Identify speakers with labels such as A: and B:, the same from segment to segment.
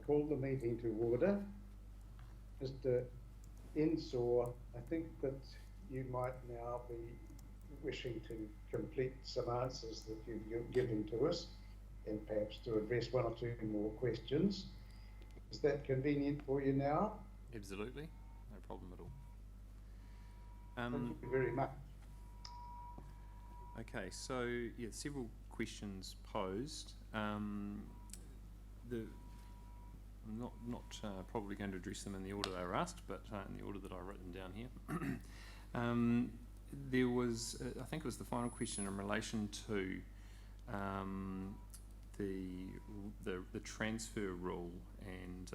A: call the meeting to order. Mr. Insaw, I think that you might now be wishing to complete some answers that you've given to us and perhaps to address one or two more questions. Is that convenient for you now?
B: Absolutely, no problem at all.
A: Thank you very much.
B: Okay, so yeah, several questions posed. I'm not probably going to address them in the order they were asked, but in the order that I've written down here. There was, I think it was the final question in relation to the transfer rule and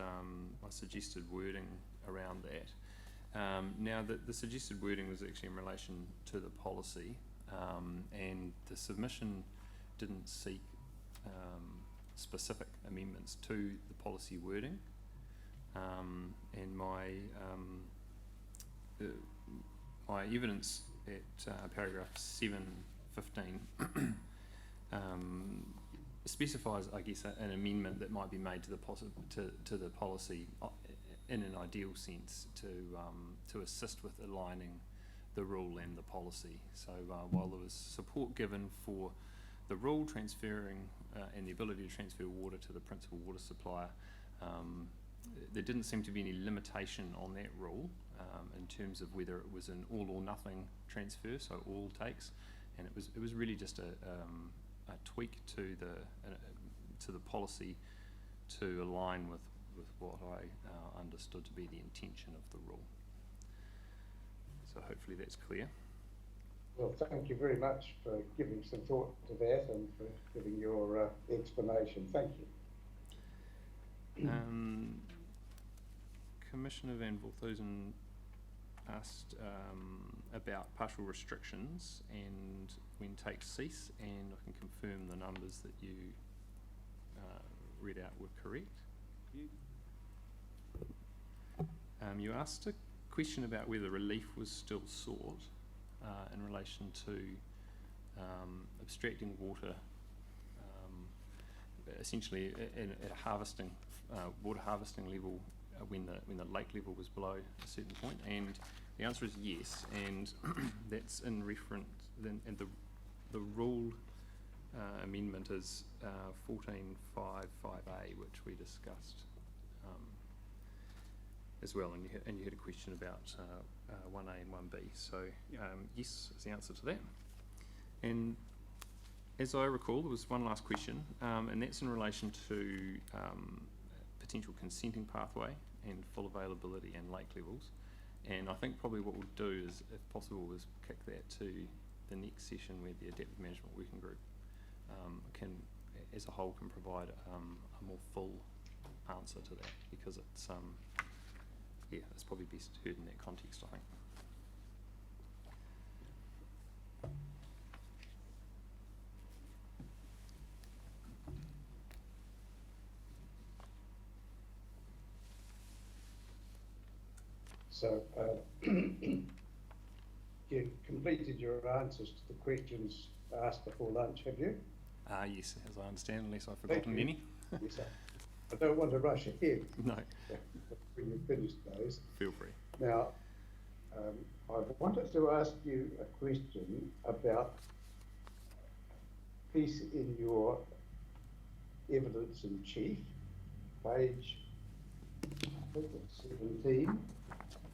B: I suggested wording around that. Now, the suggested wording was actually in relation to the policy, and the submission didn't seek specific amendments to the policy wording, and my evidence at paragraph 7.15 specifies, I guess, an amendment that might be made to the policy in an ideal sense to assist with aligning the rule and the policy. So while there was support given for the rule transferring and the ability to transfer water to the principal water supplier, there didn't seem to be any limitation on that rule in terms of whether it was an all or nothing transfer, so all takes, and it was really just a tweak to the policy to align with what I understood to be the intention of the rule. So hopefully that's clear.
A: Well, thank you very much for giving some thought to that and for giving your explanation. Thank you.
B: Commissioner Van Volthuizen asked about partial restrictions and when takes cease, and I can confirm the numbers that you read out were correct. You asked a question about whether relief was still sought in relation to abstracting water, essentially at a harvesting water harvesting level when the lake level was below a certain point, and the answer is yes, and that's in reference. And the rule amendment is 14.5.5a, which we discussed as well, and you had a question about 1A and 1B. So yes is the answer to that. And as I recall, there was one last question, and that's in relation to potential consenting pathway and full availability and lake levels. And I think probably what we'll do is, if possible, is kick that to the next session where the Adaptive Management Working Group can, as a whole, can provide a more full answer to that, because it's yeah, it's probably best heard in that context, I think.
A: So you've completed your answers to the questions asked before lunch, have you?
B: Yes, as I understand, unless I've forgotten any.
A: Yes, I don't want to rush ahead.
B: No.
A: When you've finished those.
B: Feel free.
A: Now, I wanted to ask you a question about piece in your evidence in chief, page, I think it's 17,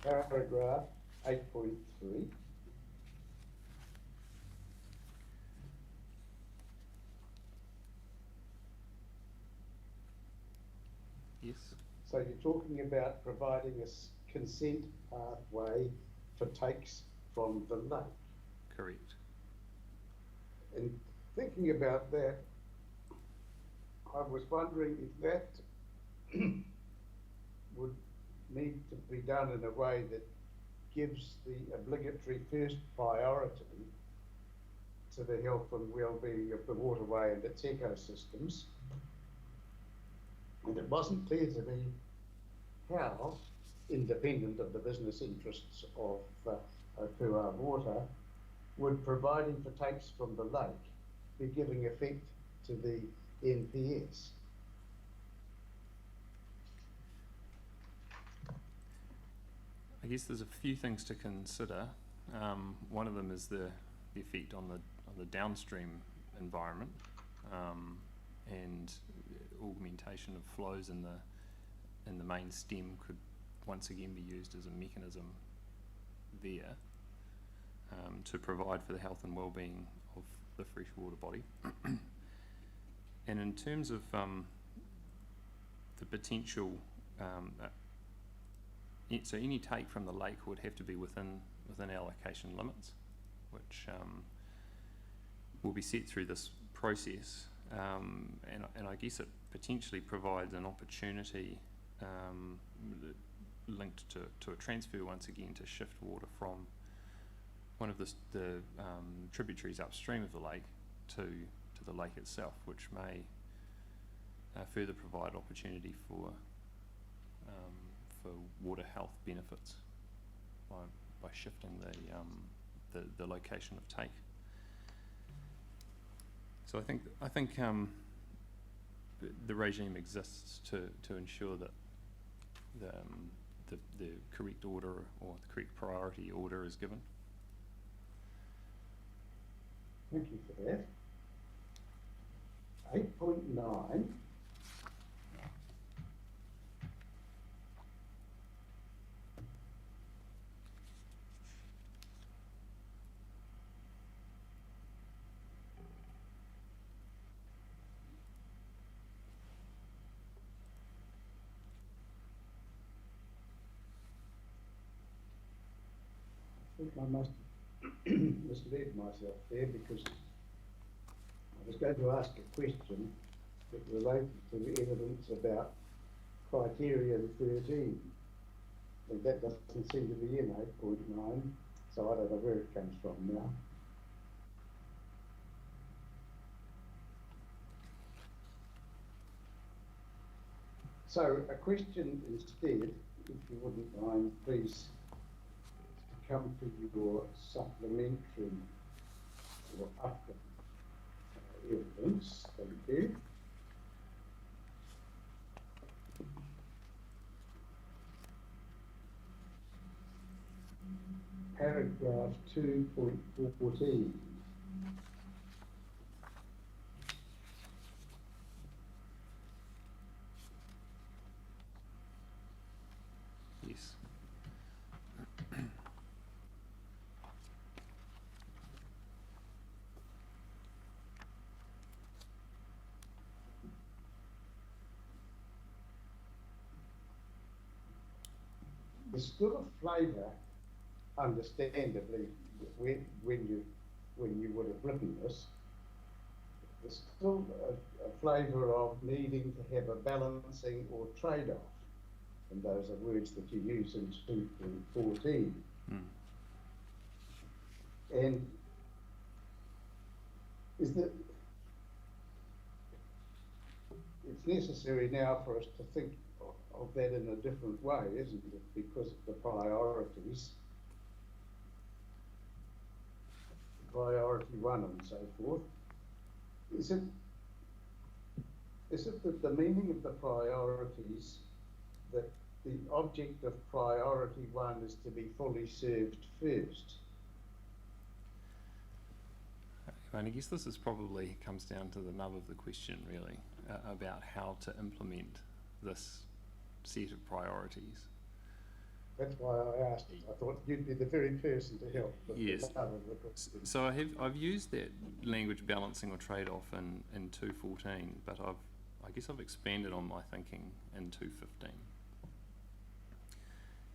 A: paragraph 8.3.
B: Yes.
A: So you're talking about providing a consent pathway for takes from the lake.
B: Correct.
A: And thinking about that, I was wondering if that would need to be done in a way that gives the obligatory first priority to the health and well-being of the waterway and its ecosystems. And it wasn't clear to me how, independent of the business interests of Opuha Water, would providing for takes from the lake be giving effect to the NPS.
B: guess there's a few things to consider. One of them is the effect on the downstream environment, and augmentation of flows in the main stem could once again be used as a mechanism there to provide for the health and well-being of the freshwater body. And in terms of the potential, so any take from the lake would have to be within allocation limits, which will be set through this process, and I guess it potentially provides an opportunity linked to a transfer once again to shift water from one of the tributaries upstream of the lake to the lake itself, which may further provide opportunity for water health benefits by shifting the location of take. So I think the regime exists to ensure that the correct order or the correct priority order is given.
A: Thank you for that. 8.9. I think I must misled myself there, because I was going to ask a question that related to the evidence about criterion 13, and that doesn't seem to be in 8.9, so I don't know where it comes from now. So a question instead, if you wouldn't mind, please, to come to your supplementary or upper evidence. Thank you. Paragraph 2.14.
B: Yes.
A: There's still a flavour, understandably, when you would have written this. There's still a flavour of needing to have a balancing or trade-off, and those are words that you use in 2.14. And is that it's necessary now for us to think of that in a different way, isn't it? Because of the priorities, priority 1 and so forth. Is it that the meaning of the priorities, that the object of priority 1 is to be fully served first?
B: And I guess this probably comes down to the nub of the question, really, about how to implement this set of priorities.
A: That's why I asked. I thought you'd be the very person to help.
B: Yes. So I've used that language balancing or trade-off in 2.14, but I guess I've expanded on my thinking in 2.15,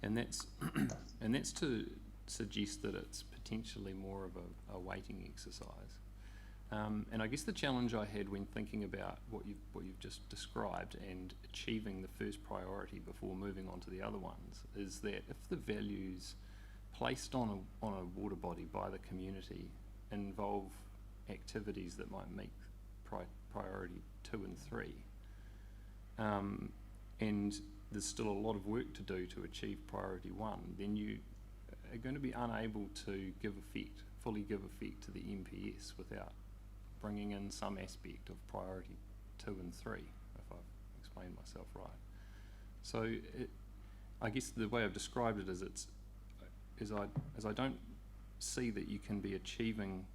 B: and that's to suggest that it's potentially more of a weighting exercise. And I guess the challenge I had when thinking about what you've just described and achieving the first priority before moving on to the other ones is that if the values placed on a water body by the community involve activities that might make priority 2 and 3, and there's still a lot of work to do to achieve priority 1, then you are going to be unable to fully give effect to the MPS without bringing in some aspect of priority 2 and 3, if I've explained myself right. So I guess the way I've described it is I don't see that you can be achieving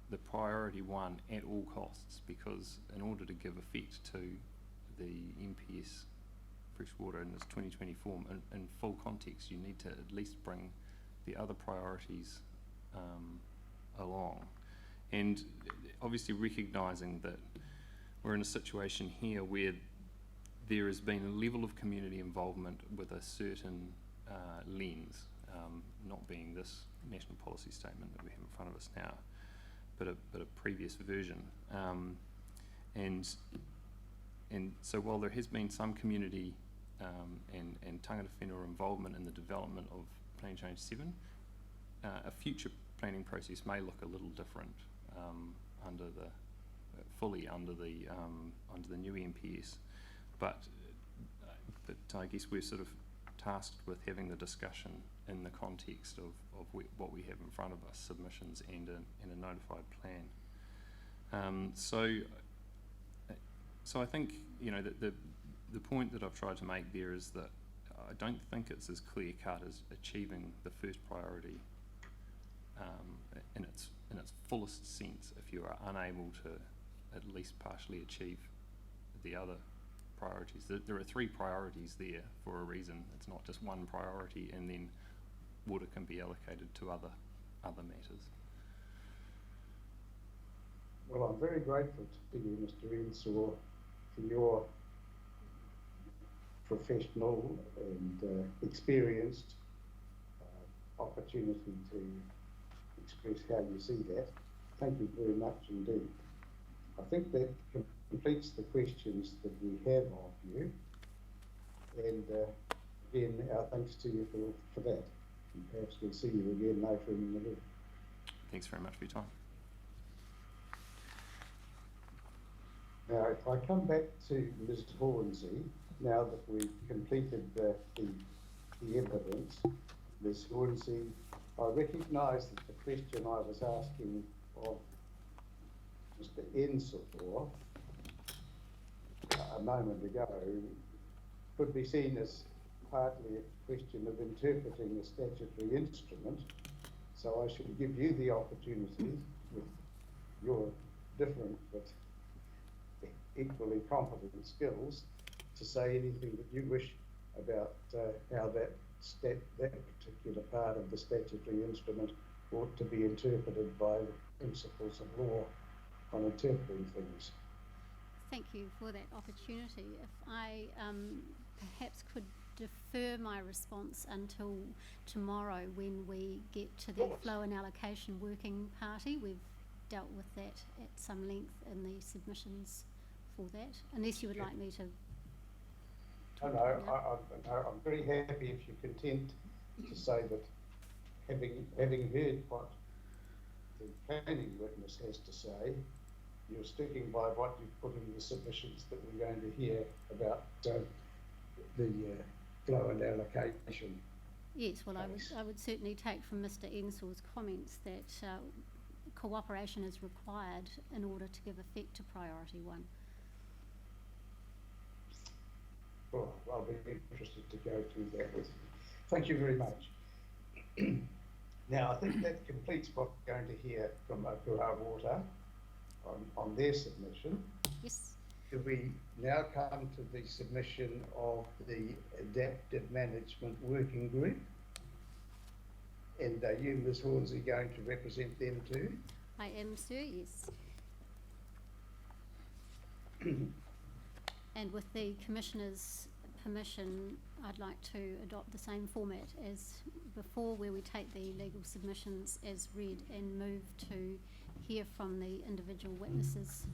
B: the priority one at all costs, because in order to give effect to the MPS freshwater in this 2020 form in full context, you need to at least bring the other priorities along. And obviously recognising that we're in a situation here where there has been a level of community involvement with a certain lens, not being this national policy statement that we have in front of us now, but a previous version. And so while there has been some community and tangata whenua involvement in the development of Plan Change 7, a future planning process may look a little different under the new MPS, but I guess we're sort of tasked with having the discussion in the context of what we have in front of us, submissions and a notified plan. So I think, you know, the point that I've tried to make there is that I don't think it's as clear cut as achieving the first priority in its fullest sense if you are unable to at least partially achieve the other priorities. There are three priorities there for a reason. It's not just one priority and then water can be allocated to other matters.
A: Well, I'm very grateful to you, Mr. Ensor, for your professional and experienced opportunity to express how you see that. Thank you very much indeed. I think that completes the questions that we have of you, and again, our thanks to you for that. And perhaps we'll see you again later in the year.
B: Thanks very much for your time.
A: Now, if I come back to Ms. Hornsey, now that we've completed the evidence, Ms. Hornsey, I recognise that the question I was asking of Mr. Ensor a moment ago could be seen as partly a question of interpreting a statutory instrument. So I should give you the opportunity, with your different but equally competent skills, to say anything that you wish about how that particular part of the statutory instrument ought to be interpreted by the principles of law on interpreting things.
C: Thank you for that opportunity. If I perhaps could defer my response until tomorrow when we get to the Flow and Allocation Working Party. We've dealt with that at some length in the submissions for that, unless you would like me to.
A: I'm very happy if you're content to say that having heard what the planning witness has to say, you're sticking by what you've put in the submissions that we're going to hear about the flow and allocation.
C: Yes, well, I would certainly take from Mr. Ensor's comments that cooperation is required in order to give effect to priority one.
A: Well, I'll be interested to go through that with you. Thank you very much. Now, I think that completes what we're going to hear from Opuha Water on their submission.
C: Yes.
A: Could we now come to the submission of the Adaptive Management Working Group? And are you, Ms. Hornsey, going to represent them too?
C: I am, sir, yes. And with the Commissioner's permission, I'd like to adopt the same format as before, where we take the legal submissions as read and move to hear from the individual witnesses.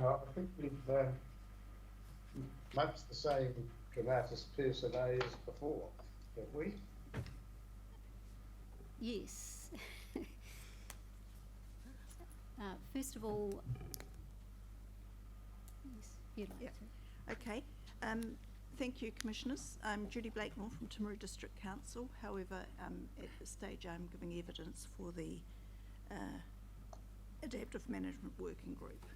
A: I think we've much the same dramatis personae as before, have we?
C: Yes. First of all, yes, you'd like to.
D: Okay. Thank you, Commissioners. I'm Judy Blakemore from Timaru District Council. However, at this stage I'm giving evidence for the Adaptive Management Working Group.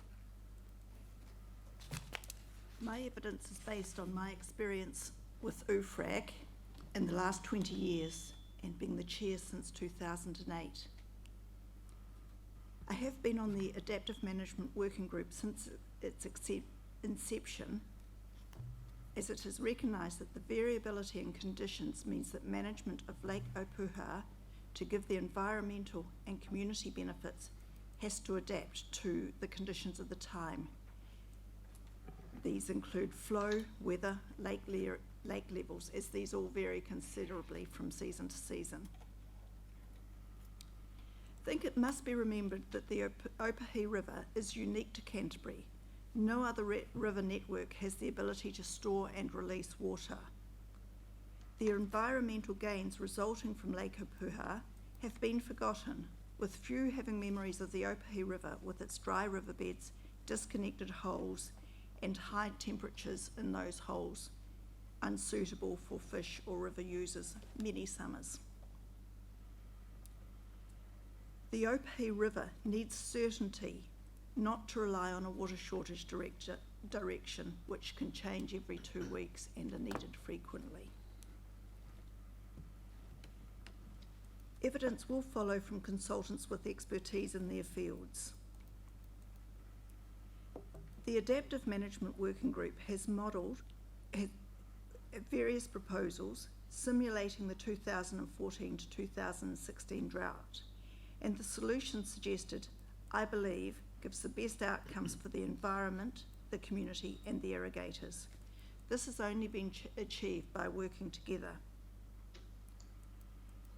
D: My evidence is based on my experience with UFRAG in the last 20 years and being the chair since 2008. I have been on the Adaptive Management Working Group since its inception, as it has recognised that the variability in conditions means that management of Lake Opuha, to give the environmental and community benefits, has to adapt to the conditions of the time. These include flow, weather, lake levels, as these all vary considerably from season to season. I think it must be remembered that the Opuha River is unique to Canterbury. No other river network has the ability to store and release water. The environmental gains resulting from Lake Opuha have been forgotten, with few having memories of the Opuha River with its dry riverbeds, disconnected holes, and high temperatures in those holes, unsuitable for fish or river users many summers. The Opuha River needs certainty, not to rely on a water shortage direction, which can change every 2 weeks and are needed frequently. Evidence will follow from consultants with expertise in their fields. The Adaptive Management Working Group has modelled various proposals simulating the 2014 to 2016 drought, and the solution suggested, I believe, gives the best outcomes for the environment, the community and the irrigators. This has only been achieved by working together.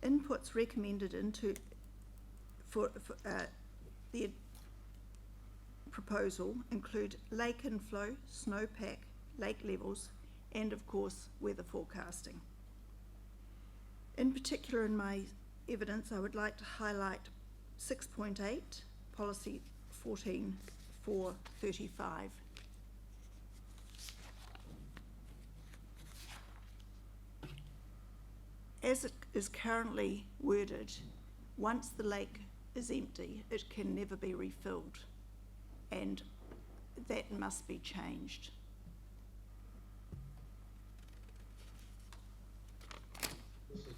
D: Inputs recommended for the proposal include lake inflow, snowpack, lake levels, and of course weather forecasting. In particular, in my evidence, I would like to highlight 6.8, policy 14.435. As it is currently worded, once the lake is empty, it can never be refilled, and that must be changed.
A: This is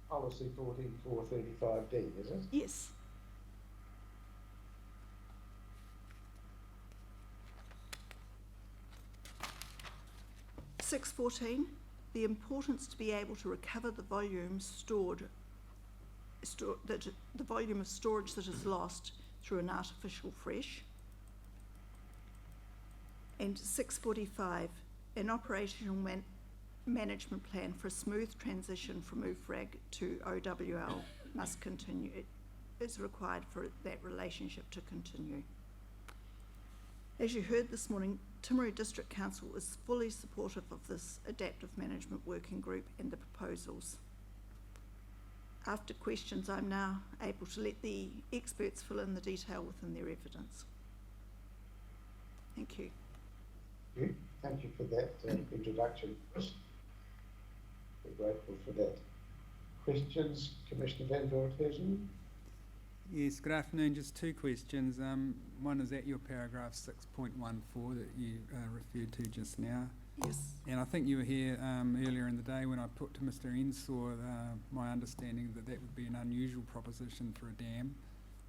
A: policy 14.435D, is it?
D: Yes. (6.14) The importance to be able to recover the volume the volume of storage that is lost through an artificial fresh. And 6.45, an operational management plan for a smooth transition from UFRAG to OWL must continue. It is required for that relationship to continue. As you heard this morning, Timaru District Council is fully supportive of this Adaptive Management Working Group and the proposals. After questions, I'm now able to let the experts fill in the detail within their evidence. Thank you.
A: Thank you for that introduction, Chris. We're grateful for that. Questions, Commissioner Van Voorthuizen?
E: Yes, good afternoon. Just two questions. One is at your paragraph 6.14 that you referred to just now.
D: Yes.
E: And I think you were here earlier in the day when I put to Mr. Ensor my understanding that that would be an unusual proposition for a dam,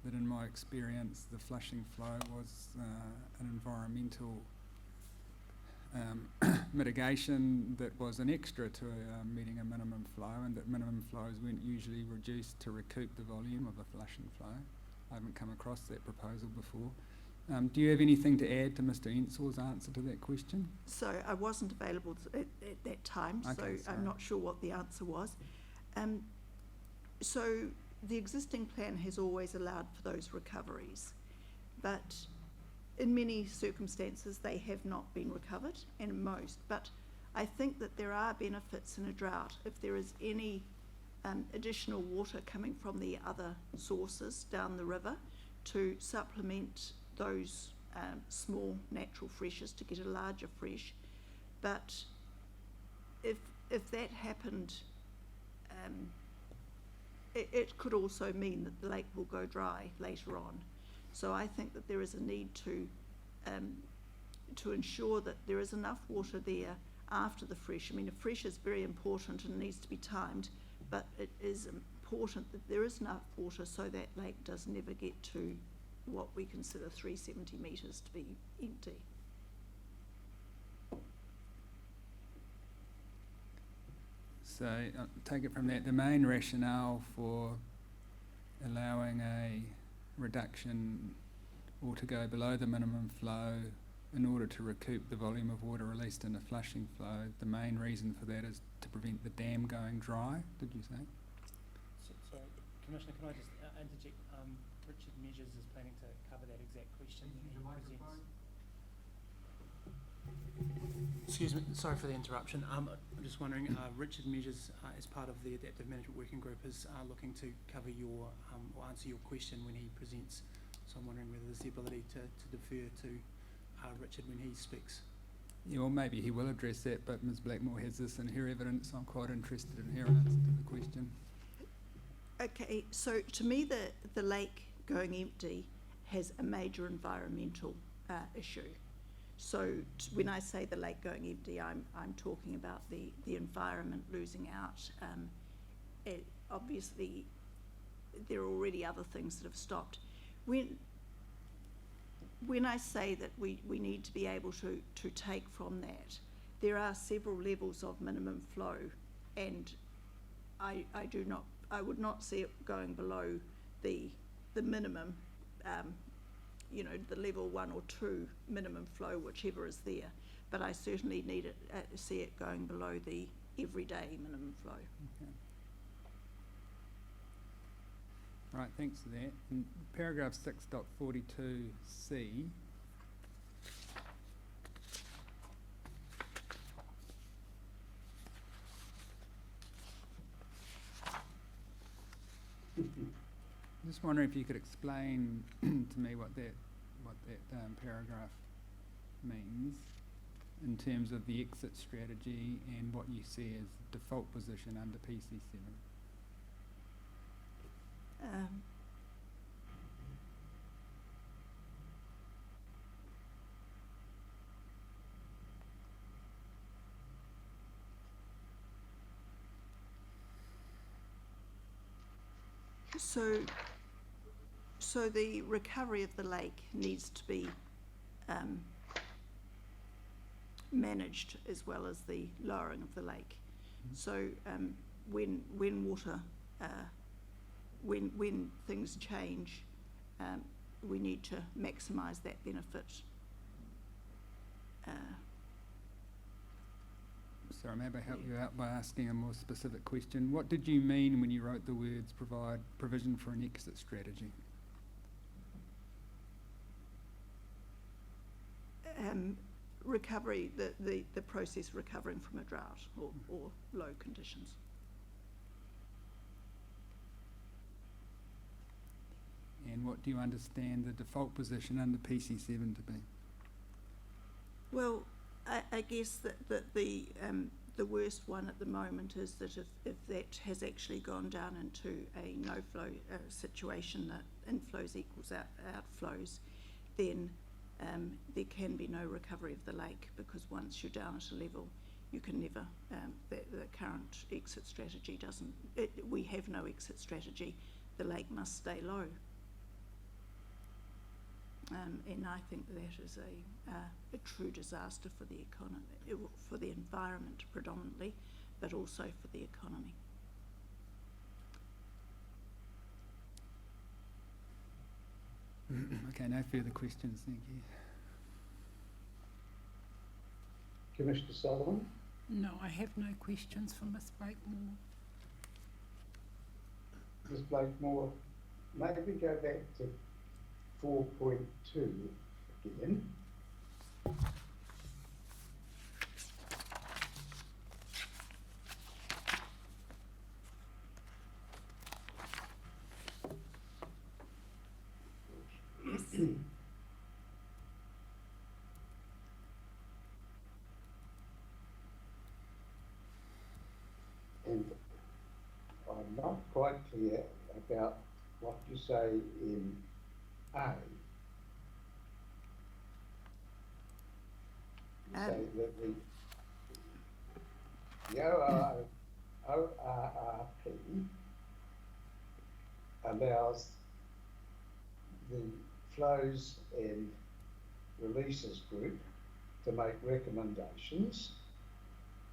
E: that in my experience the flushing flow was an environmental mitigation that was an extra to meeting a minimum flow, and that minimum flows weren't usually reduced to recoup the volume of a flushing flow. I haven't come across that proposal before. Do you have anything to add to Mr. Ensor's answer to that question?
D: So I wasn't available at that time,
E: Okay,
D: so I'm not sure what the answer was. So the existing plan has always allowed for those recoveries. but in many circumstances they have not been recovered, and in most. But I think that there are benefits in a drought if there is any additional water coming from the other sources down the river to supplement those small natural freshes to get a larger fresh. But if that happened, it could also mean that the lake will go dry later on. So I think that there is a need to ensure that there is enough water there after the fresh. I mean, a fresh is very important and needs to be timed, but it is important that there is enough water so that lake does never get to what we consider 370 metres to be empty.
E: So take it from that, the main rationale for allowing a reduction or to go below the minimum flow in order to recoup the volume of water released in a flushing flow, the main reason for that is to prevent the dam going dry, did you say?
F: Sorry, Commissioner, can I just interject? Richard Measures is planning to cover that exact question when he presents. Excuse me, sorry for the interruption. I'm just wondering, Richard Measures, as part of the Adaptive Management Working Group, is looking to cover your, or answer your question when he presents. So I'm wondering whether there's the ability to defer to Richard when he speaks.
E: Yeah, well, maybe he will address that, but Ms Blackmore has this in her evidence, so I'm quite interested in her answer to the question.
D: Okay, so to me the lake going empty has a major environmental issue. So when I say the lake going empty, I'm talking about the environment losing out. Obviously, there are already other things that have stopped. When I say that we need to be able to take from that, there are several levels of minimum flow, and I would not see it going below the minimum, you know, the level 1 or 2 minimum flow, whichever is there. But I certainly need it, see it going below the everyday minimum flow.
E: Okay. Right, thanks for that. In paragraph 6.42c, just wondering if you could explain to me what that paragraph means in terms of the exit strategy and what you see as default position under PC7.
D: So the recovery of the lake needs to be managed as well as the lowering of the lake. Mm-hmm. So when water, when things change, we need to maximise that benefit.
E: Sorry, maybe I help you out by asking a more specific question. What did you mean when you wrote the words provide provision for an exit strategy?
D: Recovery, the process recovering from a drought or low conditions.
E: And what do you understand the default position under PC7 to be?
D: Well, I guess that the worst one at the moment is that if that has actually gone down into a no-flow situation, that inflows equals outflows, then there can be no recovery of the lake, because once you're down at a level, you can never, the current exit strategy doesn't, we have no exit strategy. The lake must stay low. And I think that is a true disaster for the economy, for the environment predominantly, but also for the economy.
E: Okay, no further questions, thank you.
A: Commissioner Sullivan?
G: No, I have no questions for Ms Blakemore.
A: Ms Blakemore, maybe go back to 4.2 again. And I'm not quite clear about what you say in A. You say that the ORRP allows the flows and releases group to make recommendations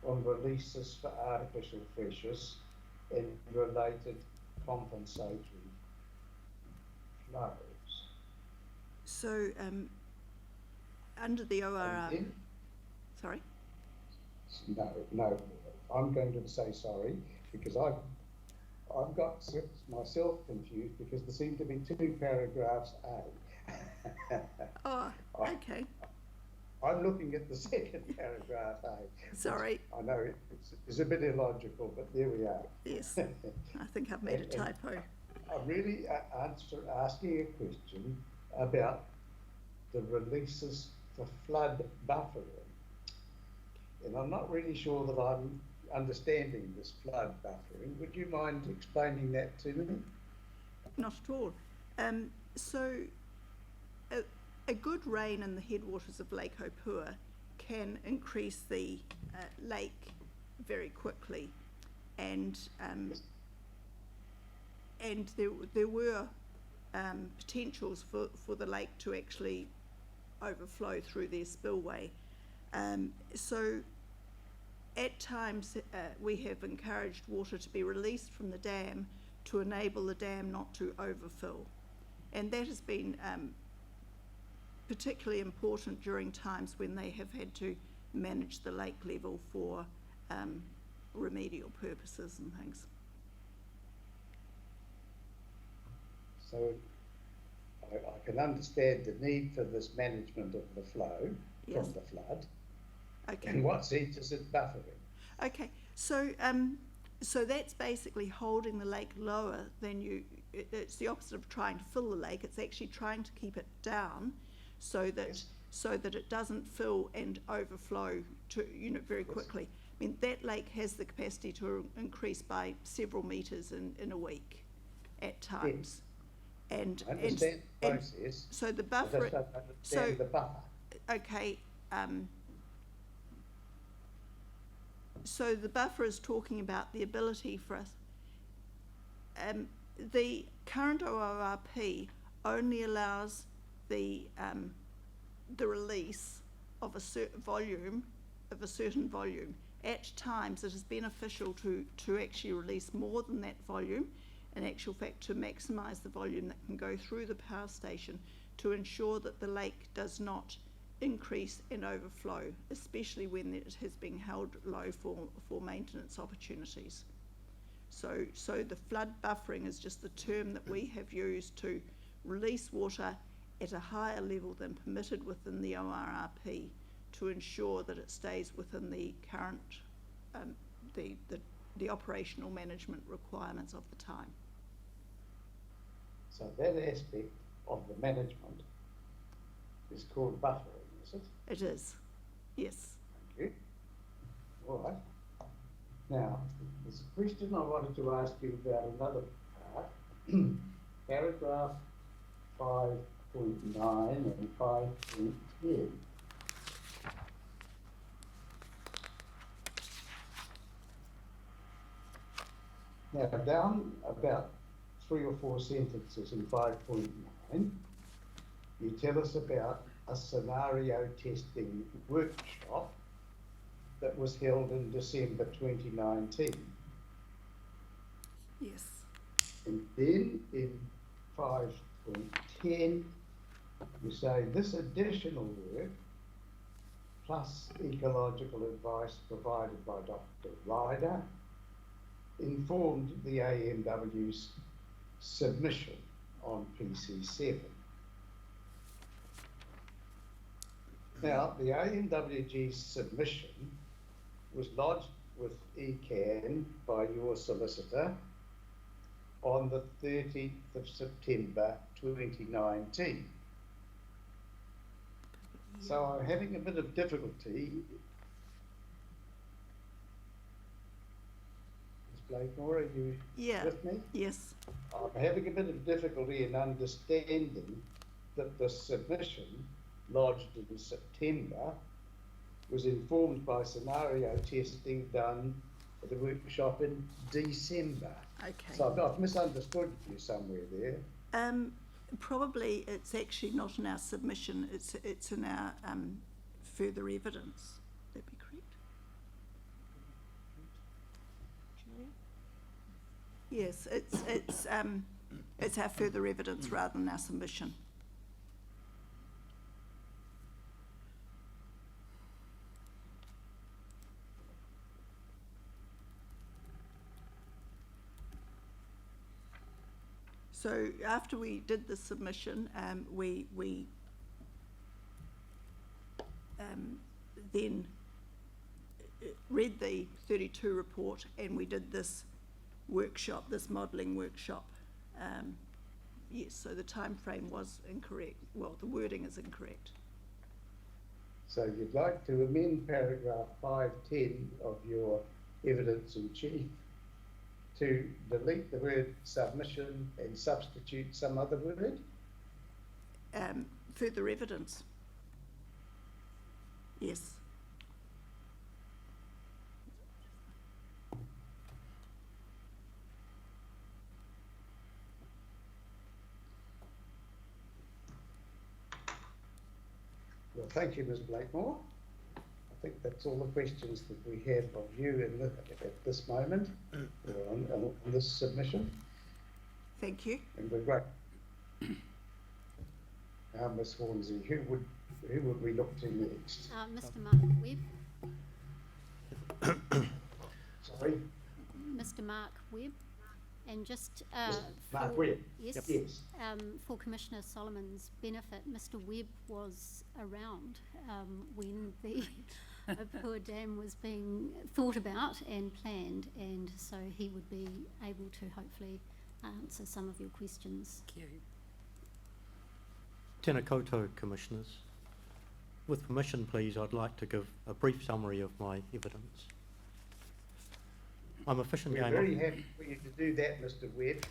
A: on releases for artificial fishes and related compensatory flows.
D: So, under the ORR,
A: And then,
D: sorry?
A: no, I'm going to say sorry because I've got myself confused because there seem to be two paragraphs A.
D: Oh, okay.
A: I'm looking at the second paragraph A.
D: Sorry.
A: I know it's a bit illogical, but there we are.
D: Yes, I think I've made a typo.
A: I'm really asking a question about the releases for flood buffering. And I'm not really sure that I'm understanding this flood buffering. Would you mind explaining that to me?
D: Not at all. So, a good rain in the headwaters of Lake Opuha can increase the lake very quickly, and there were potentials for the lake to actually overflow through their spillway. So at times we have encouraged water to be released from the dam to enable the dam not to overfill, and that has been particularly important during times when they have had to manage the lake level for remedial purposes and things.
A: So I can understand the need for this management of the flow
D: Yes.
A: from the flood.
D: Okay.
A: In what sense is it buffering?
D: Okay, so so that's basically holding the lake lower than it's the opposite of trying to fill the lake. It's actually trying to keep it down so that
A: Yes.
D: it doesn't fill and overflow to very quickly. I mean, that lake has the capacity to increase by several metres in a week at times. And
A: I understand the process.
D: so the
A: I
D: buffer,
A: just don't understand the buffer.
D: okay, so the buffer is talking about the ability for us. The current ORRP only allows the release of a certain volume, At times, it is beneficial to actually release more than that volume. In actual fact, to maximise the volume that can go through the power station to ensure that the lake does not increase and overflow, especially when it has been held low for maintenance opportunities. So the flood buffering is just the term that we have used to release water at a higher level than permitted within the ORRP to ensure that it stays within the current, the operational management requirements of the time.
A: So that aspect of the management is called buffering, is it?
D: It is, yes.
A: Thank you. All right. Now, there's a question I wanted to ask you about another part. Paragraph 5.9 and 5.10. Now, down about 3 or 4 sentences in 5.9, you tell us about a scenario testing workshop that was held in December 2019.
D: Yes.
A: And then in 5.10, you say this additional work, plus ecological advice provided by Dr. Ryder, informed the AMW's submission on PC7. Now, the AMWG submission was lodged with ECAN by your solicitor on the 30th of September 2019. So I'm having a bit of difficulty. Ms. Blakemore, are you with me?
D: Yes.
A: I'm having a bit of difficulty in understanding that the submission lodged in September was informed by scenario testing done at the workshop in December.
D: Okay.
A: So I've misunderstood you somewhere there.
D: Probably it's actually not in our submission, it's in our further evidence. Would that be correct? Yes, it's our further evidence rather than our submission. So after we did the submission, we then read the 32 report, and we did this workshop, this modelling workshop. Yes, so the time frame was incorrect. Well, the wording is incorrect.
A: So you'd like to amend paragraph 510 of your evidence in chief to delete the word submission and substitute some other word?
D: Further evidence. Yes.
A: Well, thank you, Ms. Blakemore. I think that's all the questions that we have of you at this moment, or on this submission.
D: Thank you.
A: And we're great. Now, Ms. Hornsey, who would we look to next?
C: Mr. Mark Webb.
A: Sorry?
C: Mr. Mark Webb. And just
A: Mark Webb.
C: Yes,
A: Yes.
C: For Commissioner Solomon's benefit, Mr. Webb was around when the Opuha Dam was being thought about and planned, and so he would be able to hopefully answer some of your questions.
H: Tēnā koutou, Commissioners. With permission, please, I'd like to give a brief summary of my evidence. I'm a fish and
A: We're
H: game
A: very happy for you to do that, Mr. Webb.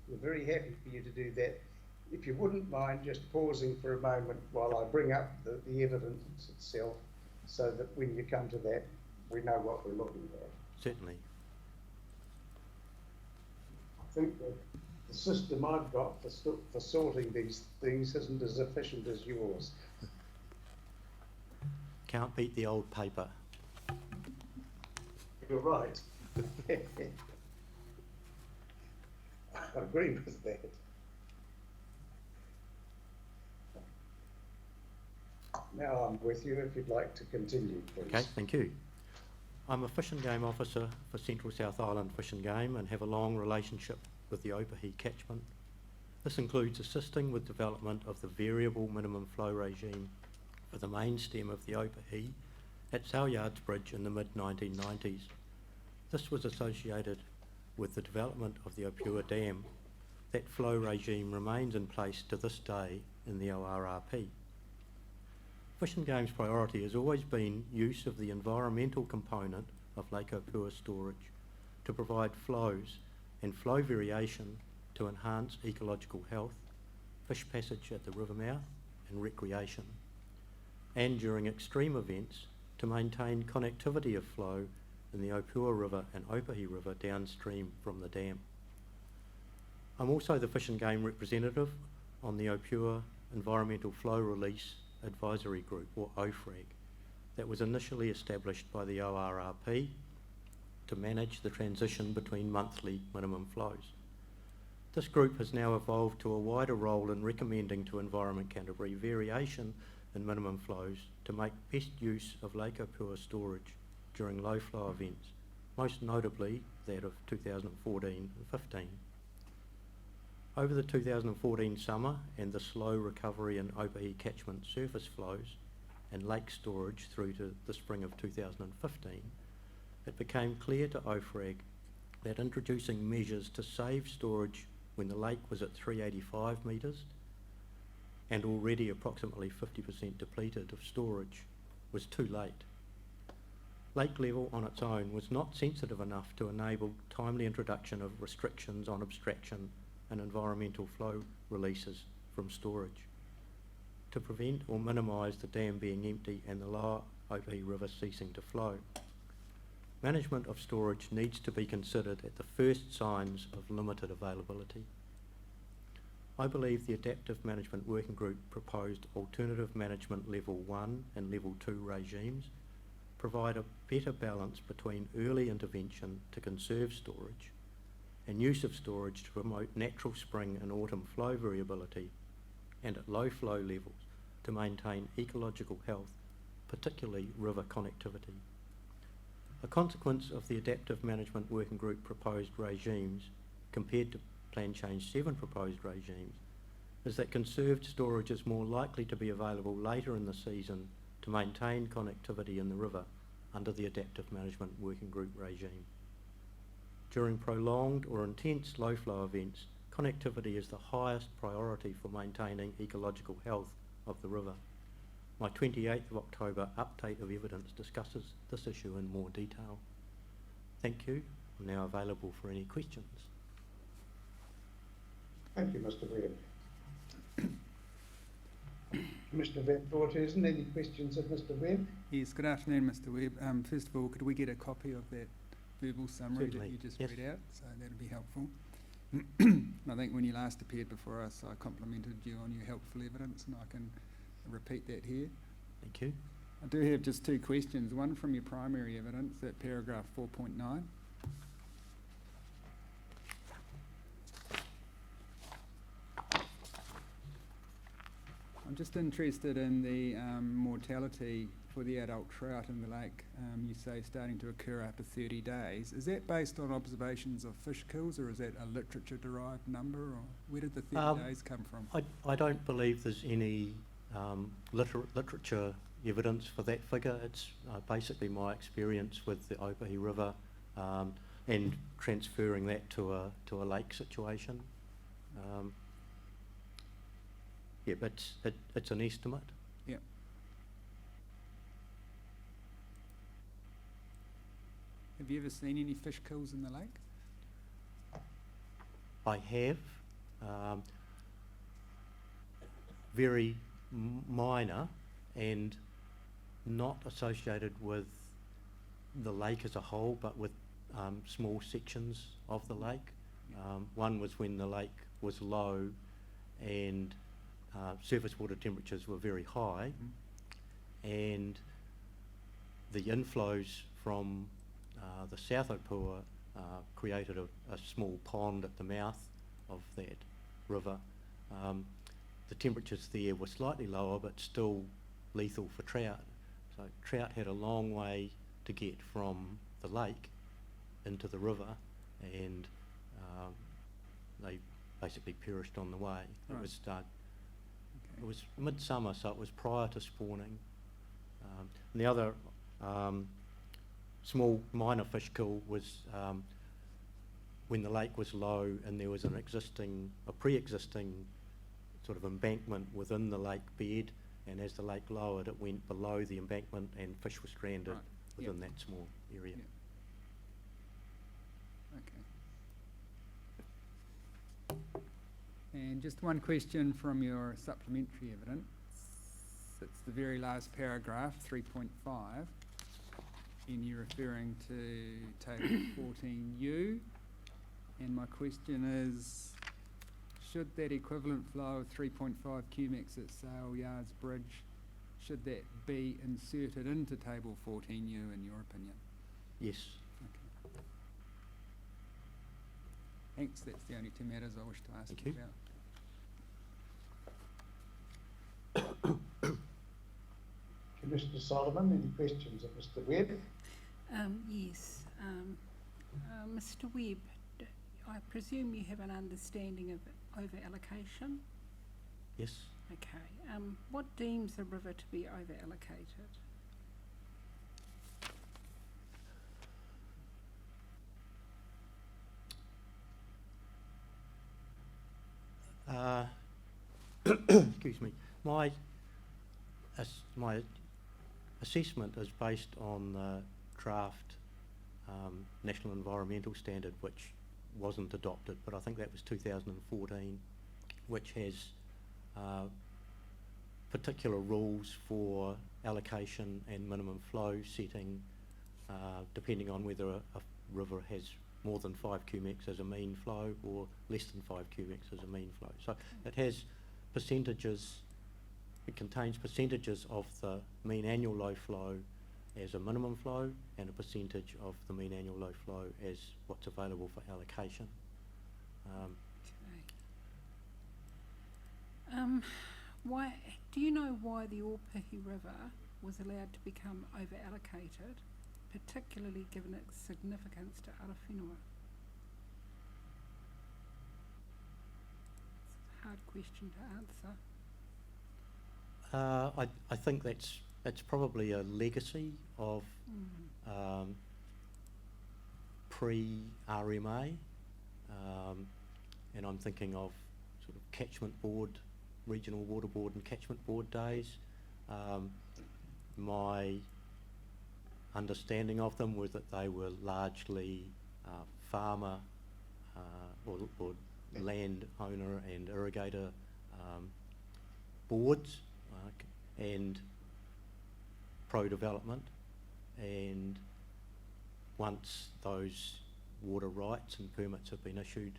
A: We're very happy for you to do that. If you wouldn't mind just pausing for a moment while I bring up the evidence itself, so that when you come to that, we know what we're looking at.
H: Certainly.
A: I think that the system I've got for sorting these things isn't as efficient as yours.
H: Can't beat the old paper.
A: You're right. I agree with that. Now I'm with you if you'd like to continue, please.
H: Okay, thank you. I'm a fish and game officer for Central South Island Fish and Game and have a long relationship with the Opuha catchment. This includes assisting with development of the variable minimum flow regime for the main stem of the Opuha at Saleyards Bridge in the mid-1990s. This was associated with the development of the Opuha Dam. That flow regime remains in place to this day in the WRRP. Fish and Game's priority has always been use of the environmental component of Lake Opuha storage to provide flows and flow variation to enhance ecological health, fish passage at the river mouth and recreation, and during extreme events to maintain connectivity of flow in the Opuha River and Opuhi River downstream from the dam. I'm also the Fish and Game representative on the Opuha Environmental Flow Release Advisory Group, or OFRAG, that was initially established by the WRRP to manage the transition between monthly minimum flows. This group has now evolved to a wider role in recommending to Environment Canterbury variation in minimum flows to make best use of Lake Opuha storage during low flow events, most notably that of 2014 and 15. Over the 2014 summer and the slow recovery in Opuha catchment surface flows, and lake storage through to the spring of 2015, it became clear to OFRAG that introducing measures to save storage when the lake was at 385 metres and already approximately 50% depleted of storage was too late. Lake level on its own was not sensitive enough to enable timely introduction of restrictions on abstraction and environmental flow releases from storage to prevent or minimise the dam being empty and the lower Opuha River ceasing to flow. Management of storage needs to be considered at the first signs of limited availability. I believe the Adaptive Management Working Group proposed alternative management level 1 and level 2 regimes provide a better balance between early intervention to conserve storage and use of storage to promote natural spring and autumn flow variability and at low flow levels to maintain ecological health, particularly river connectivity. A consequence of the Adaptive Management Working Group proposed regimes compared to Plan Change 7 proposed regimes is that conserved storage is more likely to be available later in the season to maintain connectivity in the river under the Adaptive Management Working Group regime. During prolonged or intense low flow events, connectivity is the highest priority for maintaining ecological health of the river. My 28th of October update of evidence discusses this issue in more detail. Thank you. I'm now available for any questions.
A: Thank you, Mr. Webb. Commissioner Van Voorthuizen, any questions of Mr. Webb?
E: Yes, good afternoon, Mr. Webb. First of all, could we get a copy of that verbal summary
H: Certainly.
E: that you just
H: Yes.
E: read out? So that would be helpful. I think when you last appeared before us, I complimented you on your helpful evidence, and I can repeat that here.
H: Thank you.
E: I do have just two questions. One from your primary evidence, that paragraph 4.9. I'm just interested in the mortality for the adult trout in the lake. You say starting to occur after 30 days. Is that based on observations of fish kills, or is that a literature-derived number, or where did the 30 days come from?
H: I don't believe there's any literature evidence for that figure. It's basically my experience with the Opuha River and transferring that to a lake situation. Yeah, but it's an estimate.
E: Yeah. Have you ever seen any fish kills in the lake?
H: I have. Very minor and not associated with the lake as a whole, but with small sections of the lake. One was when the lake was low and surface water temperatures were very high, and the inflows from the South Opuha created a small pond at the mouth of that river. The temperatures there were slightly lower, but still lethal for trout. So trout had a long way to get from the lake into the river, and they basically perished on the way.
E: Right.
H: It was midsummer, so it was prior to spawning. And the other small minor fish kill was when the lake was low and there was a pre-existing sort of embankment within the lake bed, and as the lake lowered, it went below the embankment and fish were stranded within that small area.
E: Okay. And just one question from your supplementary evidence. It's the very last paragraph, 3.5, and you're referring to table 14U. And my question is, should that equivalent flow of 3.5 cumex at Sale Yards Bridge, should that be inserted into table 14U in your opinion?
H: Yes.
E: Okay. Thanks, that's the only two matters I wish to ask
H: Thank
E: you
H: you.
E: about.
A: Commissioner Solomon, any questions of Mr. Webb?
G: Yes. Mr. Webb, I presume you have an understanding of over-allocation?
H: Yes.
G: Okay. What deems the river to be over-allocated?
H: Excuse me. My assessment is based on the draft National Environmental Standard, which wasn't adopted, but I think that was 2014, which has particular rules for allocation and minimum flow setting, depending on whether a river has more than 5 cubics as a mean flow or less than 5 cubics as a mean flow. So it has percentages, it contains percentages of the mean annual low flow as a minimum flow and a percentage of the mean annual low flow as what's available for allocation.
G: Why, do you know why the Opuha River was allowed to become over-allocated, particularly given its significance to Arawhenua? It's a hard question to answer.
H: I think that's probably a legacy of pre-RMA, and I'm thinking of sort of catchment board, regional water board and catchment board days. My understanding of them was that they were largely farmer or landowner and irrigator boards and pro-development, and once those water rights and permits have been issued,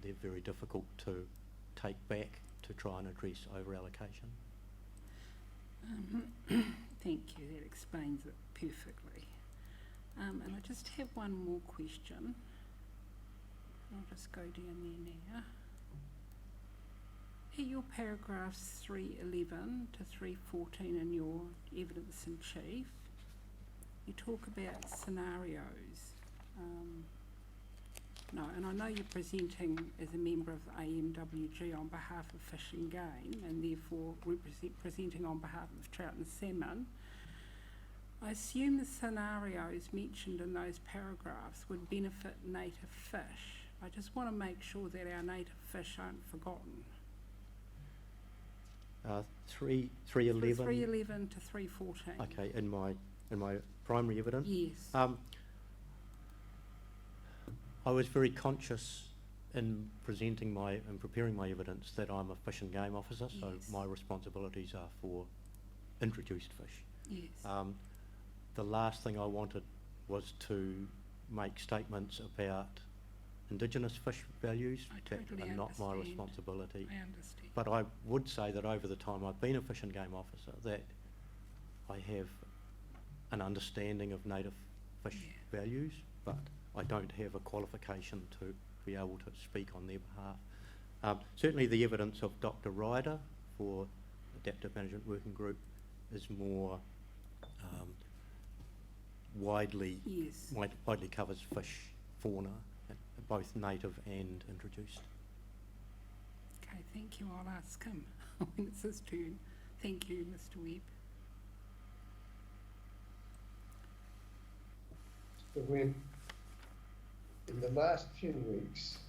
H: they're very difficult to take back to try and address over-allocation.
G: Thank you, that explains it perfectly. And I just have one more question. I'll just go down there now. At your paragraphs 311 to 314 in your evidence in chief, you talk about scenarios. No, and I know you're presenting as a member of the AMWG on behalf of Fish and Game, and therefore presenting on behalf of trout and salmon. I assume the scenarios mentioned in those paragraphs would benefit native fish. I just want to make sure that our native fish aren't forgotten.
H: 311.
G: 311 to 314.
H: Okay, in my primary evidence.
G: Yes.
H: I was very conscious in preparing my evidence that I'm a fish and game officer, so
G: Yes.
H: my responsibilities are for introduced fish.
G: Yes.
H: The last thing I wanted was to make statements about Indigenous fish values
G: I
H: that
G: totally
H: are not my
G: understand.
H: responsibility.
G: I understand.
H: But I would say that over the time I've been a fish and game officer, that I have an understanding of native fish values, but I don't have a qualification to be able to speak on their behalf. Certainly the evidence of Dr. Ryder for Adaptive Management Working Group is more widely covers fish fauna, both native and introduced.
G: Okay, thank you. I'll ask him when it's his turn. Thank you, Mr. Webb.
A: Mr. Webb, in the last few weeks,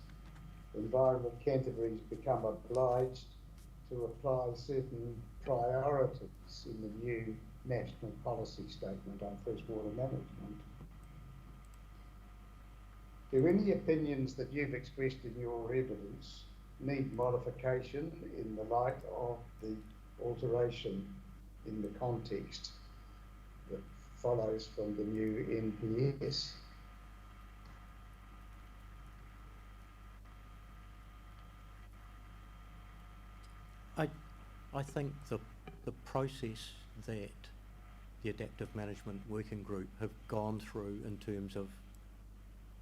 A: Environment Canterbury's become obliged to apply certain priorities in the new National Policy Statement on Freshwater Management. Do any opinions that you've expressed in your evidence need modification in the light of the alteration in the context that follows from the new NPS?
H: I think the process that the Adaptive Management Working Group have gone through in terms of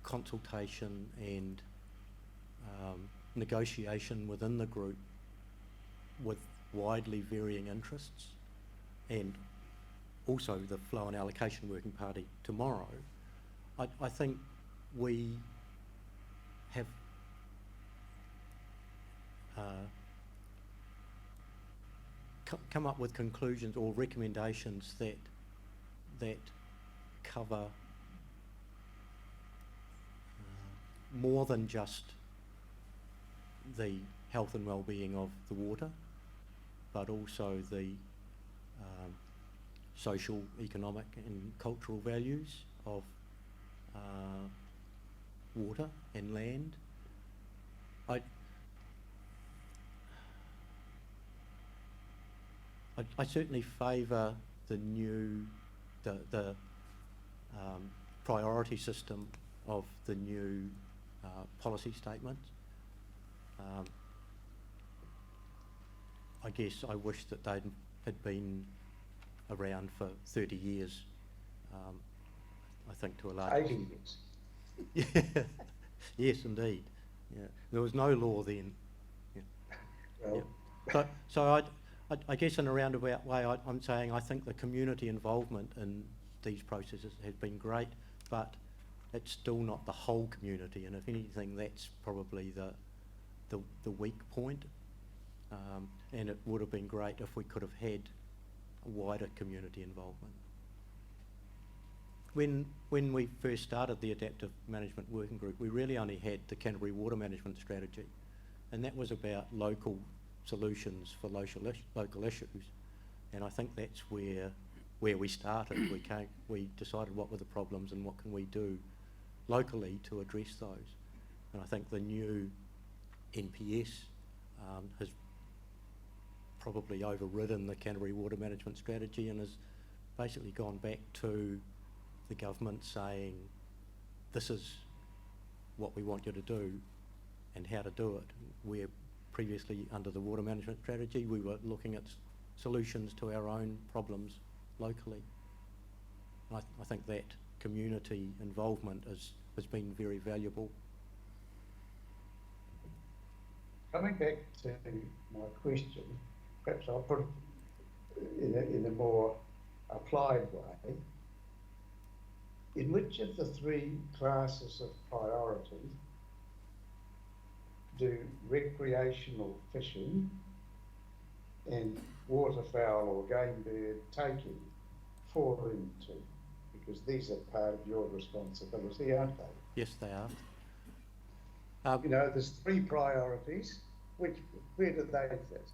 H: consultation and negotiation within the group with widely varying interests, and also the Flow and Allocation Working Party tomorrow, I think we have come up with conclusions or recommendations that cover more than just the health and well-being of the water, but also the social, economic and cultural values of water and land. I certainly favour the new, the priority system of the new policy statement. I guess I wish that they had been around for 30 years. I think to a large
A: 80 years.
H: Yeah. Yes, indeed. Yeah. There was no law then. Yeah.
A: Well,
H: Yeah. So I guess in a roundabout way, I'm saying I think the community involvement in these processes has been great, but it's still not the whole community, and if anything, that's probably the weak point. And it would have been great if we could have had a wider community involvement. When we first started the Adaptive Management Working Group, we really only had the Canterbury Water Management Strategy, and that was about local solutions for local issues. And I think that's where we started. We decided what were the problems and what can we do locally to address those. And I think the new NPS has probably overridden the Canterbury Water Management Strategy and has basically gone back to the government saying, this is what we want you to do and how to do it. Where previously under the Water Management Strategy we were looking at solutions to our own problems locally. I think that community involvement has been very valuable.
A: Coming back to my question, perhaps I'll put it in a more applied way. In which of the three classes of priority do recreational fishing and waterfowl or game bird taking fall into? Because these are part of your responsibility, aren't they?
H: Yes, they are.
A: You know, there's three priorities. Where do they fit?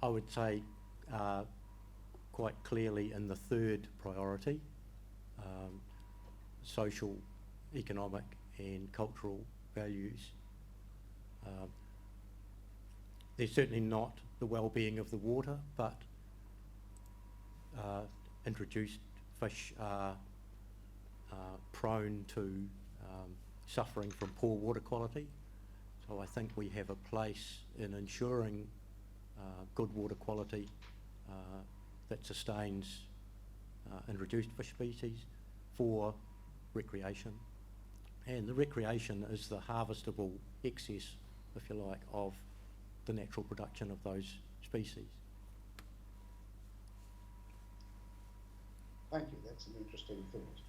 H: I would say quite clearly in the third priority, social, economic and cultural values. They're certainly not the well-being of the water, but introduced fish are prone to suffering from poor water quality. So I think we have a place in ensuring good water quality that sustains introduced fish species for recreation. And the recreation is the harvestable excess, if you like, of the natural production of those species.
A: Thank you, that's an interesting thought.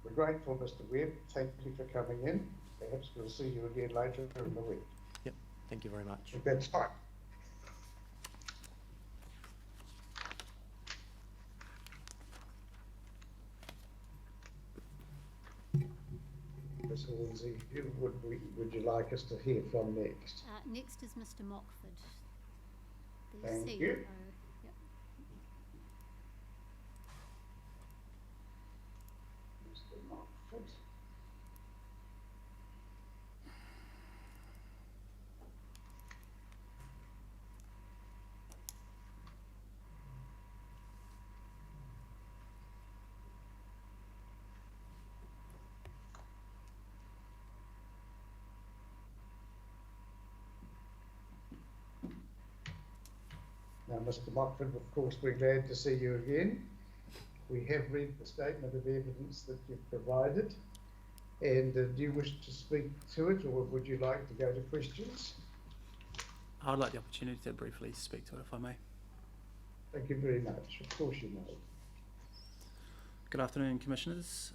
A: We're grateful, Mr. Webb. Thank you for coming in. Perhaps we'll see you again later in the week.
H: Yep, thank you very much.
A: If that's fine. Ms. Lindsay, who would you like us to hear from next?
C: Next is Mr. Mockford, the
A: Thank
C: CEO.
A: you.
C: Yep.
A: Mr. Mockford. Now, Mr. Mockford, of course, we're glad to see you again. We have read the statement of evidence that you've provided. And do you wish to speak to it, or would you like to go to questions?
F: I'd like the opportunity to briefly speak to it, if I may.
A: Thank you very much. Of course you may.
F: Good afternoon, Commissioners.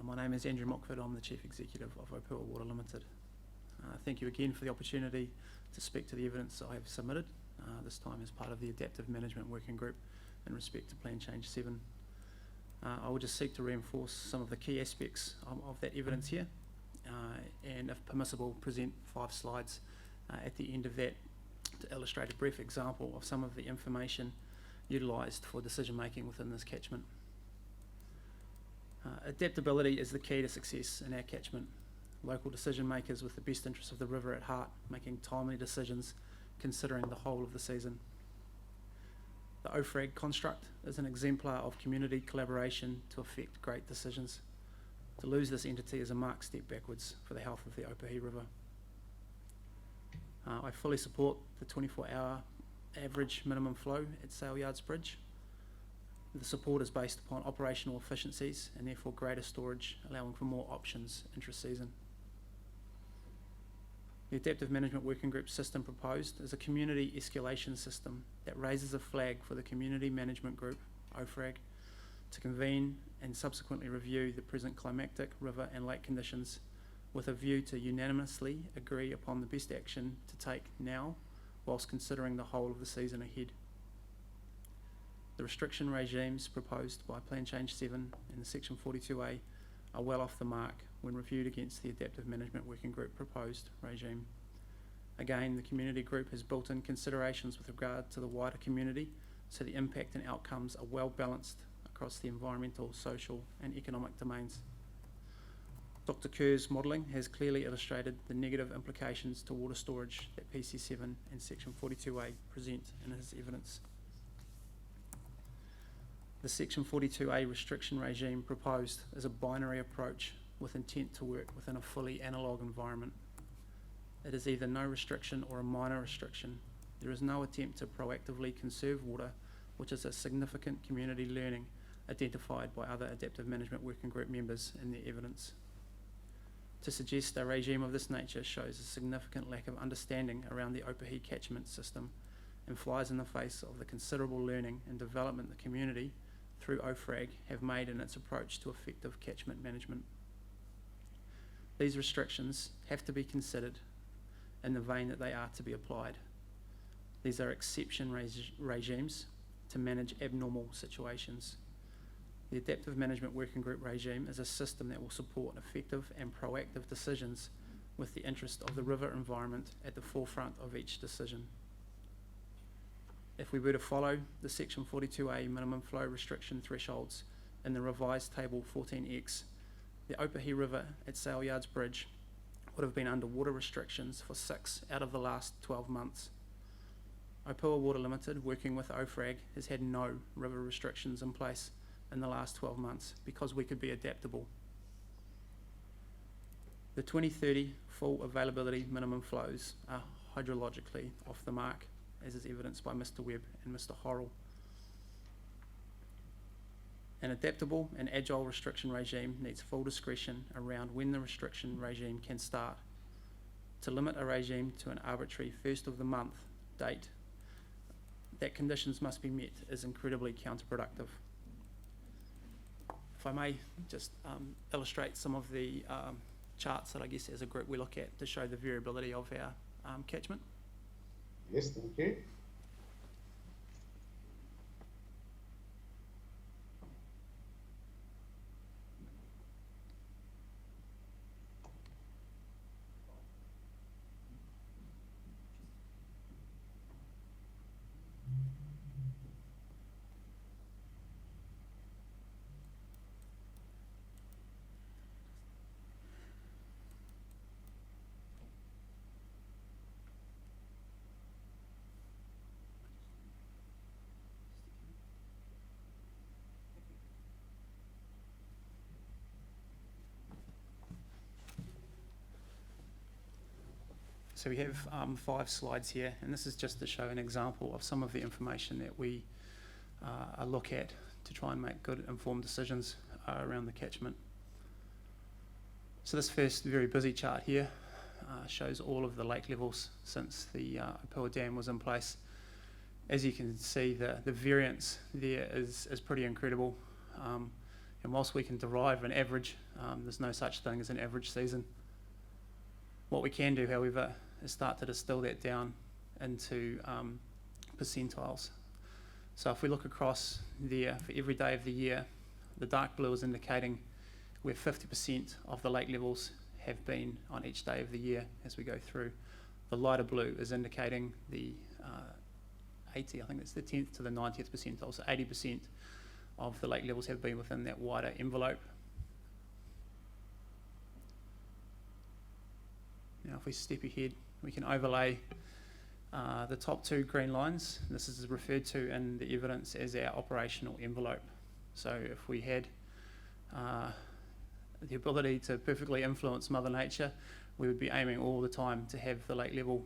F: My name is Andrew Mockford. I'm the Chief Executive of Opuha Water Limited. Thank you again for the opportunity to speak to the evidence I have submitted this time as part of the Adaptive Management Working Group in respect to Plan Change 7. I will just seek to reinforce some of the key aspects of that evidence here, and if permissible, present 5 slides at the end of that to illustrate a brief example of some of the information utilised for decision making within this catchment. Adaptability is the key to success in our catchment. Local decision makers with the best interests of the river at heart, making timely decisions considering the whole of the season. The OFRAG construct is an exemplar of community collaboration to effect great decisions. To lose this entity is a marked step backwards for the health of the Opuha River. I fully support the 24-hour average minimum flow at Sale Yards Bridge. The support is based upon operational efficiencies and therefore greater storage, allowing for more options intra-season. The Adaptive Management Working Group system proposed is a community escalation system that raises a flag for the Community Management Group, OFRAG, to convene and subsequently review the present climactic, river and lake conditions with a view to unanimously agree upon the best action to take now whilst considering the whole of the season ahead. The restriction regimes proposed by Plan Change 7 and the Section 42A are well off the mark when reviewed against the Adaptive Management Working Group proposed regime. Again, the community group has built in considerations with regard to the wider community, so the impact and outcomes are well balanced across the environmental, social and economic domains. Dr. Kerr's modelling has clearly illustrated the negative implications to water storage that PC7 and Section 42A present in his evidence. The Section 42A restriction regime proposed is a binary approach with intent to work within a fully analogue environment. It is either no restriction or a minor restriction. There is no attempt to proactively conserve water, which is a significant community learning identified by other Adaptive Management Working Group members in their evidence. To suggest a regime of this nature shows a significant lack of understanding around the Opuha catchment system and flies in the face of the considerable learning and development the community through OFRAG have made in its approach to effective catchment management. These restrictions have to be considered in the vein that they are to be applied. These are exception regimes to manage abnormal situations. The Adaptive Management Working Group regime is a system that will support effective and proactive decisions with the interest of the river environment at the forefront of each decision. If we were to follow the Section 42A minimum flow restriction thresholds in the revised Table 14X, the Opuha River at Sale Yards Bridge would have been under water restrictions for 6 out of the last 12 months. Opuha Water Limited, working with OFRAG, has had no river restrictions in place in the last 12 months because we could be adaptable. The 2030 full availability minimum flows are hydrologically off the mark, as is evidenced by Mr. Webb and Mr. Horrell. An adaptable and agile restriction regime needs full discretion around when the restriction regime can start. To limit a regime to an arbitrary first of the month date that conditions must be met is incredibly counterproductive. If I may just illustrate some of the charts that I guess as a group we look at to show the variability of our catchment.
A: Yes, thank you.
F: So we have 5 slides here, and this is just to show an example of some of the information that we look at to try and make good informed decisions around the catchment. So this first very busy chart here shows all of the lake levels since the Opuha Dam was in place. As you can see, the variance there is pretty incredible, and whilst we can derive an average, there's no such thing as an average season. What we can do, however, is start to distill that down into percentiles. So if we look across there for every day of the year, the dark blue is indicating where 50% of the lake levels have been on each day of the year as we go through. The lighter blue is indicating the 80, I think it's the 10th to the 90th percentile, so 80% of the lake levels have been within that wider envelope. Now if we step ahead, we can overlay the top two green lines. This is referred to in the evidence as our operational envelope. So if we had the ability to perfectly influence Mother Nature, we would be aiming all the time to have the lake level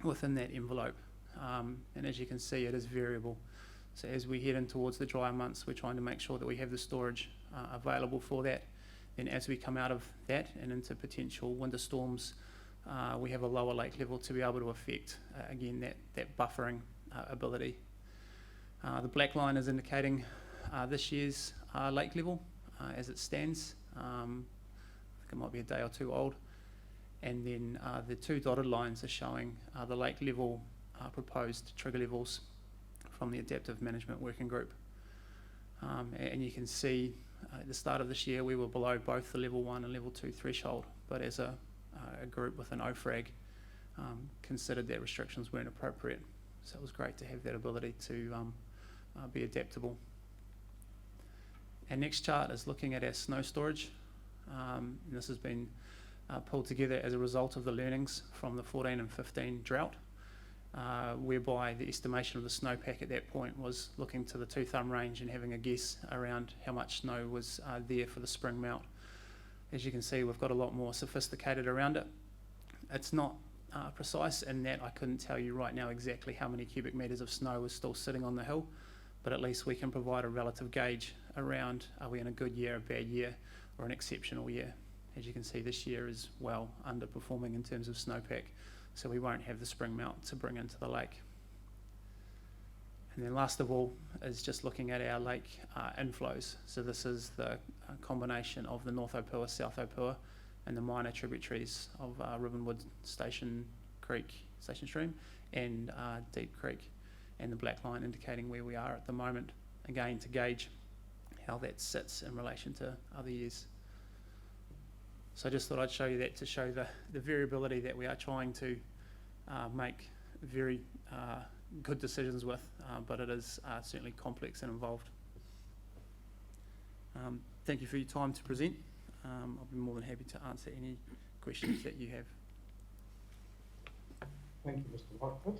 F: within that envelope. And as you can see, it is variable. So as we head in towards the drier months, we're trying to make sure that we have the storage available for that. Then as we come out of that and into potential winter storms, we have a lower lake level to be able to affect, again, that buffering ability. The black line is indicating this year's lake level as it stands. I think it might be a day or two old. And then the two dotted lines are showing the lake level proposed trigger levels from the Adaptive Management Working Group. And you can see at the start of this year we were below both the level 1 and level 2 threshold, but as a group within OFRAG considered that restrictions weren't appropriate. So it was great to have that ability to be adaptable. Our next chart is looking at our snow storage. And this has been pulled together as a result of the learnings from the 14 and 15 drought, whereby the estimation of the snowpack at that point was looking to the 2 thumb range and having a guess around how much snow was there for the spring melt. As you can see, we've got a lot more sophisticated around it. It's not precise in that I couldn't tell you right now exactly how many cubic metres of snow is still sitting on the hill, but at least we can provide a relative gauge around, are we in a good year, a bad year, or an exceptional year. As you can see, this year is well underperforming in terms of snowpack, so we won't have the spring melt to bring into the lake. And then last of all is just looking at our lake inflows. So this is the combination of the North Opuha, South Opuha, and the minor tributaries of Ribbonwood Station Creek, Station Stream, and Deep Creek, and the black line indicating where we are at the moment, again to gauge how that sits in relation to other years. So I just thought I'd show you that to show the variability that we are trying to make very good decisions with, but it is certainly complex and involved. Thank you for your time to present. I'll be more than happy to answer any questions that you have.
A: Thank you, Mr. Mockford.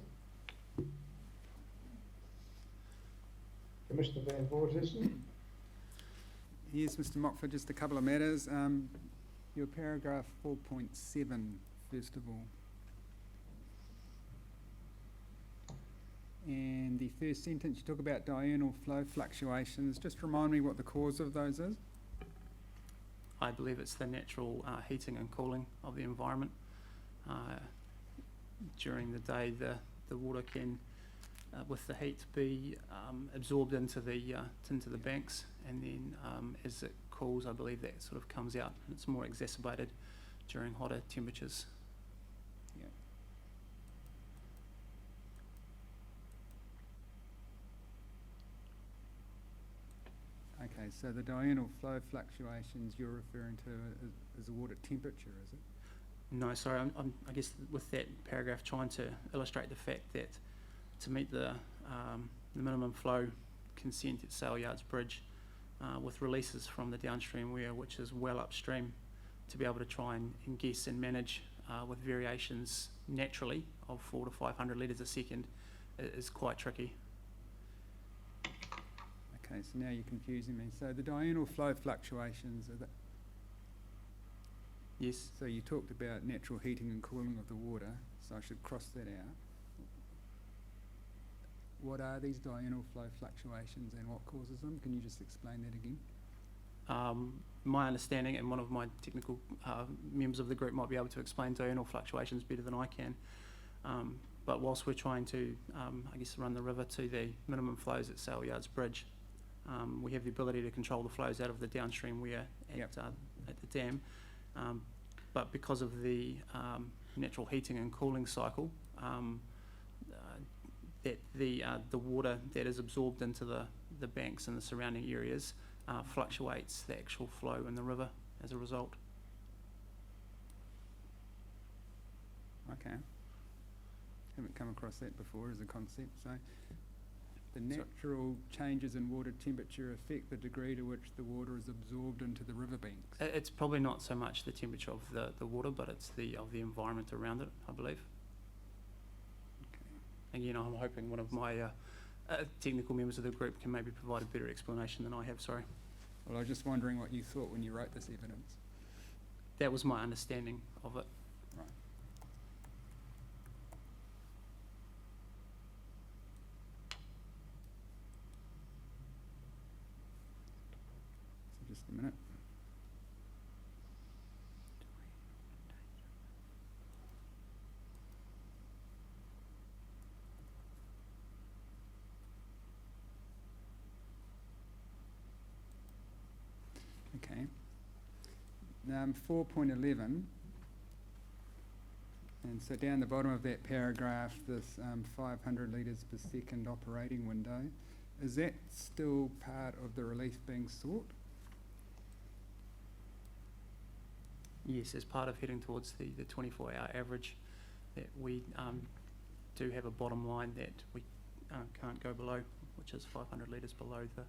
A: Commissioner Van Voorthuizen.
E: Yes, Mr. Mockford, just a couple of matters. Your paragraph 4.7, first of all. And the first sentence, you talk about diurnal flow fluctuations. Just remind me what the cause of those is.
F: I believe it's the natural heating and cooling of the environment. During the day, the water can, with the heat, be absorbed into the banks, and then as it cools, I believe that sort of comes out, and it's more exacerbated during hotter temperatures.
E: Yeah. Okay, so the diurnal flow fluctuations you're referring to is the water temperature, is it?
F: No, sorry, I guess with that paragraph trying to illustrate the fact that to meet the minimum flow consent at Saleyards Bridge, with releases from the downstream weir, which is well upstream, to be able to try and guess and manage with variations naturally of 400 to 500 litres a second is quite tricky.
E: Okay, so now you're confusing me. So the diurnal flow fluctuations, are that?
F: Yes.
E: So you talked about natural heating and cooling of the water, so I should cross that out. What are these diurnal flow fluctuations and what causes them? Can you just explain that again?
F: My understanding, and one of my technical members of the group might be able to explain diurnal fluctuations better than I can, but whilst we're trying to, I guess, run the river to the minimum flows at Saleyards Bridge, we have the ability to control the flows out of the downstream weir at the dam, but because of the natural heating and cooling cycle, that the water that is absorbed into the banks and the surrounding areas fluctuates the actual flow in the river as a result.
E: Okay. Haven't come across that before as a concept. So the natural changes in water temperature affect the degree to which the water is absorbed into the riverbanks.
F: It's probably not so much the temperature of the water, but it's of the environment around it, I believe.
E: Okay.
F: Again, I'm hoping one of my technical members of the group can maybe provide a better explanation than I have, sorry.
E: Well, I was just wondering what you thought when you wrote this evidence.
F: That was my understanding of it.
E: Right. So just a minute. Okay. 4.11, and so down the bottom of that paragraph, this 500 litres per second operating window, is that still part of the relief being sought?
F: Yes, as part of heading towards the 24-hour average, that we do have a bottom line that we can't go below, which is 500 litres below the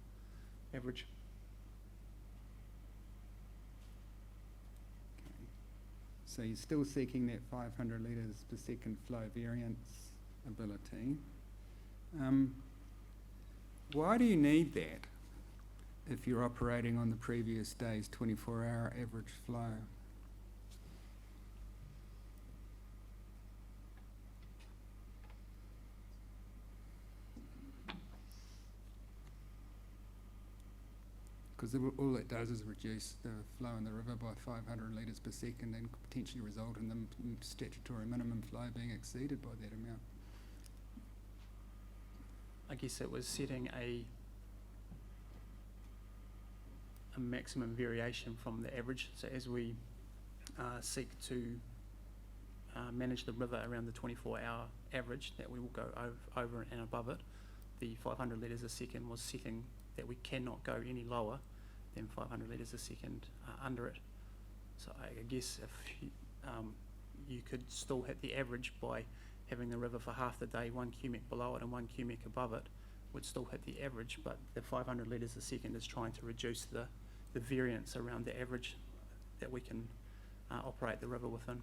F: average.
E: So you're still seeking that 500 litres per second flow variance ability. Why do you need that if you're operating on the previous day's 24-hour average flow? Because all it does is reduce the flow in the river by 500 litres per second and potentially result in the statutory minimum flow being exceeded by that amount.
F: I guess it was setting a maximum variation from the average. So as we seek to manage the river around the 24-hour average, that we will go over and above it. The 500 litres a second was setting that we cannot go any lower than 500 litres a second under it. So I guess if you could still hit the average by having the river for half the day 1 cubic below it and 1 cubic above it, would still hit the average, but the 500 litres a second is trying to reduce the variance around the average that we can operate the river within.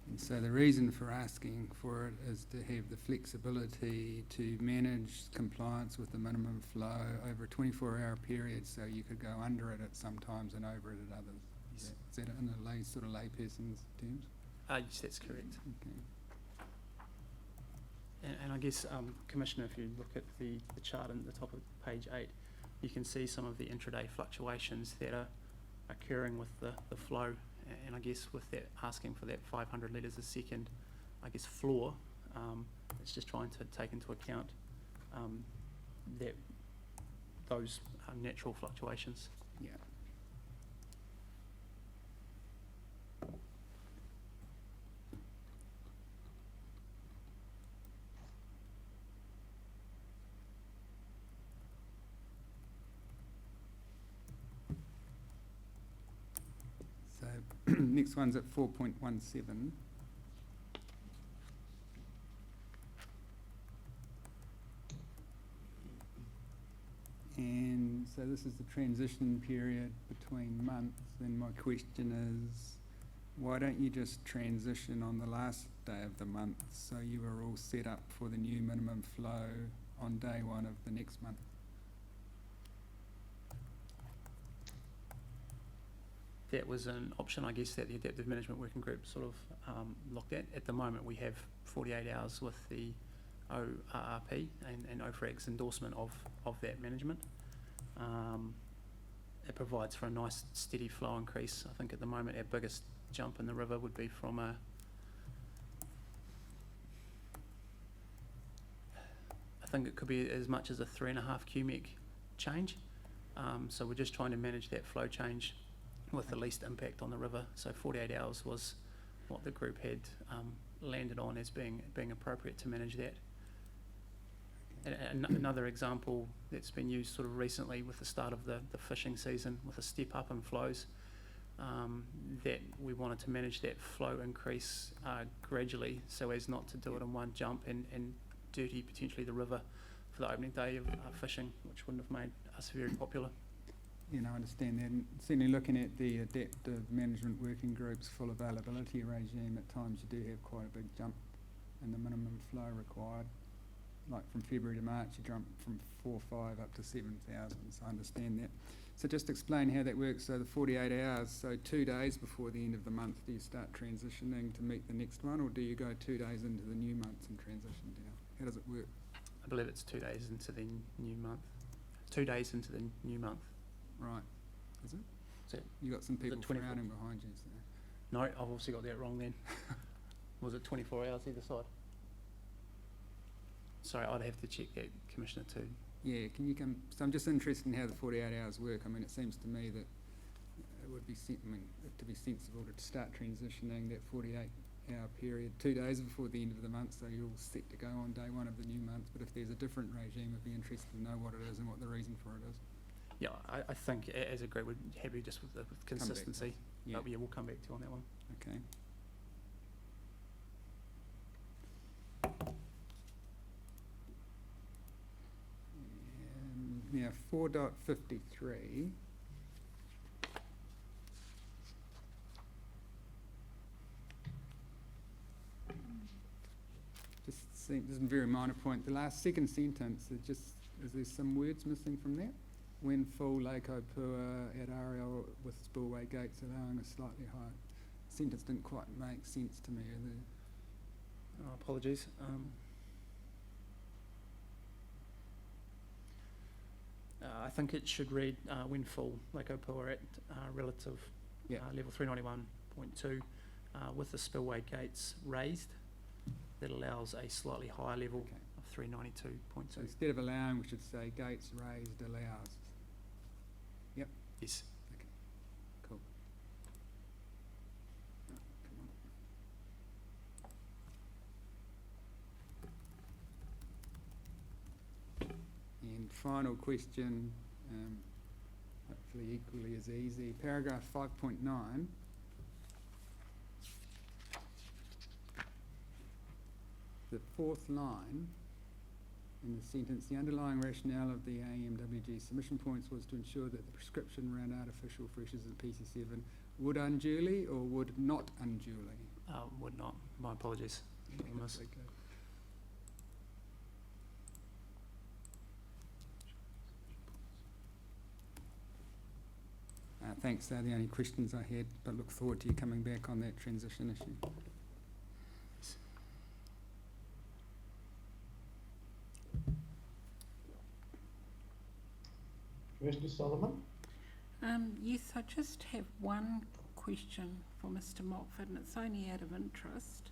E: And so the reason for asking for it is to have the flexibility to manage compliance with the minimum flow over a 24-hour period, so you could go under it at some times and over it at others.
F: Yes.
E: Is that in a sort of layperson's terms?
F: Yes, that's correct.
E: Okay.
F: And I guess, Commissioner, if you look at the chart at the top of page 8, you can see some of the intraday fluctuations that are occurring with the flow. And I guess with that, asking for that 500 litres a second, I guess, floor, it's just trying to take into account that those natural fluctuations.
E: Yeah. So next one's at 4.17. And so this is the transition period between months, and my question is, why don't you just transition on the last day of the month so you are all set up for the new minimum flow on day one of the next month?
F: That was an option, I guess, that the Adaptive Management Working Group sort of looked at. At the moment, we have 48 hours with the WRRP and OFRAG's endorsement of that management. It provides for a nice steady flow increase. I think at the moment our biggest jump in the river would be from I think it could be as much as a 3.5 cubic change. So we're just trying to manage that flow change with the least impact on the river. So 48 hours was what the group had landed on as being appropriate to manage that. And another example that's been used sort of recently with the start of the fishing season, with a step up in flows, that we wanted to manage that flow increase gradually so as not to do it in one jump and dirty potentially the river for the opening day of fishing, which wouldn't have made us very popular.
E: Yeah, no, I understand that. And certainly looking at the adaptive management working group's full availability regime, at times you do have quite a big jump in the minimum flow required. Like from February to March, you jump from 4,500 up to 7,000, so I understand that. So just explain how that works. So the 48 hours, so 2 days before the end of the month, do you start transitioning to meet the next one, or do you go 2 days into the new month and transition down? How does it work?
F: I believe it's 2 days into the new month. 2 days into the new month.
E: Right. Is it?
F: Is it?
E: You got some people
F: 24?
E: frowning behind you, so.
F: No, I've obviously got that wrong then. Was it 24 hours either side? Sorry, I'd have to check that, Commissioner, too.
E: Yeah, can you come? So I'm just interested in how the 48 hours work. I mean, it seems to me that it would be, to be sensible to start transitioning that 48-hour period 2 days before the end of the month, so you're all set to go on day one of the new month. But if there's a different regime, I'd be interested to know what it is and what the reason for it is.
F: Yeah, I think as a group we're happy just with consistency.
E: Yeah.
F: Yeah, we'll come back to you on that one.
E: Okay. Now 4.53. Just seems, this is a very minor point. The last second sentence, is there some words missing from that? When full, Lake Opuha at Ariel with spillway gates allowing a slightly higher. Sentence didn't quite make sense to me.
F: Apologies. I think it should read when full, Lake Opuha at relative level 391.2 with the spillway gates raised. That allows a slightly higher level of 392.2.
E: So instead of allowing, we should say gates raised allows. Yep.
F: Yes.
E: Okay. Cool. Oh, come on. And final question, hopefully equally as easy. Paragraph 5.9. The fourth line in the sentence, the underlying rationale of the AMWG submission points was to ensure that the prescription around artificial freshers in PC7 would unduly or would not unduly?
F: Would not. My apologies.
E: That's okay. Thanks, they're the only questions I had, but look forward to you coming back on that transition issue.
A: Commissioner Solomon?
G: Yes, I just have one question for Mr Mockford, and it's only out of interest.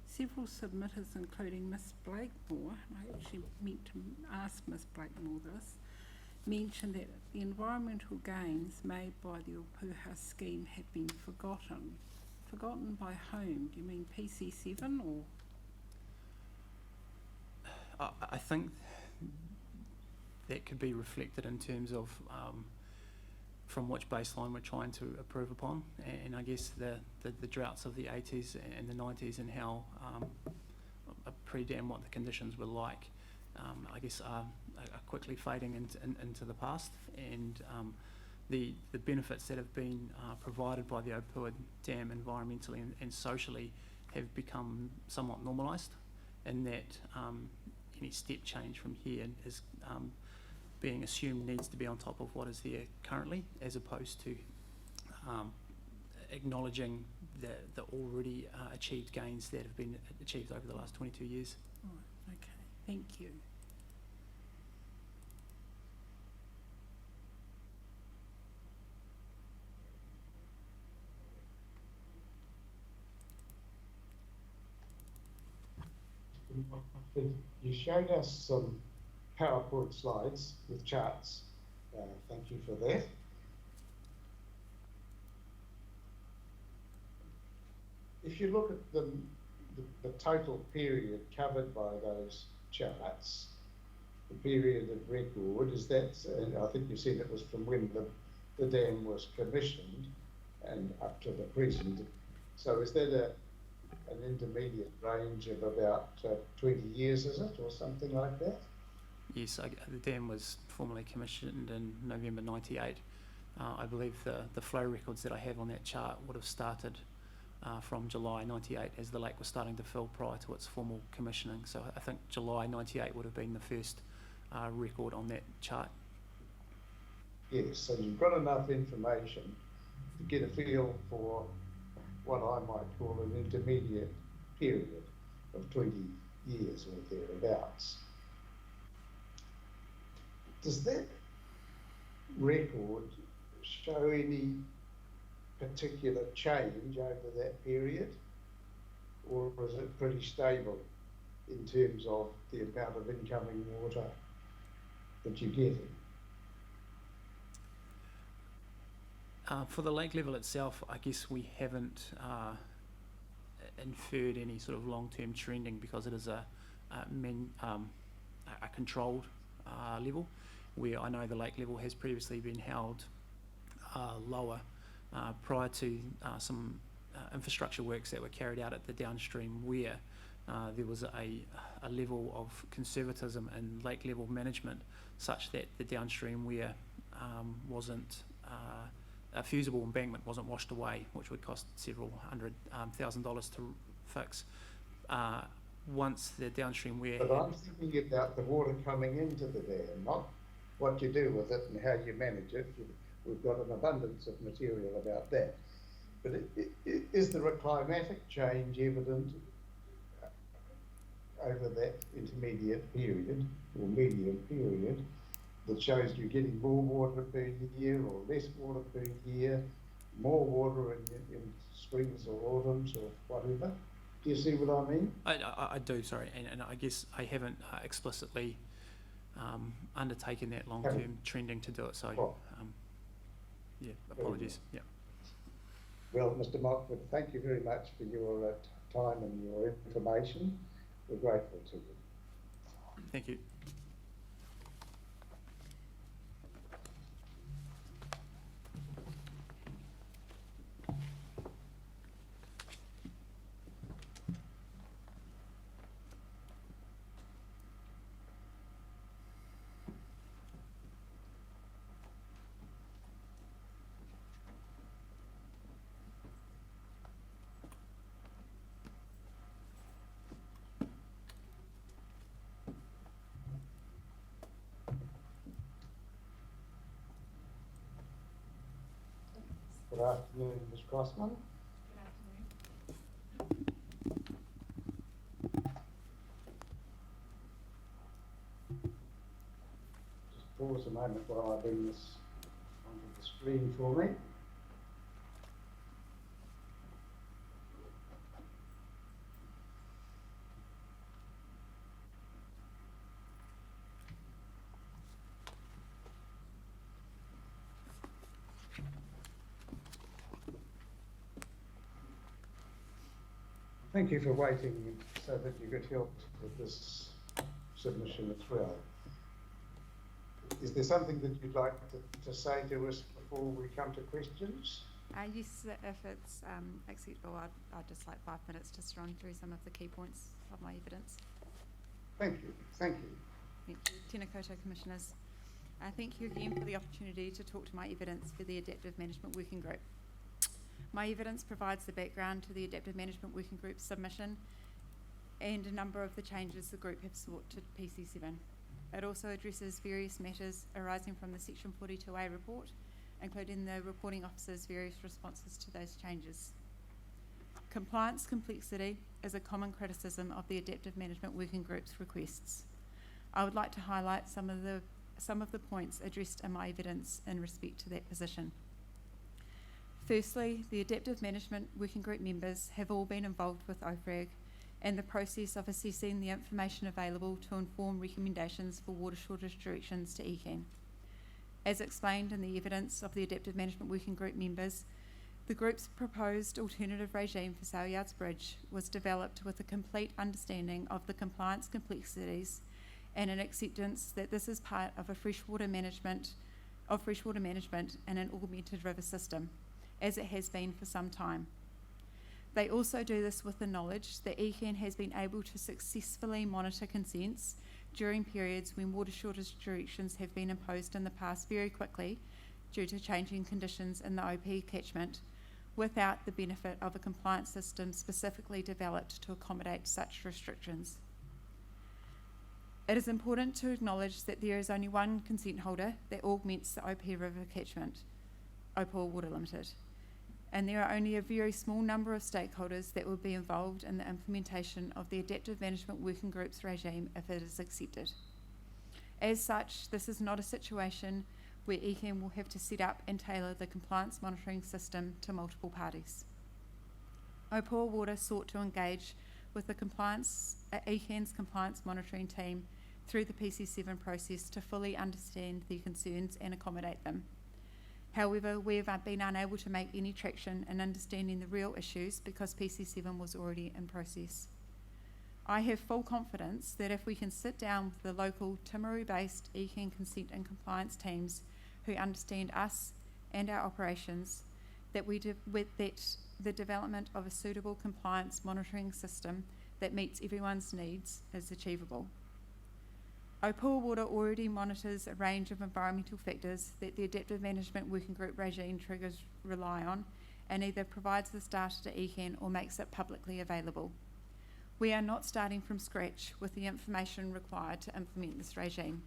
G: Several submitters, including Miss Blakemore, I actually meant to ask Miss Blakemore this, mentioned that the environmental gains made by the Opuha scheme have been forgotten. Forgotten by whom? Do you mean PC7 or?
F: I think that could be reflected in terms of from which baseline we're trying to improve upon, and I guess the droughts of the 80s and the 90s and how pre-dam what the conditions were like, I guess are quickly fading into the past, and the benefits that have been provided by the Opuha Dam environmentally and socially have become somewhat normalised, in that any step change from here is being assumed needs to be on top of what is there currently, as opposed to acknowledging the already achieved gains that have been achieved over the last 22 years.
G: Right, okay, thank you.
A: You showed us some PowerPoint slides with charts. Thank you for that. if you look at the total period covered by those charts, the period of record, is that, and I think you said it was from when the dam was commissioned and up to the present. So is that an intermediate range of about 20 years, is it, or something like that?
F: Yes, the dam was formally commissioned in November 98. I believe the flow records that I have on that chart would have started from July 98 as the lake was starting to fill prior to its formal commissioning. So I think July 98 would have been the first record on that chart.
A: Yes, so you've got enough information to get a feel for what I might call an intermediate period of 20 years or thereabouts. Does that record show any particular change over that period, or is it pretty stable in terms of the amount of incoming water that you're getting?
F: For the lake level itself, I guess we haven't inferred any sort of long-term trending because it is a controlled level, where I know the lake level has previously been held lower prior to some infrastructure works that were carried out at the downstream weir. There was a level of conservatism in lake level management such that the downstream weir wasn't a fusible embankment wasn't washed away, which would cost several $100,000 to fix. Once the downstream weir...
A: But I'm thinking about the water coming into the dam, not what you do with it and how you manage it. We've got an abundance of material about that. But is there a climatic change evident over that intermediate period or medium period that shows you're getting more water per year or less water per year, more water in springs or autumns or whatever? Do you see what I mean?
F: I do, sorry, and I guess I haven't explicitly undertaken that long-term trending to do it, so yeah, apologies. Yeah.
A: Well, Mr. Mockford, thank you very much for your time and your information. We're grateful to you.
F: Thank you.
A: Good afternoon, Ms. Crossman.
I: Good afternoon.
A: Just pause a moment while I bring this onto the screen for me. Thank you for waiting so that you could help with this submission as well. Is there something that you'd like to say to us before we come to questions?
I: Yes, if it's acceptable, I'd just like 5 minutes just to run through some of the key points of my evidence.
A: Thank you. Thank you.
I: Thank you. Tēnā koutou, Commissioners. Thank you again for the opportunity to talk to my evidence for the Adaptive Management Working Group. My evidence provides the background to the Adaptive Management Working Group's submission and a number of the changes the group have sought to PC7. It also addresses various matters arising from the Section 42A report, including the reporting officer's various responses to those changes. Compliance complexity is a common criticism of the Adaptive Management Working Group's requests. I would like to highlight some of the points addressed in my evidence in respect to that position. Firstly, the Adaptive Management Working Group members have all been involved with OFRAG and the process of assessing the information available to inform recommendations for water shortage directions to ECAN. As explained in the evidence of the Adaptive Management Working Group members, The group's proposed alternative regime for Saleyards Bridge was developed with a complete understanding of the compliance complexities and an acceptance that this is part of freshwater management in an augmented river system, as it has been for some time. They also do this with the knowledge that ECAN has been able to successfully monitor consents during periods when water shortage directions have been imposed in the past very quickly due to changing conditions in the Opuha catchment, without the benefit of a compliance system specifically developed to accommodate such restrictions. It is important to acknowledge that there is only one consent holder that augments the Opuha River catchment, Opuha Water Limited, and there are only a very small number of stakeholders that will be involved in the implementation of the Adaptive Management Working Group's regime if it is accepted. As such, this is not a situation where ECAN will have to set up and tailor the compliance monitoring system to multiple parties. Opuha Water sought to engage with the ECAN's compliance monitoring team through the PC7 process to fully understand their concerns and accommodate them. However, we have been unable to make any traction in understanding the real issues because PC7 was already in process. I have full confidence that if we can sit down with the local Timaru-based ECAN consent and compliance teams who understand us and our operations, that the development of a suitable compliance monitoring system that meets everyone's needs is achievable. Opuha Water already monitors a range of environmental factors that the Adaptive Management Working Group regime triggers rely on, and either provides this data to ECAN or makes it publicly available. We are not starting from scratch with the information required to implement this regime.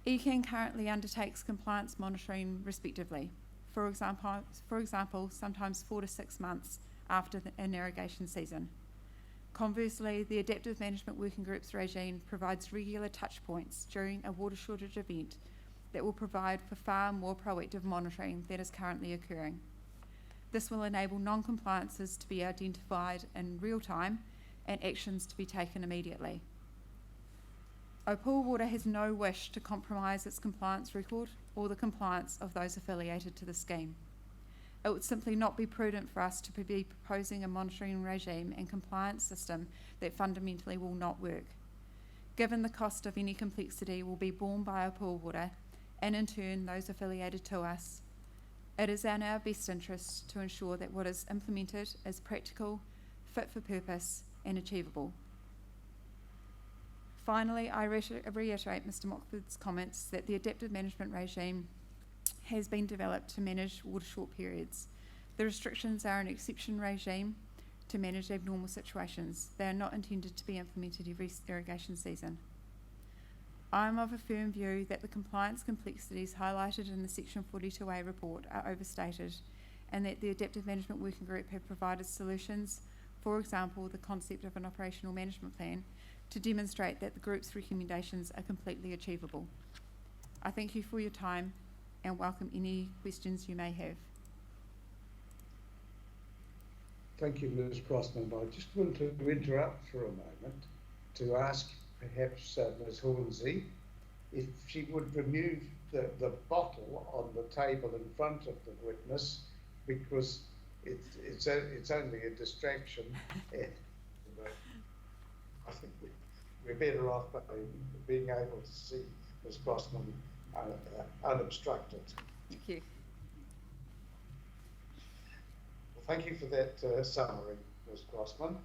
I: ECAN currently undertakes compliance monitoring respectively, for example, sometimes 4 to 6 months after an irrigation season. Conversely, the Adaptive Management Working Group's regime provides regular touch points during a water shortage event that will provide for far more proactive monitoring that is currently occurring. This will enable non-compliances to be identified in real time and actions to be taken immediately. Opuha Water has no wish to compromise its compliance record or the compliance of those affiliated to the scheme. It would simply not be prudent for us to be proposing a monitoring regime and compliance system that fundamentally will not work. Given the cost of any complexity will be borne by Opuha Water, and in turn those affiliated to us, it is in our best interest to ensure that what is implemented is practical, fit for purpose and achievable. Finally, I reiterate Mr Mockford's comments that the adaptive management regime has been developed to manage water short periods. The restrictions are an exception regime to manage abnormal situations. They are not intended to be implemented every irrigation season. I am of a firm view that the compliance complexities highlighted in the Section 42A report are overstated, and that the Adaptive Management Working Group have provided solutions, for example the concept of an operational management plan, to demonstrate that the group's recommendations are completely achievable. I thank you for your time and welcome any questions you may have.
A: Thank you, Ms Crossman. I just want to interrupt for a moment to ask perhaps Ms Hornsey if she would remove the bottle on the table in front of the witness, because it's only a distraction. But I think we're better off by being able to see Ms Crossman unobstructed.
I: Thank you.
A: Well, thank you for that summary, Ms Crossman.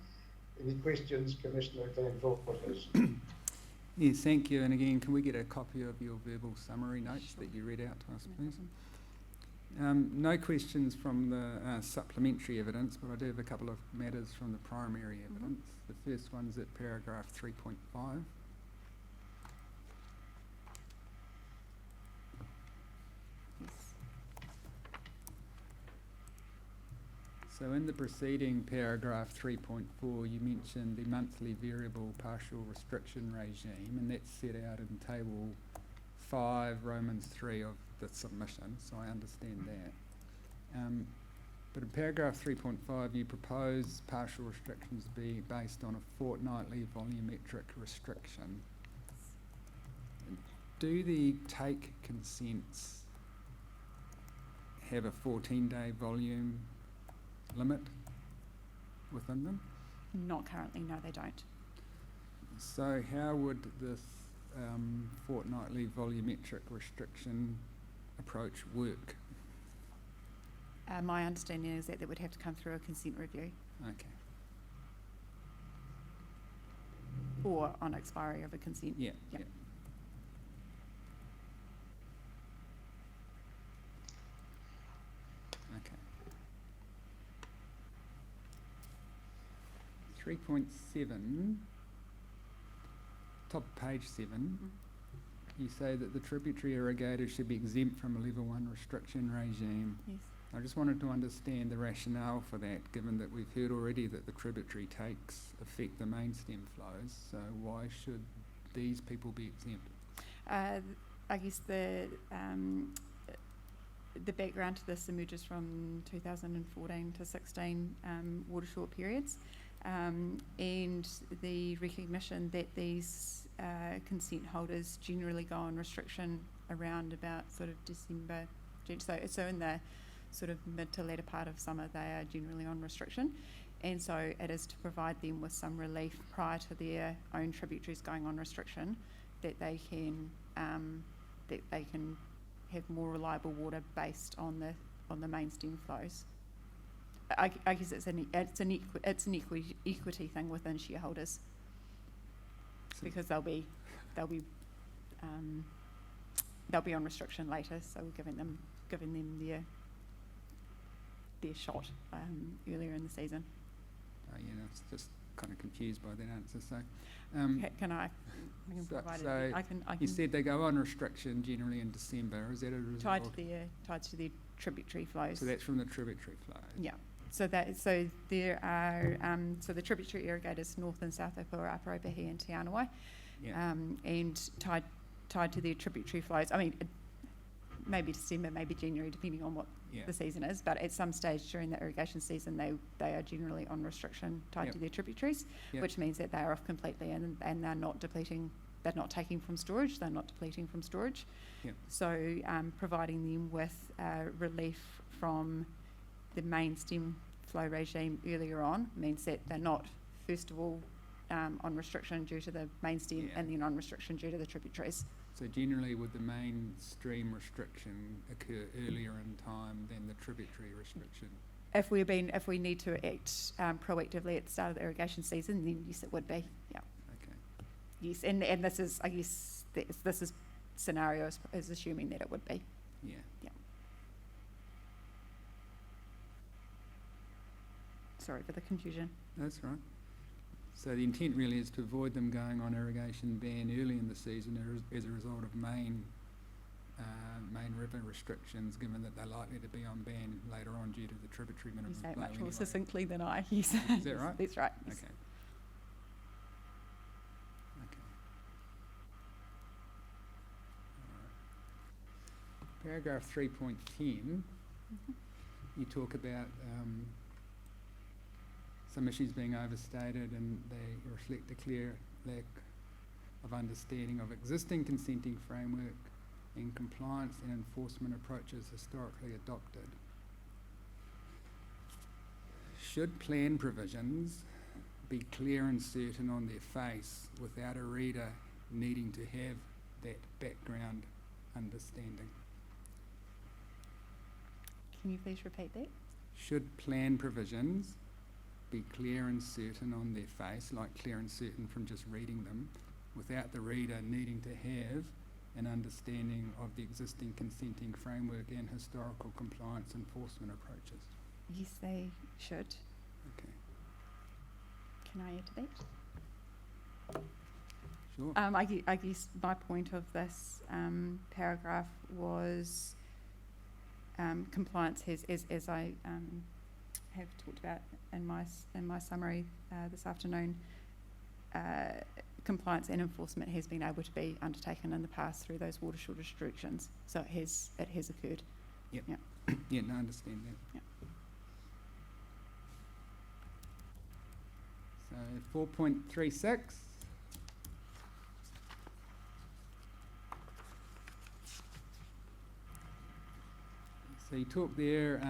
A: Any questions, Commissioner Van Voorthuizen?
E: Yes, thank you. And again, can we get a copy of your verbal summary notes that you read out to us, please? No questions from the supplementary evidence, but I do have a couple of matters from the primary evidence. The first one's at paragraph 3.5. So in the preceding paragraph 3.4, you mentioned the monthly variable partial restriction regime, and that's set out in table 5, Romans 3 of the submission, so I understand that. But in paragraph 3.5, you propose partial restrictions to be based on a fortnightly volumetric restriction. Do the take consents have a 14-day volume limit within them?
I: Not currently, no, they don't.
E: So how would this fortnightly volumetric restriction approach work?
I: My understanding is that they would have to come through a consent review
E: Okay.
I: or on expiry of a consent.
E: Yeah.
I: Yeah.
E: Yeah. Okay. 3.7, top of page 7, you say that the tributary irrigators should be exempt from a level 1 restriction regime.
I: Yes.
E: I just wanted to understand the rationale for that, given that we've heard already that the tributary takes affect the main stem flows, so why should these people be exempt?
I: I guess the background to this emerges from 2014 to 16 water short periods, and the recognition that these consent holders generally go on restriction around about sort of December, so in the sort of mid to later part of summer they are generally on restriction, and so it is to provide them with some relief prior to their own tributaries going on restriction, that they can have more reliable water based on the main stem flows. I guess it's an equity thing within shareholders, because they'll be on restriction later, so we're giving them their shot earlier in the season.
E: Yeah, it's just kind of confused by that answer. So,
I: I can provide
E: so
I: it. I can.
E: you said they go on restriction generally in December. Is that a result?
I: tied to their tributary flows.
E: So that's from the tributary flows.
I: Yeah. So there are so the tributary irrigators north and south Opuha Water, Opuha and Te Anawai,
E: Yeah.
I: and tied to their tributary flows. I mean, maybe December, maybe January, depending on what
E: Yeah.
I: the season is. But at some stage during the irrigation season, they are generally on restriction tied
E: Yep.
I: to their tributaries,
E: Yep.
I: which means that they are off completely, and they're not depleting. They're not taking from storage. They're not depleting from storage.
E: Yep.
I: So providing them with relief from the main stem flow regime earlier on means that they're not, first of all, on restriction due to the main stem,
E: Yeah.
I: and then on restriction due to the tributaries.
E: So generally, would the mainstream restriction occur earlier in time than the tributary restriction?
I: If we need to act proactively at the start of the irrigation season, then yes, it would be. Yeah.
E: Okay.
I: Yes, and this is, I guess, this is scenario is assuming that it would be.
E: Yeah.
I: Yeah. Sorry for the confusion.
E: That's right. So the intent really is to avoid them going on irrigation ban early in the season as a result of main river restrictions, given that they're likely to be on ban later on due to the tributary minimum
I: You say it
E: flow
I: much more
E: anyway.
I: succinctly than I. Yes.
E: Is that right?
I: That's right. Yes.
E: Okay. Okay. All right. Paragraph 3.10, you talk about some issues being overstated, and they reflect a clear lack of understanding of existing consenting framework and compliance and enforcement approaches historically adopted. Should plan provisions be clear and certain on their face without a reader needing to have that background understanding?
I: Can you please repeat that?
E: Should plan provisions be clear and certain on their face, like clear and certain from just reading them, without the reader needing to have an understanding of the existing consenting framework and historical compliance enforcement approaches?
I: Yes, they should.
E: Okay,
I: Can I add to that?
E: sure.
I: I guess my point of this paragraph was compliance has, as I have talked about in my summary this afternoon, compliance and enforcement has been able to be undertaken in the past through those water shortage restrictions. So it has occurred.
E: Yep.
I: Yeah.
E: Yeah, no, I understand that.
I: Yep.
E: So 4.36. So you talk there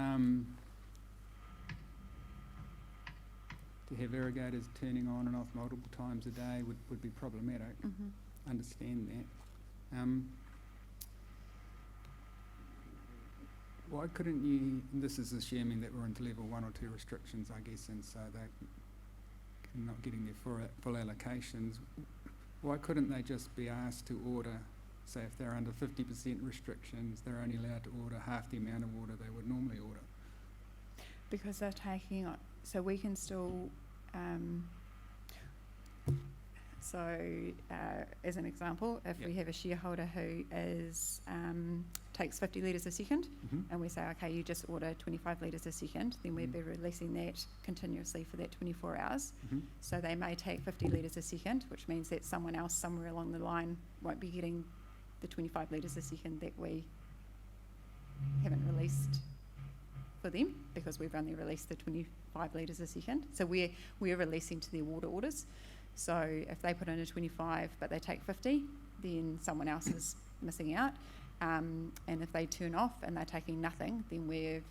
E: to have irrigators turning on and off multiple times a day would be problematic. Understand that. Why couldn't you, and this is assuming that we're into level 1 or 2 restrictions, I guess, and so they're not getting their full allocations, why couldn't they just be asked to order, say if they're under 50% restrictions, they're only allowed to order half the amount of water they would normally order?
I: Because they're taking on, so we can still, as an example, if we have a shareholder who is takes 50 litres a second, and we say, okay, you just order 25 litres a second, then we'd be releasing that continuously for that 24 hours. So they may take 50 litres a second, which means that someone else somewhere along the line won't be getting the 25 litres a second that we haven't released for them, because we've only released the 25 litres a second. So we're releasing to their water orders. So if they put in a 25 but they take 50, then someone else is missing out. And if they turn off and they're taking nothing, then we're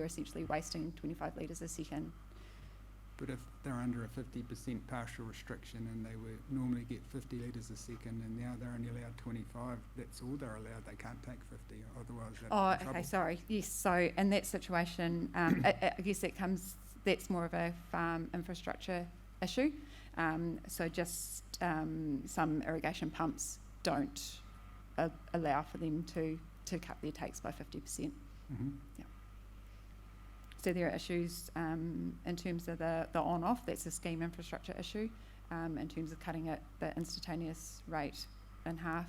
I: essentially wasting 25 litres a second.
E: But if they're under a 50% partial restriction and they would normally get 50 litres a second and now they're only allowed 25, that's all they're allowed, they can't take 50, otherwise that's
I: okay, sorry. Yes, so in that situation, I guess that's more of a farm infrastructure issue. So just some irrigation pumps don't allow for them to cut their takes by 50%. Yeah. So there are issues in terms of the on-off, that's a scheme infrastructure issue. In terms of cutting it the instantaneous rate in half,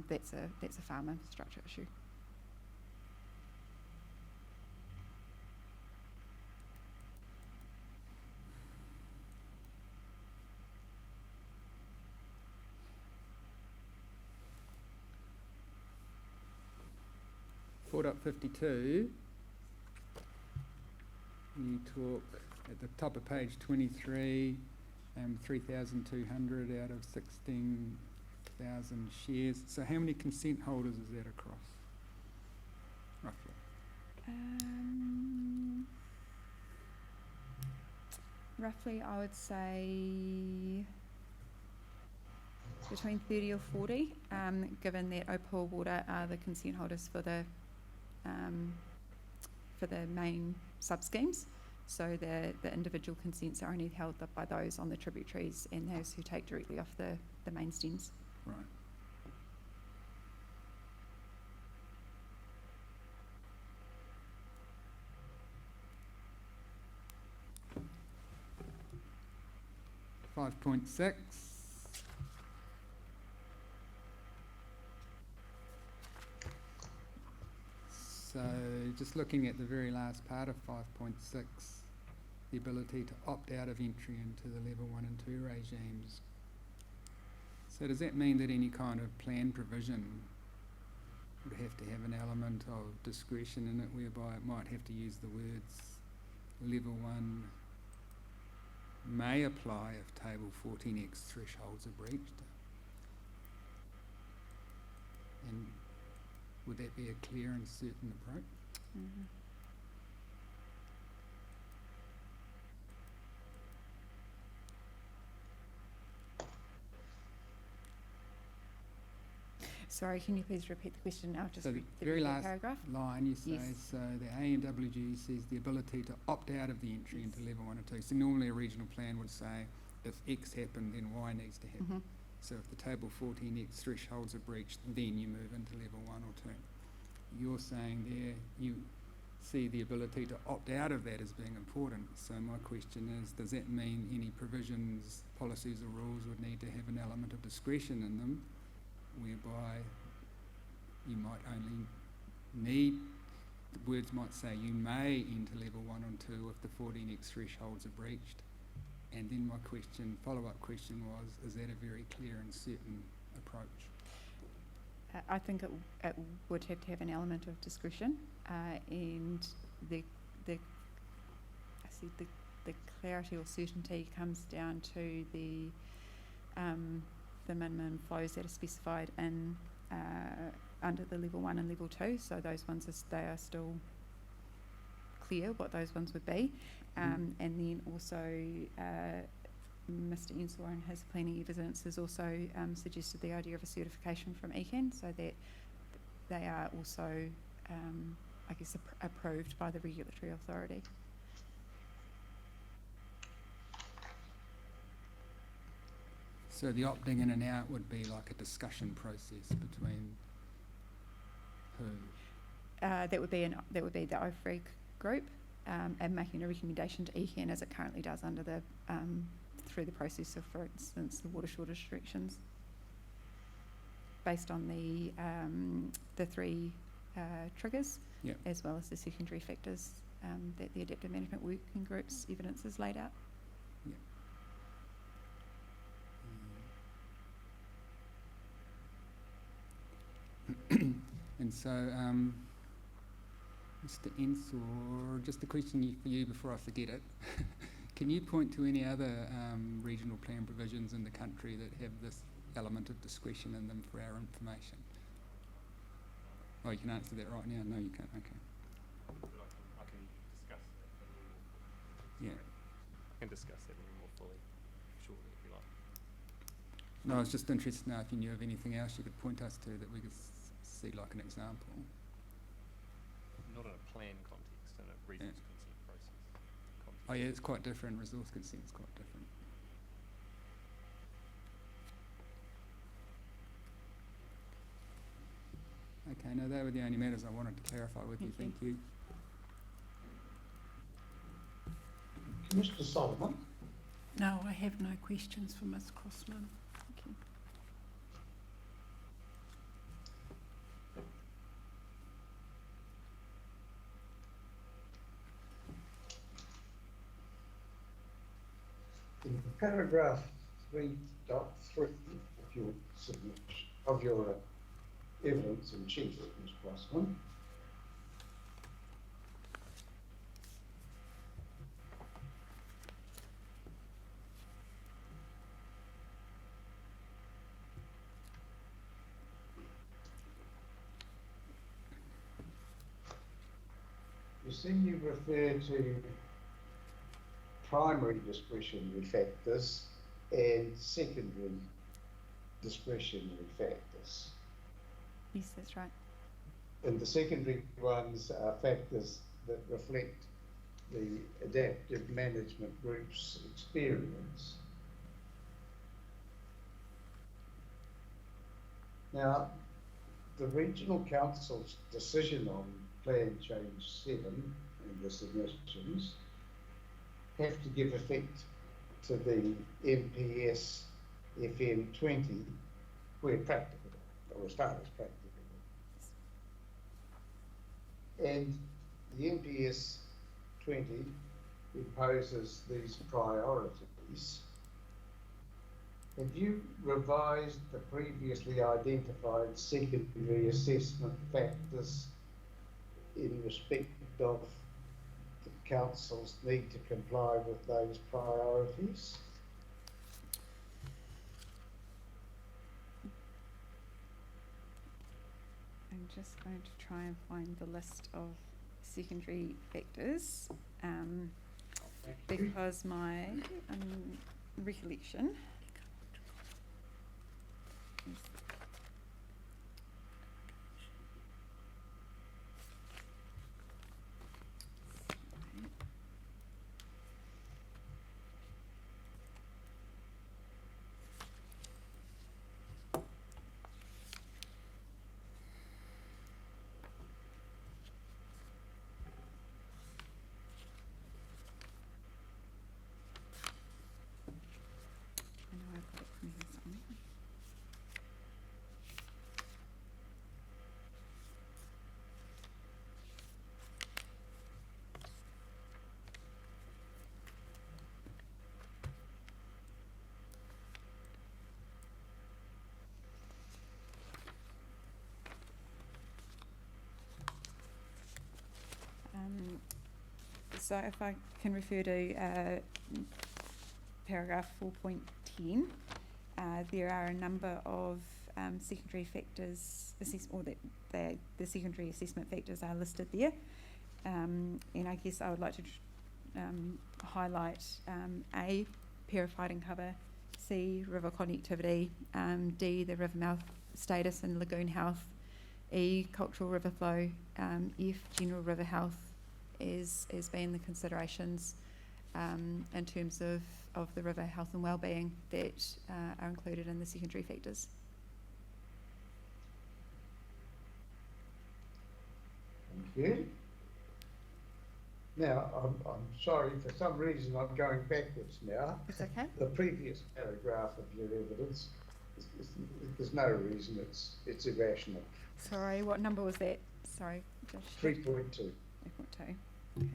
I: that's a farm infrastructure issue.
E: Up 52, you talk at the top of page 23, 3,200 out of 16,000 shares. So how many consent holders is that across, roughly?
I: Roughly, I would say between 30 or 40, given that Opuha Water are the consent holders for the main sub-schemes. So the individual consents are only held up by those on the tributaries and those who take directly off the main stems.
E: Right. .6. So just looking at the very last part of 5.6, the ability to opt out of entry into the level 1 and 2 regimes. So does that mean that any kind of plan provision would have to have an element of discretion in it, whereby it might have to use the words level 1 may apply if table 14X thresholds are breached? And would that be a clear and certain approach?
I: Sorry, can you please repeat the question now? Just
E: so
I: read
E: the very last
I: paragraph.
E: line you say,
I: Yes.
E: so the AMWG says the ability to opt out of the entry into level 1 or 2. So normally a regional plan would say if X happened, then Y needs to happen. So if the table 14X thresholds are breached, then you move into level 1 or 2. You're saying there you see the ability to opt out of that as being important. So my question is, does that mean any provisions, policies or rules would need to have an element of discretion in them, whereby you might only need, the words might say you may enter level 1 and 2 if the 14X thresholds are breached? And then my question, follow-up question was, is that a very clear and certain approach?
I: I think it would have to have an element of discretion, and the clarity or certainty comes down to the minimum flows that are specified in under the level 1 and level 2, so those ones they are still clear what those ones would be. And then also Mr. Ensor in his planning evidence has also suggested the idea of a certification from ECAN, so that they are also, I guess, approved by the regulatory authority.
E: So the opting in and out would be like a discussion process between who?
I: That would be the OFREG group, and making a recommendation to ECAN as it currently does under the through the process of, for instance, the water shortage restrictions, based on the 3 triggers,
E: Yep.
I: as well as the secondary factors that the Adaptive Management Working Group's evidence has laid out.
E: And so, Mr. Ensor, just a question for you before I forget it. Can you point to any other regional plan provisions in the country that have this element of discretion in them for our information? Oh, you can answer that right now? No, you can't. Okay.
B: I can discuss that a little more.
E: Yeah.
B: I can discuss that a little more fully shortly if you like.
E: No, I was just interested now if you knew of anything else you could point us to that we could see like an example.
B: Not in a plan context, in a resource consent process context.
E: Oh yeah, it's quite different. Resource consent is quite different. Okay, no, they were the only matters I wanted to clarify with you. Thank you.
A: Mr. Solomon?
G: No, I have no questions for Ms Crossman.
I: Thank you.
A: In paragraph 3.3 of your submission, of your evidence in chief, Ms. Crossman, you see you refer to primary discretionary factors and secondary discretionary factors.
I: Yes, that's right.
A: And the secondary ones are factors that reflect the adaptive management group's experience. Now, the Regional Council's decision on Plan Change 7 and the submissions have to give effect to the MPS FM 20 where practicable, or as far as practicable. And the MPS 20 imposes these priorities. Have you revised the previously identified secondary assessment factors in respect of the council's need to comply with those priorities?
I: I'm just going to try and find the list of secondary factors, because my recollection is so if I can refer to paragraph 4.10, there are a number of secondary factors, the secondary assessment factors are listed there. And I guess I would like to highlight A, periphyte cover, C, river connectivity, D, the river mouth status and lagoon health, E, cultural river flow, F, general river health as being the considerations in terms of the river health and wellbeing that are included in the secondary factors.
A: Thank you. Now, I'm sorry, for some reason I'm going backwards now.
I: It's okay.
A: The previous paragraph of your evidence, there's no reason it's irrational.
I: Sorry, what number was that? Sorry, Josh.
A: 3.2.
I: 3.2. Okay.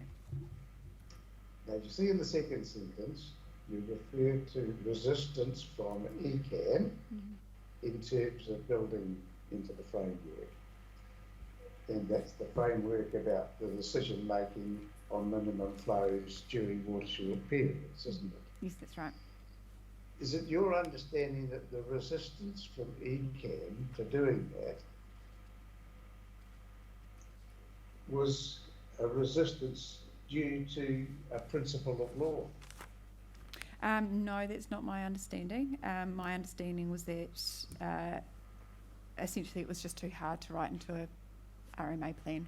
A: Now, you see in the second sentence, you refer to resistance from ECAN in terms of building into the framework. And that's the framework about the decision making on minimum flows during watershed periods, isn't it?
I: Yes, that's right.
A: Is it your understanding that the resistance from ECAN to doing that was a resistance due to a principle of law?
I: No, that's not my understanding. My understanding was that essentially it was just too hard to write into a RMA plan.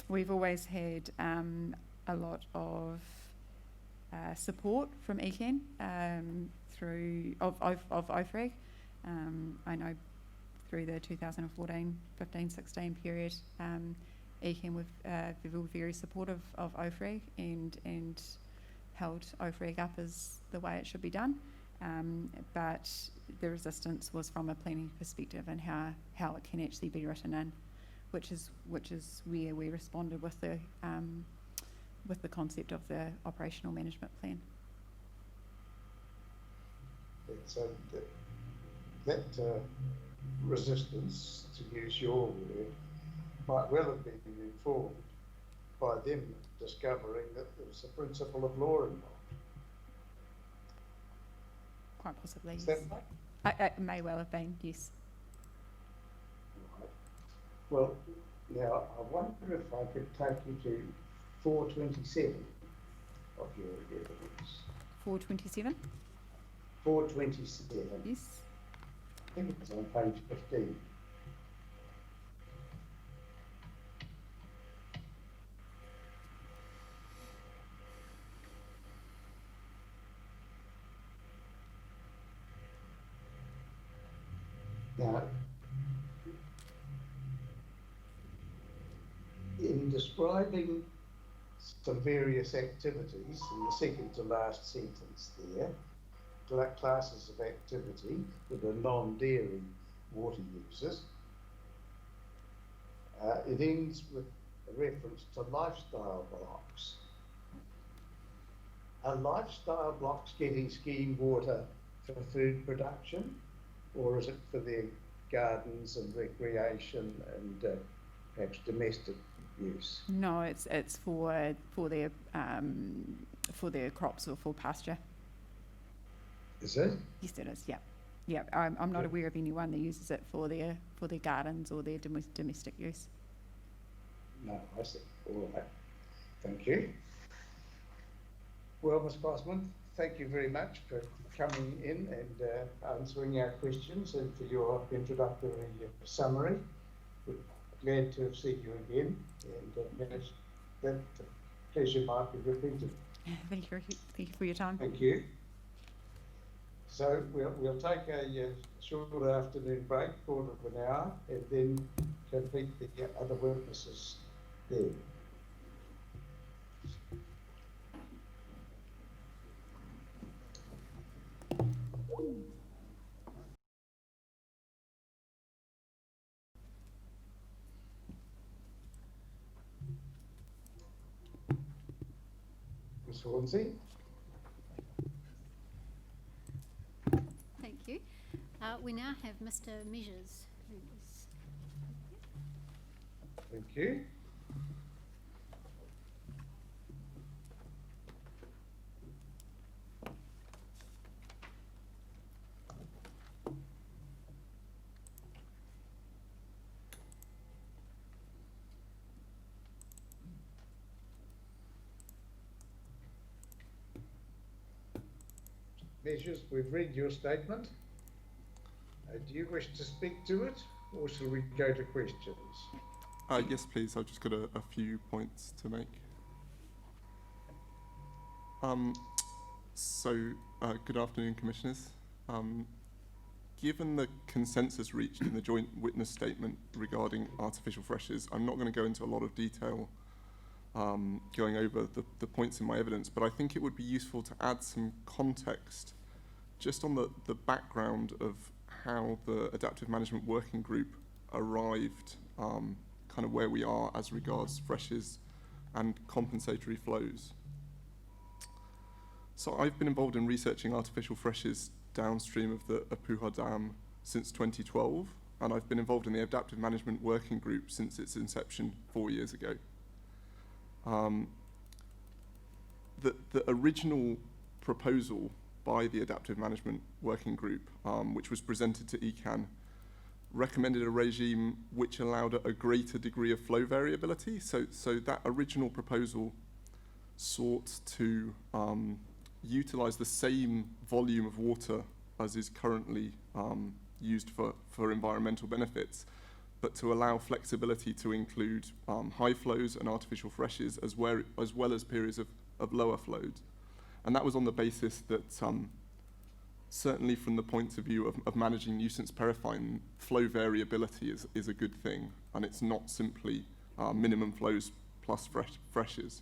I: We've always had a lot of support from ECAN through OFREG. I know through the 2014, 15, 16 period, ECAN were very supportive of OFREG and held OFREG up as the way it should be done. But the resistance was from a planning perspective and how it can actually be written in, which is where we responded with the concept of the operational management plan.
A: So that resistance, to use your word, might well have been informed by them discovering that there was a principle of law involved.
I: Quite possibly,
A: Is
I: yes.
A: that right?
I: It may well have been, yes.
A: Right. Well, now I wonder if I could take you to 427 of your evidence.
I: 427?
A: 427.
I: Yes.
A: I think it's on page 15. Now, in describing some various activities in the second to last sentence there, classes of activity that are non-dairy water users, it ends with a reference to lifestyle blocks. Are lifestyle blocks getting scheme water for food production, or is it for their gardens and recreation and perhaps domestic use?
I: No, it's for their crops or for pasture.
A: Is it?
I: Yes, it is. Yeah, yeah. I'm not aware of anyone that uses it for their gardens or their domestic use.
A: No, I see. All right. Thank you. Well, Ms. Bosman, thank you very much for coming in and answering our questions and for your introductory summary. We're glad to have seen you again, and that pleasure might be repeated.
I: Thank you for your time.
A: Thank you. So we'll take a short afternoon break, quarter of an hour, and then complete the other witnesses there. Ms. Hornsey?
C: Thank you. We now have Mr. Measures, who is
A: Thank you. Measures, we've read your statement. Do you wish to speak to it, or shall we go to questions?
J: Yes, please. I've just got a few points to make. Good afternoon, Commissioners. Given the consensus reached in the joint witness statement regarding artificial freshers, I'm not going to go into a lot of detail going over the points in my evidence, but I think it would be useful to add some context just on the background of how the Adaptive Management Working Group arrived kind of where we are as regards freshers and compensatory flows. So I've been involved in researching artificial freshers downstream of the Opuha Dam since 2012, and I've been involved in the Adaptive Management Working Group since its inception 4 years ago. The original proposal by the Adaptive Management Working Group, which was presented to ECAN, recommended a regime which allowed a greater degree of flow variability. So that original proposal sought to utilise the same volume of water as is currently used for environmental benefits, but to allow flexibility to include high flows and artificial freshers as well as periods of lower flows. And that was on the basis that certainly from the point of view of managing nuisance perifine, flow variability is a good thing, and it's not simply minimum flows plus freshers.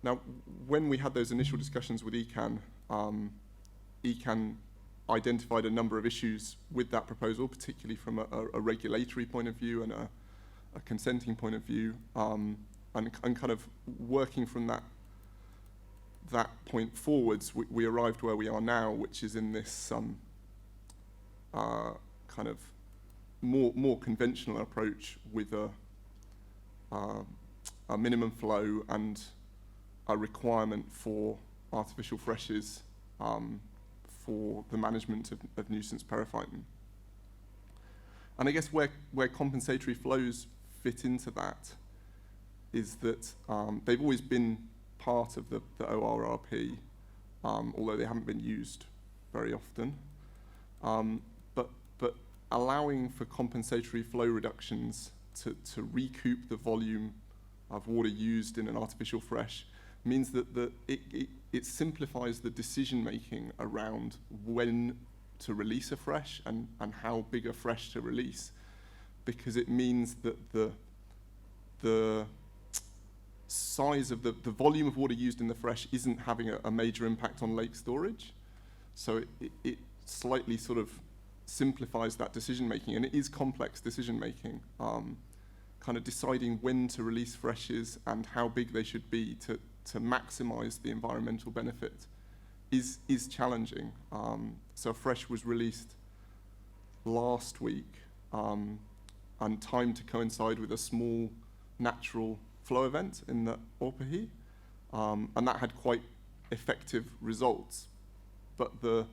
J: Now, when we had those initial discussions with ECAN, ECAN identified a number of issues with that proposal, particularly from a regulatory point of view and a consenting point of view, and kind of working from that point forwards, we arrived where we are now, which is in this kind of more conventional approach with a minimum flow and a requirement for artificial freshers for the management of nuisance periphyton. And I guess where compensatory flows fit into that is that they've always been part of the WRRP, although they haven't been used very often. But allowing for compensatory flow reductions to recoup the volume of water used in an artificial fresh means that it simplifies the decision making around when to release a fresh and how big a fresh to release, because it means that the size of the volume of water used in the fresh isn't having a major impact on lake storage. So it slightly sort of simplifies that decision making, and it is complex decision making, kind of deciding when to release freshes and how big they should be to maximise the environmental benefit is challenging. So a fresh was released last week and timed to coincide with a small natural flow event in the Opuha, and that had quite effective results. But the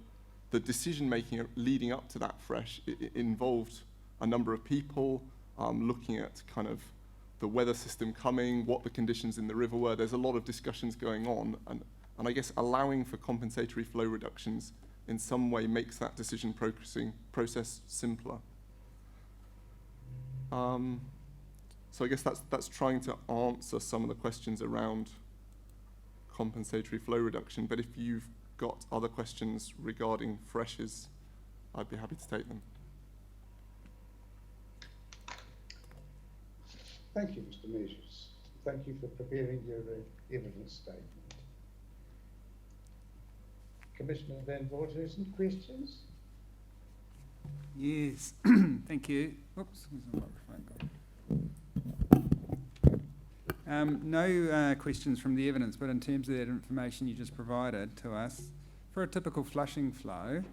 J: decision making leading up to that fresh it involved a number of people looking at kind of the weather system coming, what the conditions in the river were. There's a lot of discussions going on, and I guess allowing for compensatory flow reductions in some way makes that decision process simpler. So I guess that's trying to answer some of the questions around compensatory flow reduction, but if you've got other questions regarding freshes, I'd be happy to take them.
A: Thank you, Mr. Measures. Thank you for preparing your evidence statement. Commissioner Van Voorthuizen, questions?
E: Yes, thank you. Oops, where's the microphone gone? No questions from the evidence, but in terms of that information you just provided to us, for a typical flushing flow,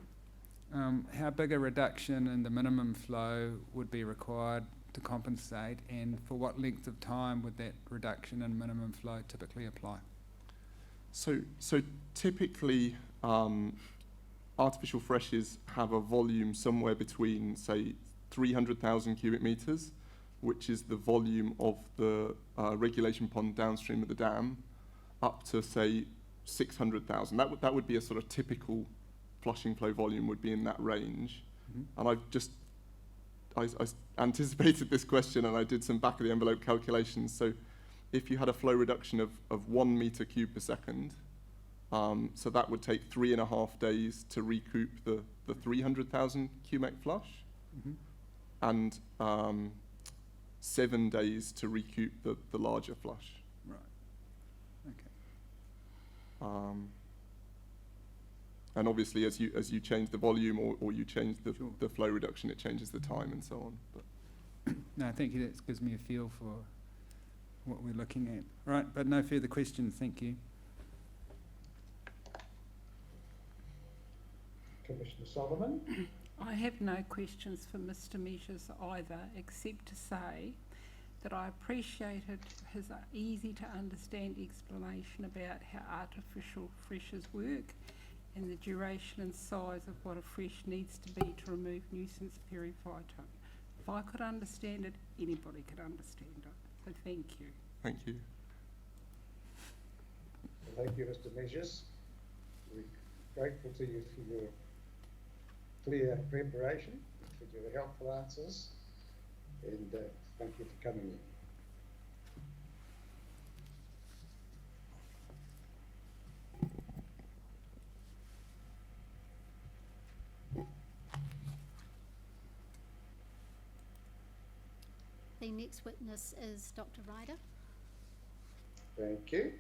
E: how big a reduction in the minimum flow would be required to compensate, and for what length of time would that reduction in minimum flow typically apply?
J: So typically, artificial freshes have a volume somewhere between, say, 300,000 cubic metres, which is the volume of the regulation pond downstream of the dam, up to, say, 600,000. That would be a sort of typical flushing flow volume, would be in that range. And I anticipated this question, and I did some back of the envelope calculations. So if you had a flow reduction of 1 metre cube per second, so that would take 3.5 days to recoup the 300,000 cubic flush, and 7 days to recoup the larger flush.
E: Right. Okay.
J: And obviously, as you change the volume or you change
E: Sure.
J: the flow reduction, it changes the time and so on. But
E: No, thank you. That gives me a feel for what we're looking at. Right, but no further questions. Thank you.
A: Commissioner Solomon?
G: I have no questions for Mr Measures either, except to say that I appreciated his easy to understand explanation about how artificial freshers work and the duration and size of what a fresh needs to be to remove nuisance periphyton. If I could understand it, anybody could understand it. So thank you.
J: thank you.
A: Thank you, Mr Measures. We're grateful to you for your clear preparation, for your helpful answers, and thank you for coming in.
C: The next witness is Dr. Ryder.
A: Thank you.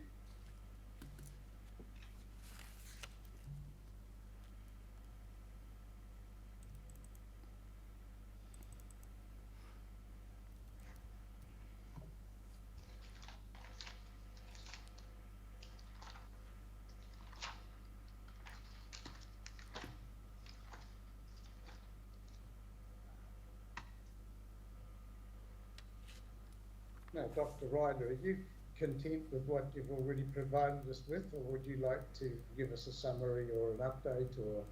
A: Now, Dr. Ryder, are you content with what you've already provided us with, or would you like to give us a summary or an update or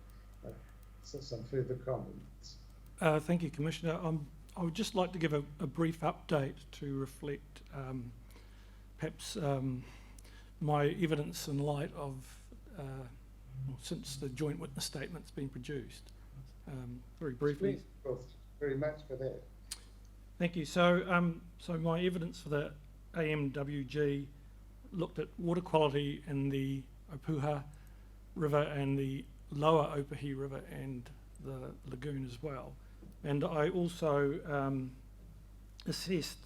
A: some further comments?
K: Thank you, Commissioner. I would just like to give a brief update to reflect perhaps my evidence in light of since the joint witness statement's been produced. Very briefly.
A: Well, very much for that.
K: Thank you. So, so my evidence for the AMWG looked at water quality in the Opuha River and the lower Opuha River and the lagoon as well. And I also assessed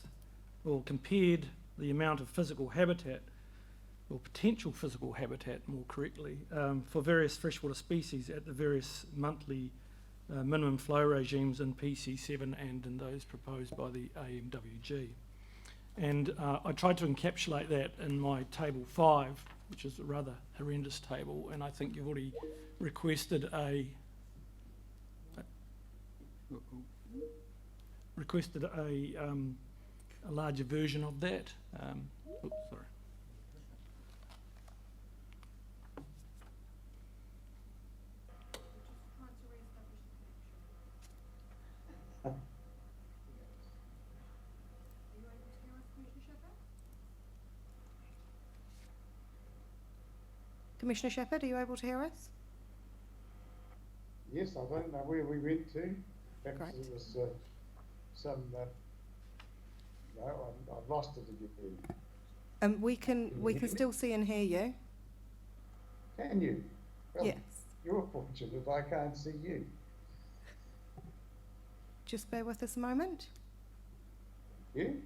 K: or compared the amount of physical habitat, or potential physical habitat more correctly, for various freshwater species at the various monthly minimum flow regimes in PC7 and in those proposed by the AMWG. And I tried to encapsulate that in my table 5, which is a rather horrendous table, and I think you've already requested a larger version of that. Oops, sorry.
I: Commissioner Shepherd, are you able to hear us?
A: Yes, I don't know where we went to. Perhaps
I: Great.
A: it was some. No, I've lost it again.
I: We can still see and hear you.
A: Can you? Well,
I: Yes.
A: You're fortunate. I can't see you.
I: Just bear with us a moment.
A: You?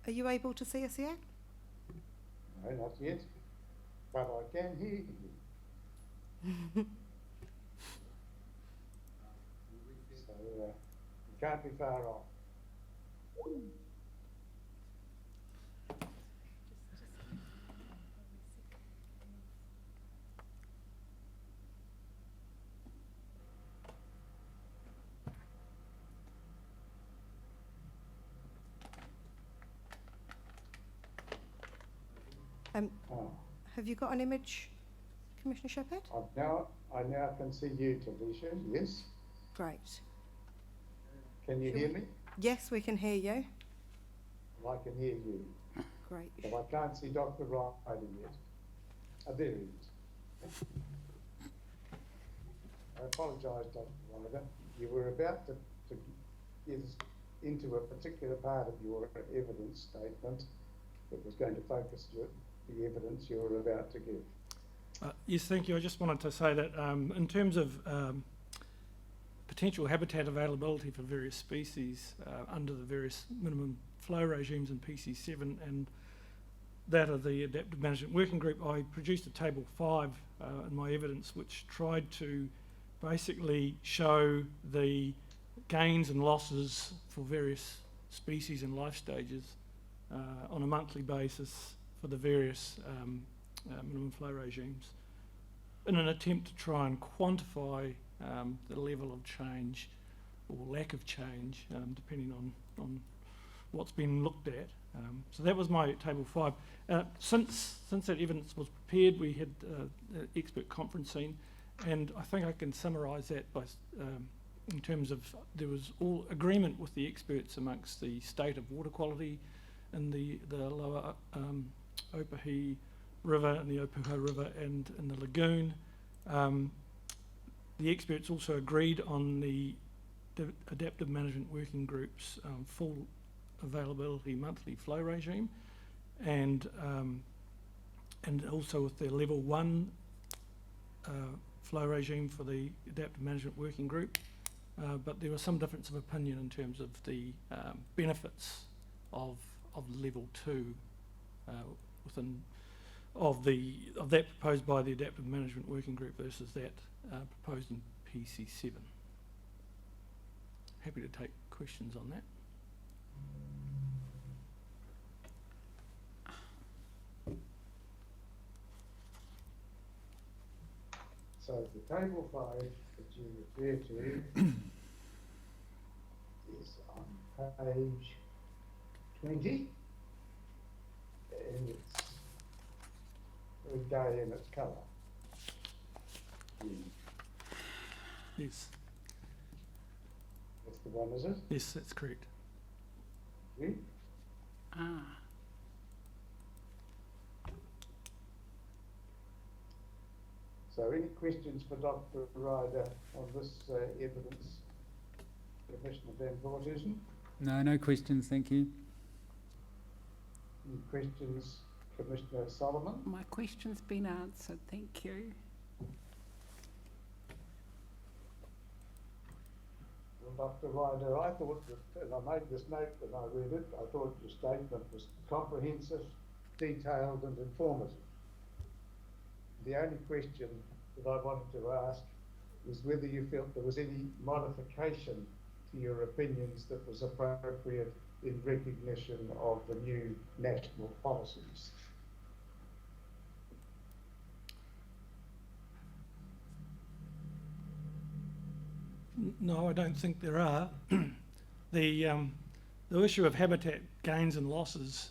I: Are you able to see us yet?
A: No, not yet. But I can hear you. So you can't be far off. Oh,
L: Have you got an image, Commissioner Shepherd?
A: I now can see you, Talisha, yes?
L: Great.
A: Can you hear me?
L: Yes, we can hear you.
A: Well, I can hear you,
L: Great.
A: but I can't see Dr. Ryder yet. Oh, there he is. I apologise, Dr. Ryder. You were about to get us into a particular part of your evidence statement that was going to focus the evidence you were about to give.
K: Yes, thank you. I just wanted to say that in terms of potential habitat availability for various species under the various minimum flow regimes in PC7 and that of the Adaptive Management Working Group, I produced a table 5 in my evidence which tried to basically show the gains and losses for various species and life stages on a monthly basis for the various minimum flow regimes in an attempt to try and quantify the level of change or lack of change depending on what's been looked at. So that was my table 5. Since that evidence was prepared, we had expert conferencing, and I think I can summarise that by in terms of there was all agreement with the experts amongst the state of water quality in the lower Opuha River and the Opuha River and in the lagoon. The experts also agreed on the Adaptive Management Working Group's full availability monthly flow regime, and also with the level 1 flow regime for the Adaptive Management Working Group. But there was some difference of opinion in terms of the benefits of level 2 within of that proposed by the Adaptive Management Working Group versus that proposed in PC7. Happy to take questions on that.
A: So the table 5 that you refer to is on page 20, and it's very gay in its colour.
K: Yes.
A: That's the one, is it?
K: Yes, that's correct.
A: Yeah?
G: Ah.
A: So any questions for Dr. Ryder on this evidence? Commissioner Van Voorthuizen?
E: No questions, thank you.
A: Any questions, Commissioner Solomon?
G: My question's been answered, thank you.
A: Well, Dr. Ryder, I thought that, and I made this note when I read it, I thought your statement was comprehensive, detailed and informative. The only question that I wanted to ask was whether you felt there was any modification to your opinions that was appropriate in recognition of the new national policies.
K: No, I don't think there are. The issue of habitat gains and losses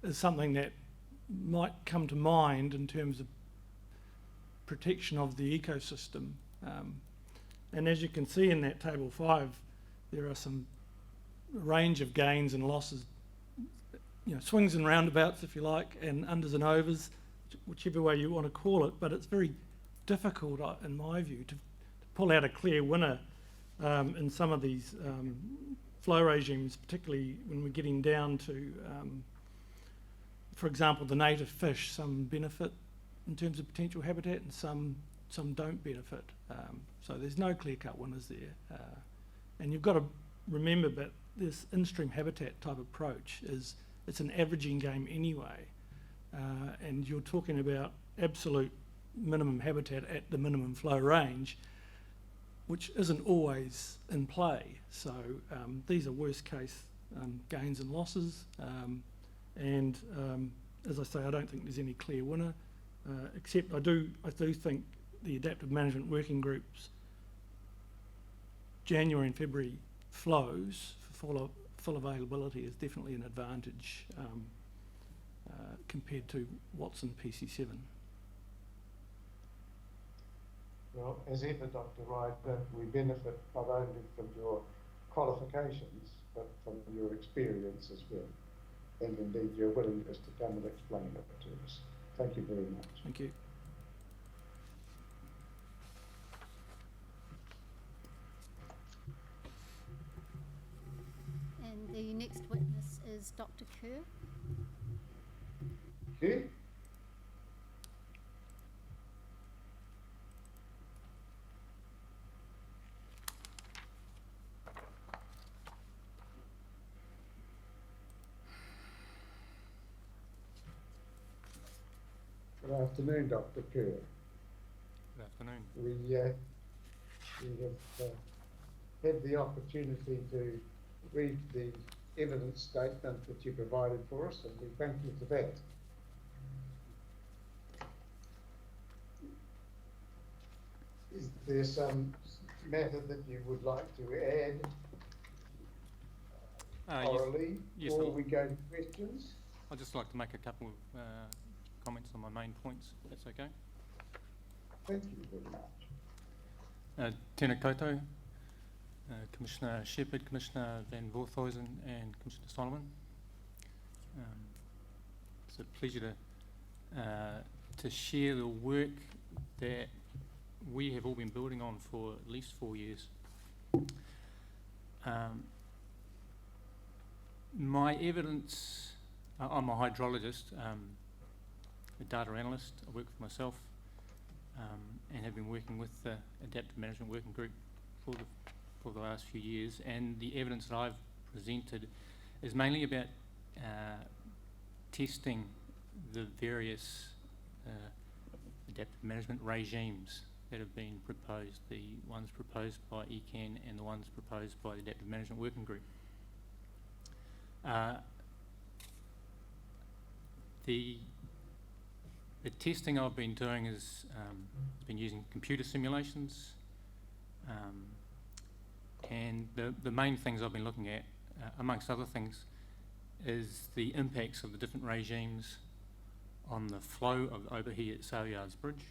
K: is something that might come to mind in terms of protection of the ecosystem. And as you can see in that table 5, there are some range of gains and losses, swings and roundabouts, if you like, and unders and overs, whichever way you want to call it. But it's very difficult, in my view, to pull out a clear winner in some of these flow regimes, particularly when we're getting down to for example, the native fish, some benefit in terms of potential habitat and some don't benefit. So there's no clear-cut winners there. And you've got to remember that this in-stream habitat type approach it's an averaging game anyway. And you're talking about absolute minimum habitat at the minimum flow range, which isn't always in play. So these are worst case gains and losses. And as I say, I don't think there's any clear winner, except I do think the Adaptive Management Working Group's January and February flows for full availability is definitely an advantage compared to what's in PC7.
A: Well, as ever, Dr. Wright, we benefit not only from your qualifications, but from your experience as well, and indeed your willingness to come and explain it to us. Thank you very much.
K: Thank you.
C: And the next witness is Dr. Kerr.
A: Okay. Good afternoon, Dr. Kerr.
M: Good afternoon.
A: We have had the opportunity to read the evidence statement that you provided for us, and we thank you for that. Is there some matter that you would like to add orally before we go to questions?
M: I'd just like to make a couple of comments on my main points, if that's okay.
A: Thank you very much.
M: Tēnā koutou, Commissioner Shepherd, Commissioner Van Voorthuizen and Commissioner Solomon. It's a pleasure to share the work that we have all been building on for at least 4 years. My evidence, I'm a hydrologist, a data analyst. I work for myself and have been working with the Adaptive Management Working Group for the last few years, and the evidence that I've presented is mainly about testing the various adaptive management regimes that have been proposed, the ones proposed by ECAN and the ones proposed by the Adaptive Management Working Group. The testing I've been doing is been using computer simulations, and the main things I've been looking at, amongst other things, is the impacts of the different regimes on the flow of Opuha at Sawyards Bridge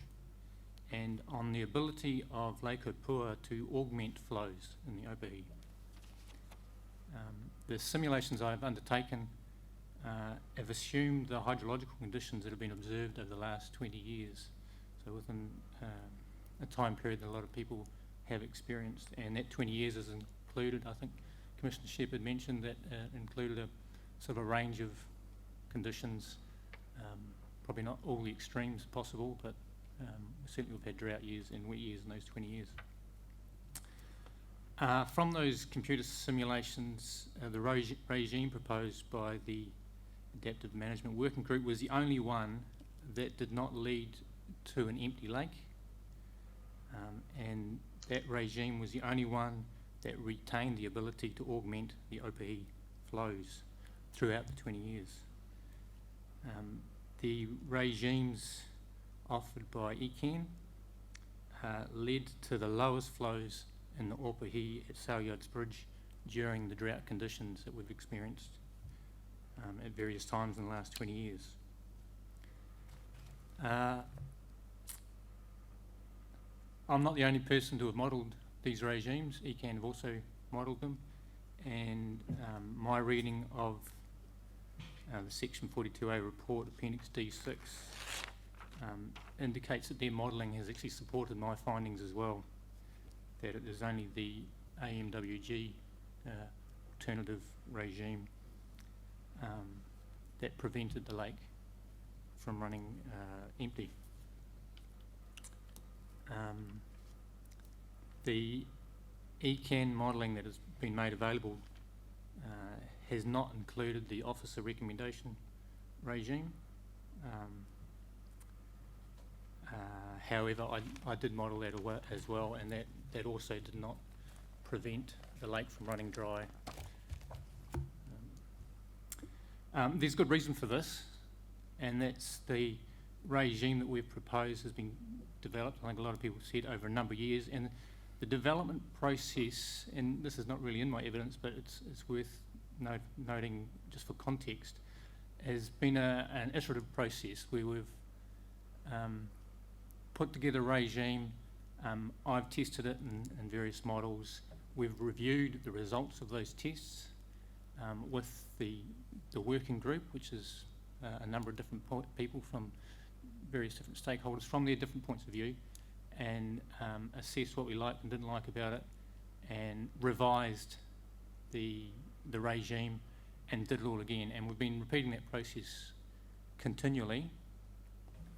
M: and on the ability of Lake Opuha to augment flows in the Opuha. The simulations I've undertaken have assumed the hydrological conditions that have been observed over the last 20 years, so within a time period that a lot of people have experienced, and that 20 years is included, I think Commissioner Shepherd mentioned that included a sort of a range of conditions, probably not all the extremes possible, but certainly we've had drought years and wet years in those 20 years. From those computer simulations, the regime proposed by the Adaptive Management Working Group was the only one that did not lead to an empty lake, and that regime was the only one that retained the ability to augment the Opuha flows throughout the 20 years. The regimes offered by ECAN led to the lowest flows in the Opuha at Sawyards Bridge during the drought conditions that we've experienced at various times in the last 20 years. I'm not the only person to have modelled these regimes. ECAN have also modelled them, and my reading of the Section 42A report, Appendix D6, indicates that their modelling has actually supported my findings as well, that it is only the AMWG alternative regime that prevented the lake from running empty. The ECAN modelling that has been made available has not included the officer recommendation regime. However, I did model that as well, and that also did not prevent the lake from running dry. There's good reason for this, and that's the regime that we've proposed has been developed, I think a lot of people said, over a number of years, and the development process, and this is not really in my evidence, but it's worth noting just for context, has been an iterative process where we've put together a regime. I've tested it in various models. We've reviewed the results of those tests with the working group, which is a number of different people from various different stakeholders from their different points of view, and assessed what we liked and didn't like about it, and revised the regime and did it all again. And we've been repeating that process continually.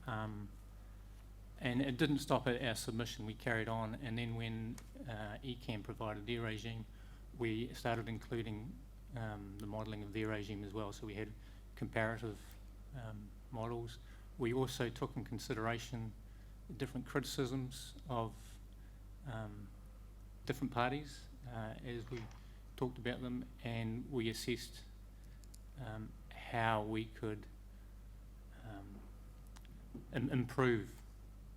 M: And it didn't stop at our submission, we carried on, and then when ECAN provided their regime, we started including the modelling of their regime as well. So we had comparative models. We also took in consideration different criticisms of different parties as we talked about them, and we assessed how we could improve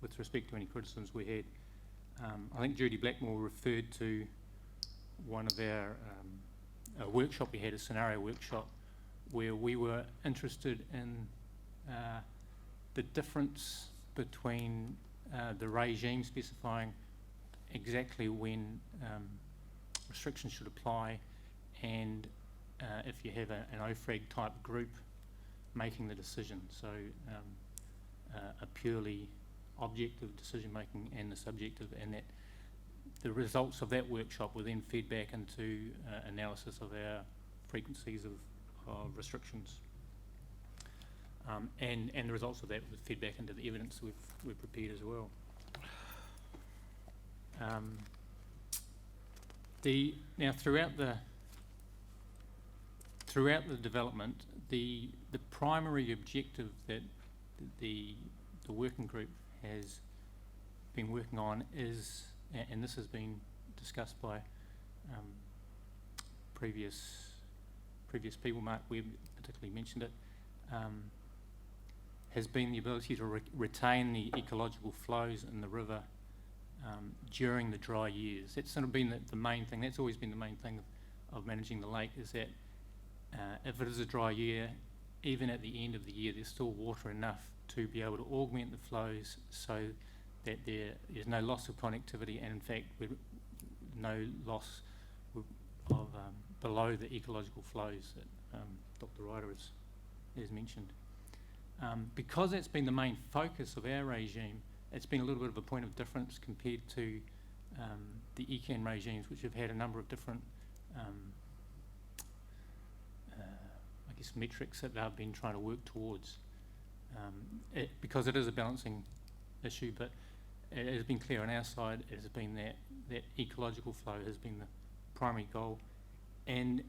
M: with respect to any criticisms we had. I think Judy Blackmore referred to one of our a workshop we had, a scenario workshop, where we were interested in the difference between the regime specifying exactly when restrictions should apply, and if you have an OFRAG type group making the decision. So a purely objective decision making and the subjective, and that the results of that workshop were then fed back into analysis of our frequencies of restrictions. And the results of that were fed back into the evidence we've prepared as well. Now throughout the development, the primary objective that the working group has been working on is, and this has been discussed by previous people, Mark Webb particularly mentioned it, has been the ability to retain the ecological flows in the river during the dry years. That's sort of been the main thing. That's always been the main thing of managing the lake, is that if it is a dry year, even at the end of the year, there's still water enough to be able to augment the flows so that there is no loss of connectivity, and in fact no loss of below the ecological flows that Dr. Ryder has mentioned. Because that's been the main focus of our regime, it's been a little bit of a point of difference compared to the ECAN regimes, which have had a number of different I guess metrics that they've been trying to work towards. Because it is a balancing issue, but it has been clear on our side, it has been that ecological flow has been the primary goal. And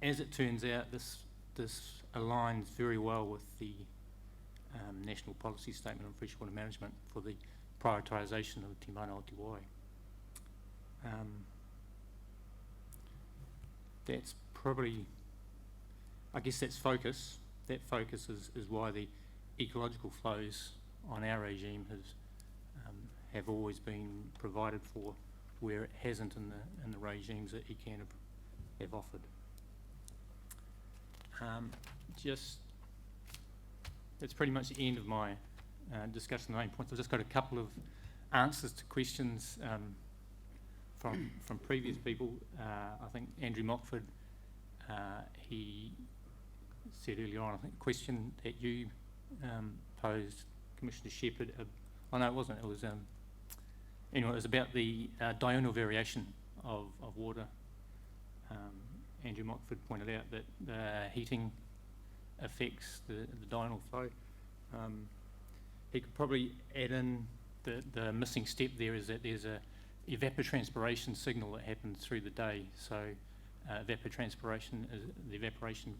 M: as it turns out, this aligns very well with the National Policy Statement on Freshwater Management for the prioritisation of Te Mana o Te Wai. That's probably, I guess that's focus. That focus is why the ecological flows on our regime have always been provided for, where it hasn't in the regimes that ECAN have offered. That's pretty much the end of my discussion of the main points. I've just got a couple of answers to questions from previous people. I think Andrew Mockford, he said earlier on, I think, a question that you posed, Commissioner Shepherd. Oh no, it wasn't. It was anyway. It was about the diurnal variation of water. Andrew Mockford pointed out that heating affects the diurnal flow. He could probably add in the missing step there is that there's a evapotranspiration signal that happens through the day. So evapotranspiration is the evaporation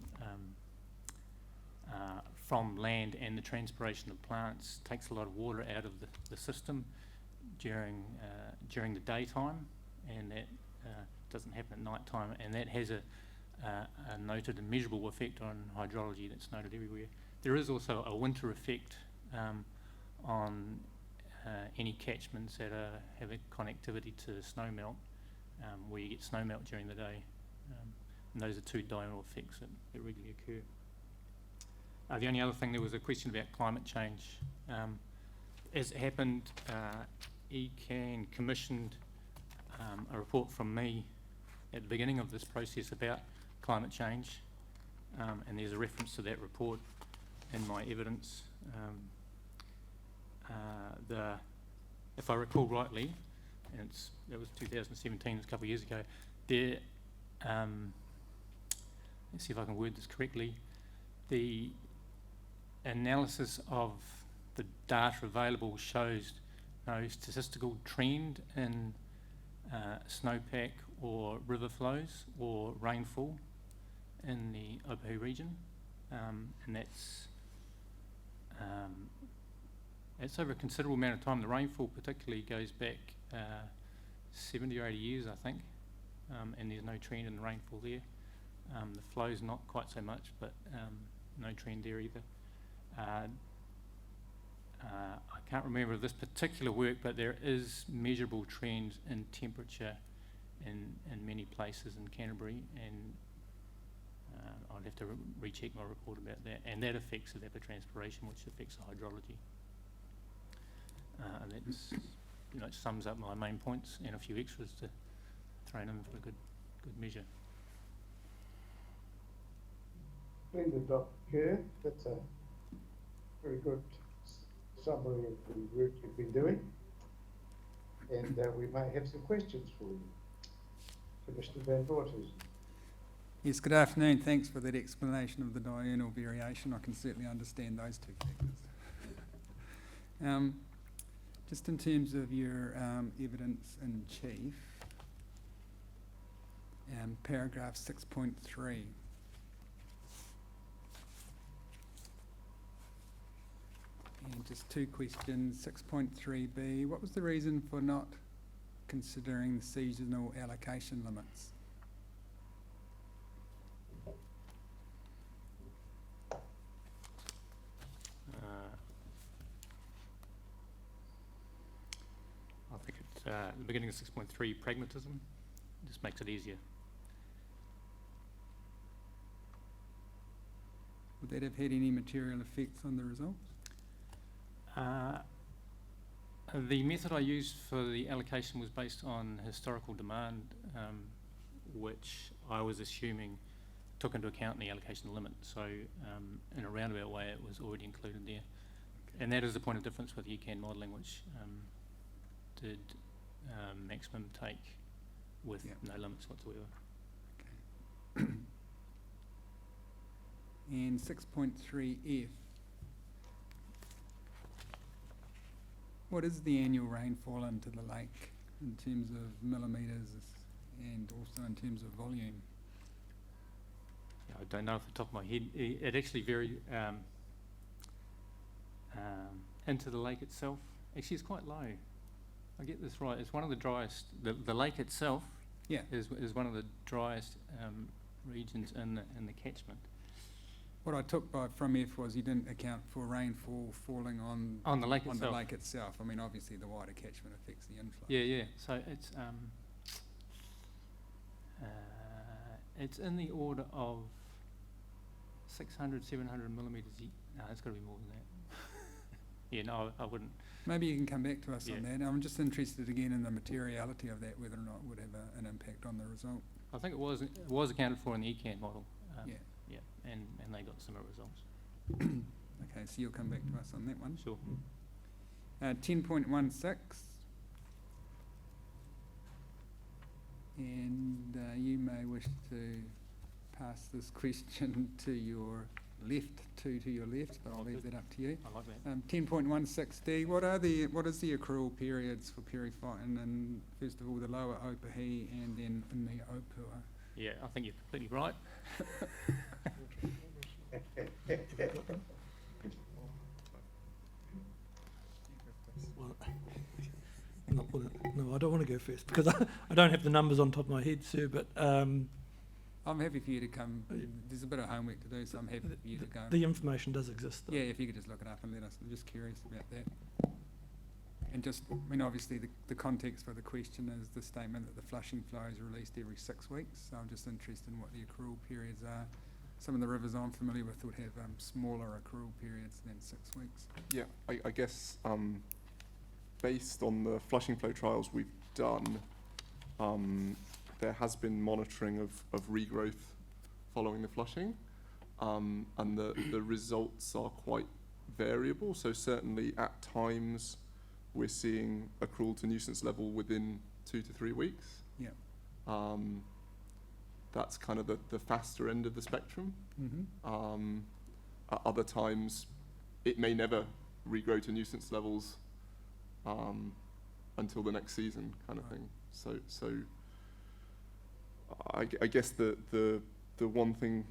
M: from land, and the transpiration of plants takes a lot of water out of the system during the daytime, and that doesn't happen at night time, and that has a noted and measurable effect on hydrology that's noted everywhere. There is also a winter effect on any catchments that have a connectivity to snowmelt, where you get snowmelt during the day. And those are two diurnal effects that regularly occur. The only other thing, there was a question about climate change. As it happened, ECAN commissioned a report from me at the beginning of this process about climate change, and there's a reference to that report in my evidence. If I recall rightly, and that was 2017, it's a couple of years ago, there, let's see if I can word this correctly, the analysis of the data available shows no statistical trend in snowpack or river flows or rainfall in the Opuha region, and that's over a considerable amount of time. The rainfall particularly goes back 70 or 80 years, I think, and there's no trend in the rainfall there. The flow's not quite so much, but no trend there either. I can't remember this particular work, but there is measurable trends in temperature in many places in Canterbury, and I'd have to recheck my report about that, and that affects evapotranspiration, which affects the hydrology. And that's, you know, it sums up my main points and a few extras to throw in for a good measure.
A: Splendid, Dr. Kerr. That's a very good summary of the work you've been doing. And we may have some questions for you. Commissioner Van Voorthuizen.
E: Yes, good afternoon. Thanks for that explanation of the diurnal variation. I can certainly understand those two factors. Just in terms of your evidence in chief, paragraph 6.3. And just two questions. 6.3b, what was the reason for not considering the seasonal allocation limits?
M: I think it's the beginning of 6.3, pragmatism. Just makes it easier.
E: Would that have had any material effects on the results?
M: The method I used for the allocation was based on historical demand, which I was assuming took into account the allocation limit. So in a roundabout way, it was already included there. Okay. And that is the point of difference with ECAN modelling, which did maximum take with no limits whatsoever.
E: Okay. And 6.3f. What is the annual rainfall into the lake in terms of millimetres and also in terms of volume?
M: Yeah, I don't know off the top of my head. It actually varied into the lake itself. Actually, it's quite low. I get this right. It's one of the driest. The lake itself is one of the driest regions in the catchment.
E: What I took from F was you didn't account for rainfall falling on
M: the lake
E: on
M: itself.
E: The lake itself. I mean, obviously the wider catchment affects the inflow.
M: Yeah. So it's in the order of 600, 700 millimetres. No, it's got to be more than that. Yeah, no, I wouldn't.
E: Maybe you can come back to us on that. I'm just interested again in the materiality of that, whether or not it would have an impact on the result.
M: I think it was accounted for in the ECAN model.
E: Yeah,
M: and they got similar results.
E: Okay, so you'll come back to us on that one.
M: Sure.
E: 10.16, and you may wish to pass this question to your left, but I'll leave that up to you.
M: I like that.
E: 10.16D, what is the accrual periods for periphyton, and first of all the lower Opuha and then in the Opuha?
M: Yeah, I think you're completely right.
K: No, I don't want to go first because I don't have the numbers on top of my head, sir, but
E: I'm happy for you to come. There's a bit of homework to do, so I'm happy for you to go.
K: The information does exist, though.
E: Yeah, if you could just look it up and let us. I'm just curious about that. And just, I mean, obviously the context for the question is the statement that the flushing flow is released every 6 weeks. So I'm just interested in what the accrual periods are some of the rivers I'm familiar with would have smaller accrual periods than 6 weeks.
J: Yeah, I guess based on the flushing flow trials we've done, there has been monitoring of regrowth following the flushing, and the results are quite variable. So certainly at times we're seeing accrual to nuisance level within 2 to 3 weeks.
E: Yeah.
J: That's kind of the faster end of the spectrum.
E: Mm-hmm.
J: At other times, it may never regrow to nuisance levels until the next season, kind of thing. So I guess the one thing,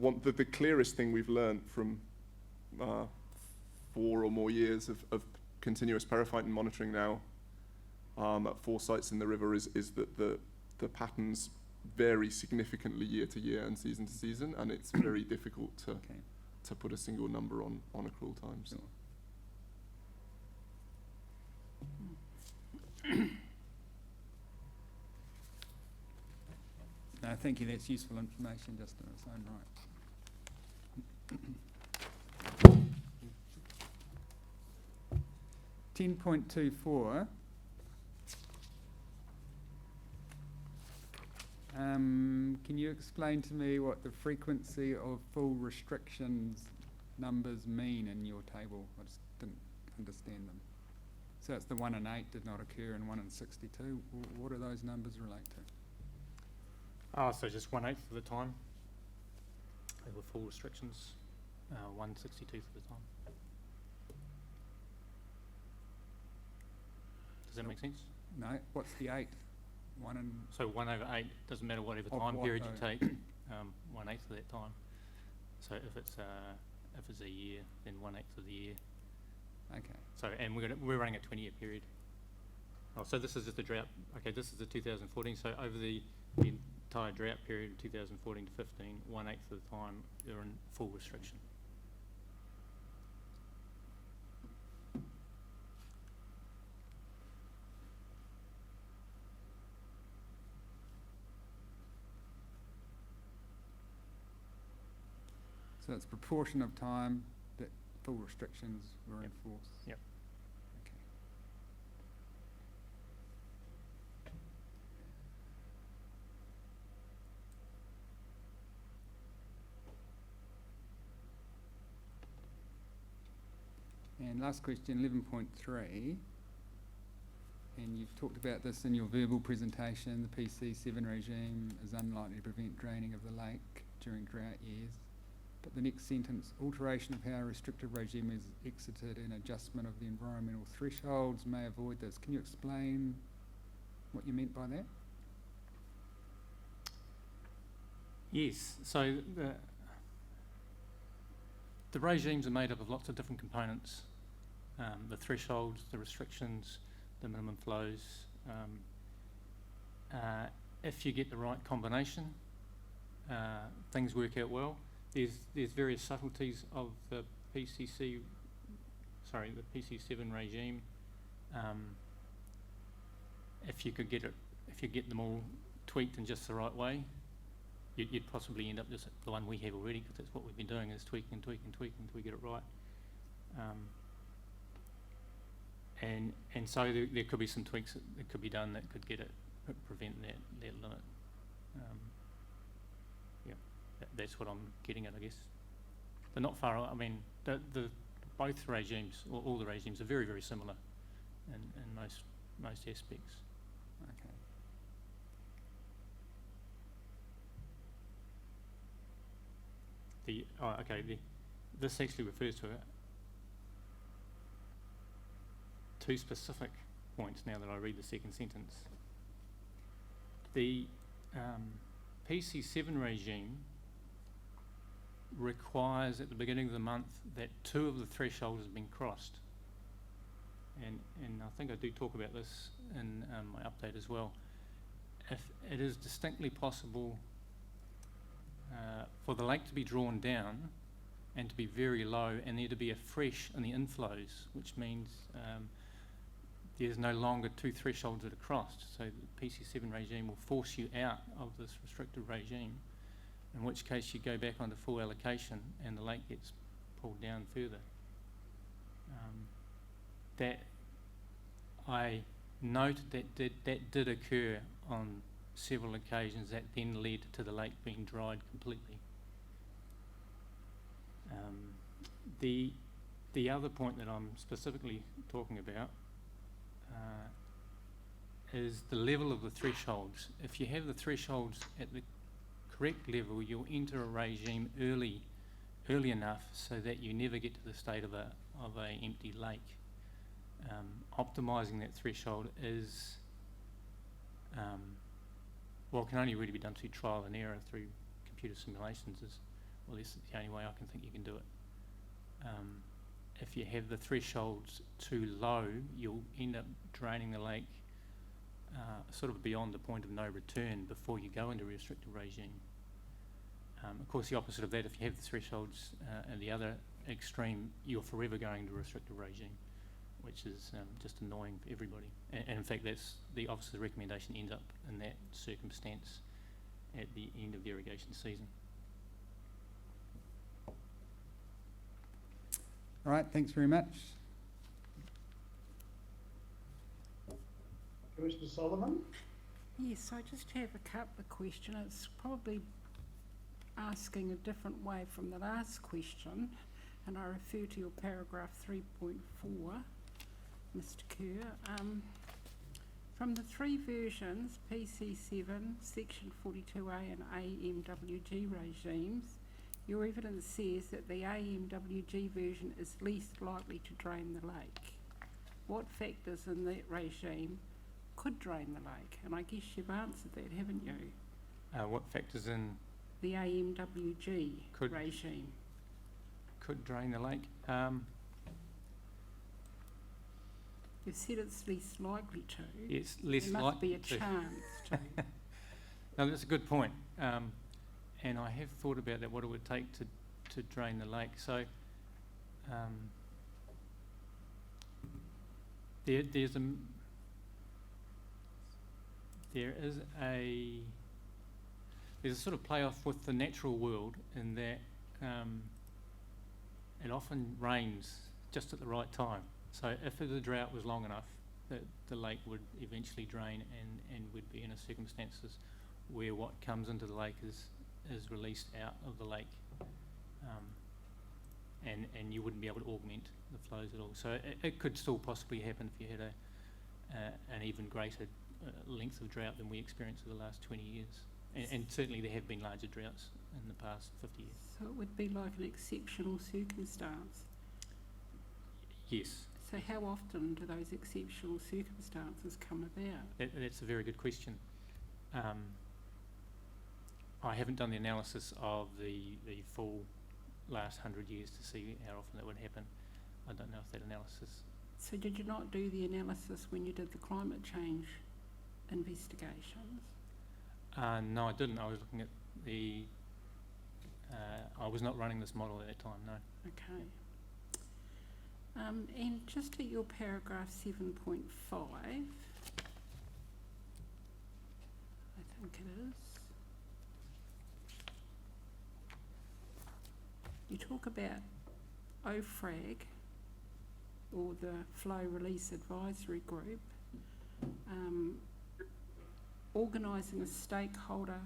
J: the clearest thing we've learned from 4 or more years of continuous periphyton monitoring now at 4 sites in the river is that the patterns vary significantly year to year and season to season, and it's very difficult to put a single number on accrual times.
E: Sure. No, thank you. That's useful information just in its own right. 10.24. Can you explain to me what the frequency of full restrictions numbers mean in your table? I just didn't understand them. So it's the 1 in 8 did not occur and 1 in 62. What do those numbers relate to?
M: So just 1/8 of the time. They were full restrictions, 1/62 of the time. Does that make sense?
E: No. What's the 8? 1 in...
M: So 1/8, doesn't matter whatever
E: Of
M: time
E: what
M: period you
E: though?
M: take, 1/8 of that time. So if it's a year, then 1/8 of the year.
E: Okay.
M: So, and we're running a 20-year period. Oh, so this is just the drought. Okay, this is the 2014. So over the entire drought period, 2014 to 15, 1/8 of the time they're in full restriction.
E: So it's proportion of time that full restrictions were in force.
M: Yep.
E: Okay. And last question, 11.3. And you've talked about this in your verbal presentation. The PC7 regime is unlikely to prevent draining of the lake during drought years. But the next sentence, alteration of how a restrictive regime is exited and adjustment of the environmental thresholds may avoid this. Can you explain what you meant by that?
M: Yes, so the regimes are made up of lots of different components. The thresholds, the restrictions, the minimum flows. If you get the right combination, things work out well. There's various subtleties of the PC7 regime. If you get them all tweaked in just the right way, you'd possibly end up just the one we have already, because that's what we've been doing, is tweaking and tweaking and tweaking until we get it right. And so there could be some tweaks that could be done that could prevent that limit. That's what I'm getting at, I guess. They're not far. I mean, both regimes, or all the regimes, are very, very similar in most aspects.
E: Okay.
M: This actually refers to two specific points. Now that I read the second sentence, the PC7 regime requires at the beginning of the month that 2 of the thresholds have been crossed, and I think I do talk about this in my update as well. If it is distinctly possible for the lake to be drawn down and to be very low, and there to be a fresh in the inflows, which means there's no longer 2 thresholds that are crossed, so the PC7 regime will force you out of this restrictive regime. in which case you go back onto full allocation and the lake gets pulled down further. That I note that did occur on several occasions, that then led to the lake being dried completely. The other point that I'm specifically talking about is the level of the thresholds. If you have the thresholds at the correct level, you'll enter a regime early enough so that you never get to the state of a empty lake. Optimising that threshold is can only really be done through trial and error through computer simulations. That's the only way I can think you can do it. If you have the thresholds too low, you'll end up draining the lake sort of beyond the point of no return before you go into a restricted regime. Of course, the opposite of that, if you have the thresholds at the other extreme, you're forever going to a restricted regime, which is just annoying for everybody. And in fact, that's the officer's recommendation ends up in that circumstance at the end of the irrigation season.
E: All right, thanks very much.
A: Commissioner Solomon?
G: Yes, I just have a couple of questions. It's probably asking a different way from the last question, and I refer to your paragraph 3.4, Mr. Kerr. From the three versions, PC7, Section 42A and AMWG regimes, your evidence says that the AMWG version is least likely to drain the lake. What factors in that regime could drain the lake? And I guess you've answered that, haven't you?
M: What factors in
G: the AMWG regime
M: could drain the lake?
G: You've said it's least likely to.
M: It's less
G: there must be a chance to.
M: No, that's a good point. And I have thought about that, what it would take to drain the lake. So there is a sort of play-off with the natural world in that it often rains just at the right time. So if the drought was long enough, the lake would eventually drain and would be in a circumstances where what comes into the lake is released out of the lake, and you wouldn't be able to augment the flows at all. So it could still possibly happen if you had an even greater length of drought than we experienced in the last 20 years. And certainly there have been larger droughts in the past 50 years.
G: So it would be like an exceptional circumstance?
M: Yes.
G: So how often do those exceptional circumstances come about?
M: That's a very good question. I haven't done the analysis of the full last 100 years to see how often that would happen. I don't know if that analysis...
G: So did you not do the analysis when you did the climate change investigations?
M: No, I didn't. I was looking at the... I was not running this model at that time, no.
G: Okay. And just at your paragraph 7.5, I think it is, you talk about OFRAG, or the Flow Release Advisory Group, organising a stakeholder...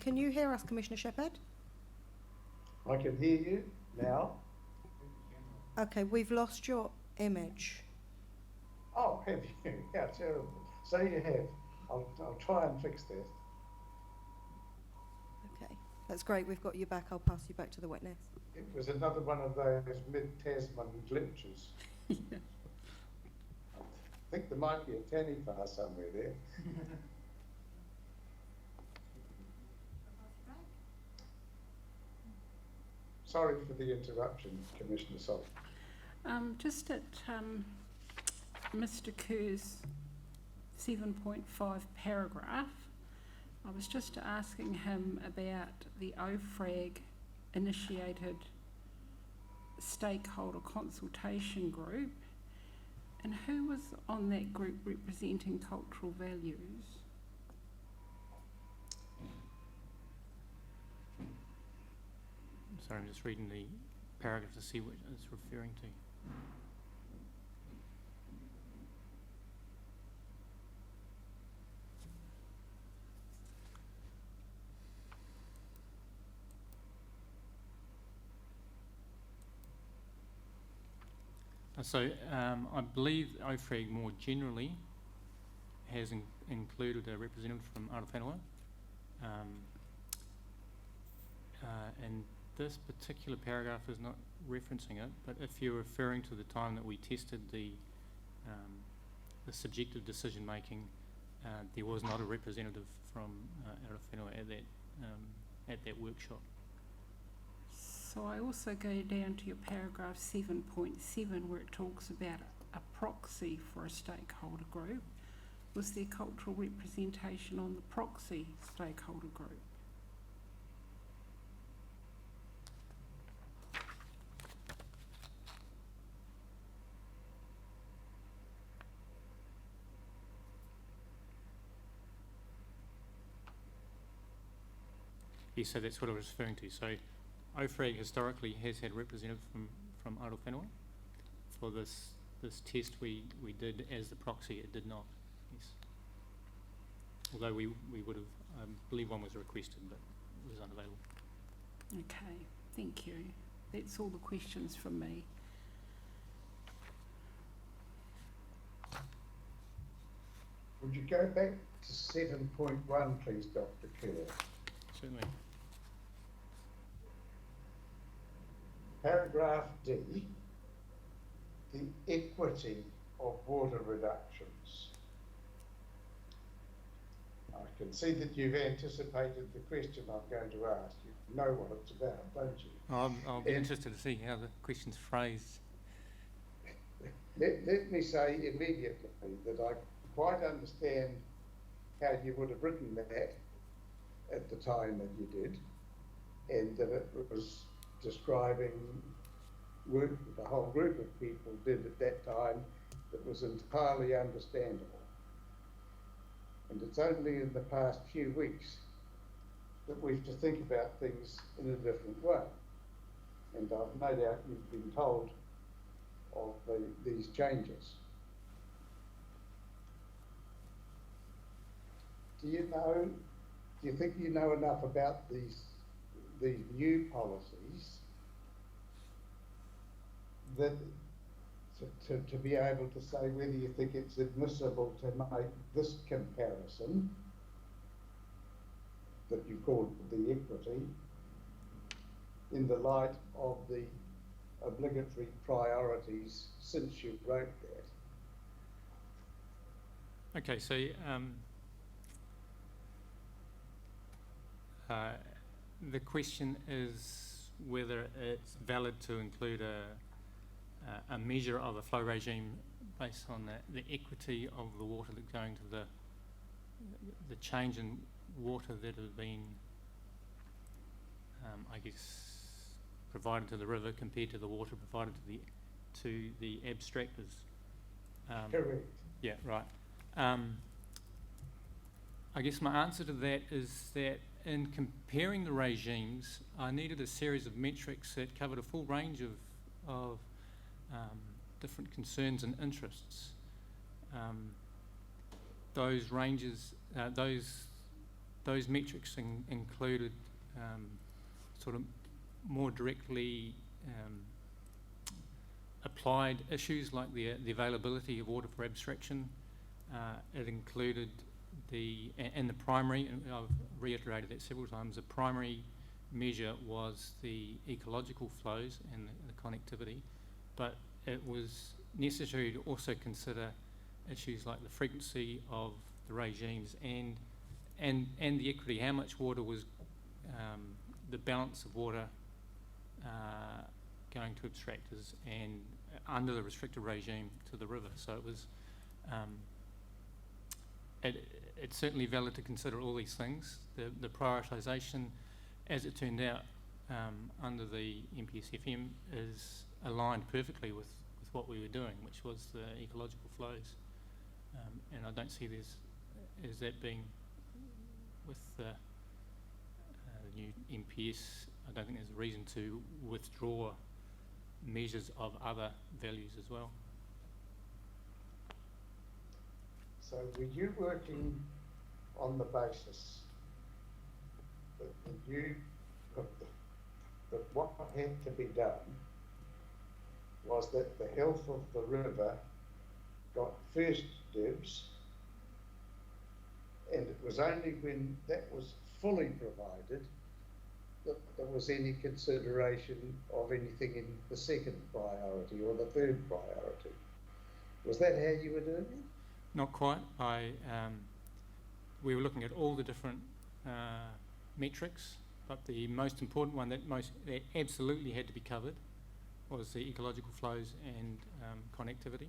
L: Can you hear us, Commissioner Shepherd?
A: I can hear you now.
L: Okay, we've lost your image.
A: Oh, have you? How terrible. So you have. I'll try and fix that.
L: Okay, that's great. We've got you back. I'll pass you back to the witness.
A: It was another one of those mid-Tasman glitches. I think there might be a tanny bar somewhere there. Sorry for the interruption, Commissioner Solomon.
G: Just at Mr. Kerr's 7.5 paragraph, I was just asking him about the OFRAG initiated stakeholder consultation group, and who was on that group representing cultural values?
M: Sorry, I'm just reading the paragraph to see what it's referring to. So I believe OFRAG more generally has included a representative from Arawhanua. And this particular paragraph is not referencing it, but if you're referring to the time that we tested the subjective decision making, there was not a representative from Arawhanua at that workshop.
G: So I also go down to your paragraph 7.7 where it talks about a proxy for a stakeholder group. Was there cultural representation on the proxy stakeholder group?
M: Yes, so that's what I was referring to. So OFRAG historically has had representatives from Arawhanua. For this test we did as the proxy, it did not, yes. Although we would have, I believe one was requested, but it was unavailable.
G: Okay, thank you. That's all the questions from me.
A: Would you go back to 7.1, please, Dr. Kerr?
M: Certainly.
A: Paragraph D, the equity of water reductions. I can see that you've anticipated the question I'm going to ask. You know what it's about, don't you?
M: I'll be interested to see how the question's phrased.
A: Let me say immediately that I quite understand how you would have written that at the time that you did, and that it was describing work that the whole group of people did at that time that was entirely understandable. And it's only in the past few weeks that we've to think about things in a different way. And I've no doubt you've been told of these changes. Do you think you know enough about these new policies that to be able to say whether you think it's admissible to make this comparison that you called the equity in the light of the obligatory priorities since you wrote that?
M: Okay, so the question is whether it's valid to include a measure of a flow regime based on the equity of the water that's going to the change in water that has been, I guess, provided to the river compared to the water provided to the abstractors.
A: Correct.
M: Yeah, right. I guess my answer to that is that in comparing the regimes, I needed a series of metrics that covered a full range of different concerns and interests. Those ranges, those metrics included sort of more directly applied issues like the availability of water for abstraction. It included the primary, and I've reiterated that several times, the primary measure was the ecological flows and the connectivity, but it was necessary to also consider issues like the frequency of the regimes and the equity, how much water was, the balance of water going to abstractors and under the restricted regime to the river. So it was it's certainly valid to consider all these things. The prioritisation, as it turned out, under the MPSFM is aligned perfectly with what we were doing, which was the ecological flows. And I don't see as that being with the new MPS, I don't think there's a reason to withdraw measures of other values as well.
A: So were you working on the basis that that what had to be done was that the health of the river got first dibs, and it was only when that was fully provided that there was any consideration of anything in the second priority or the third priority? Was that how you were doing it?
M: Not quite. We were looking at all the different metrics, but the most important one that absolutely had to be covered was the ecological flows and connectivity.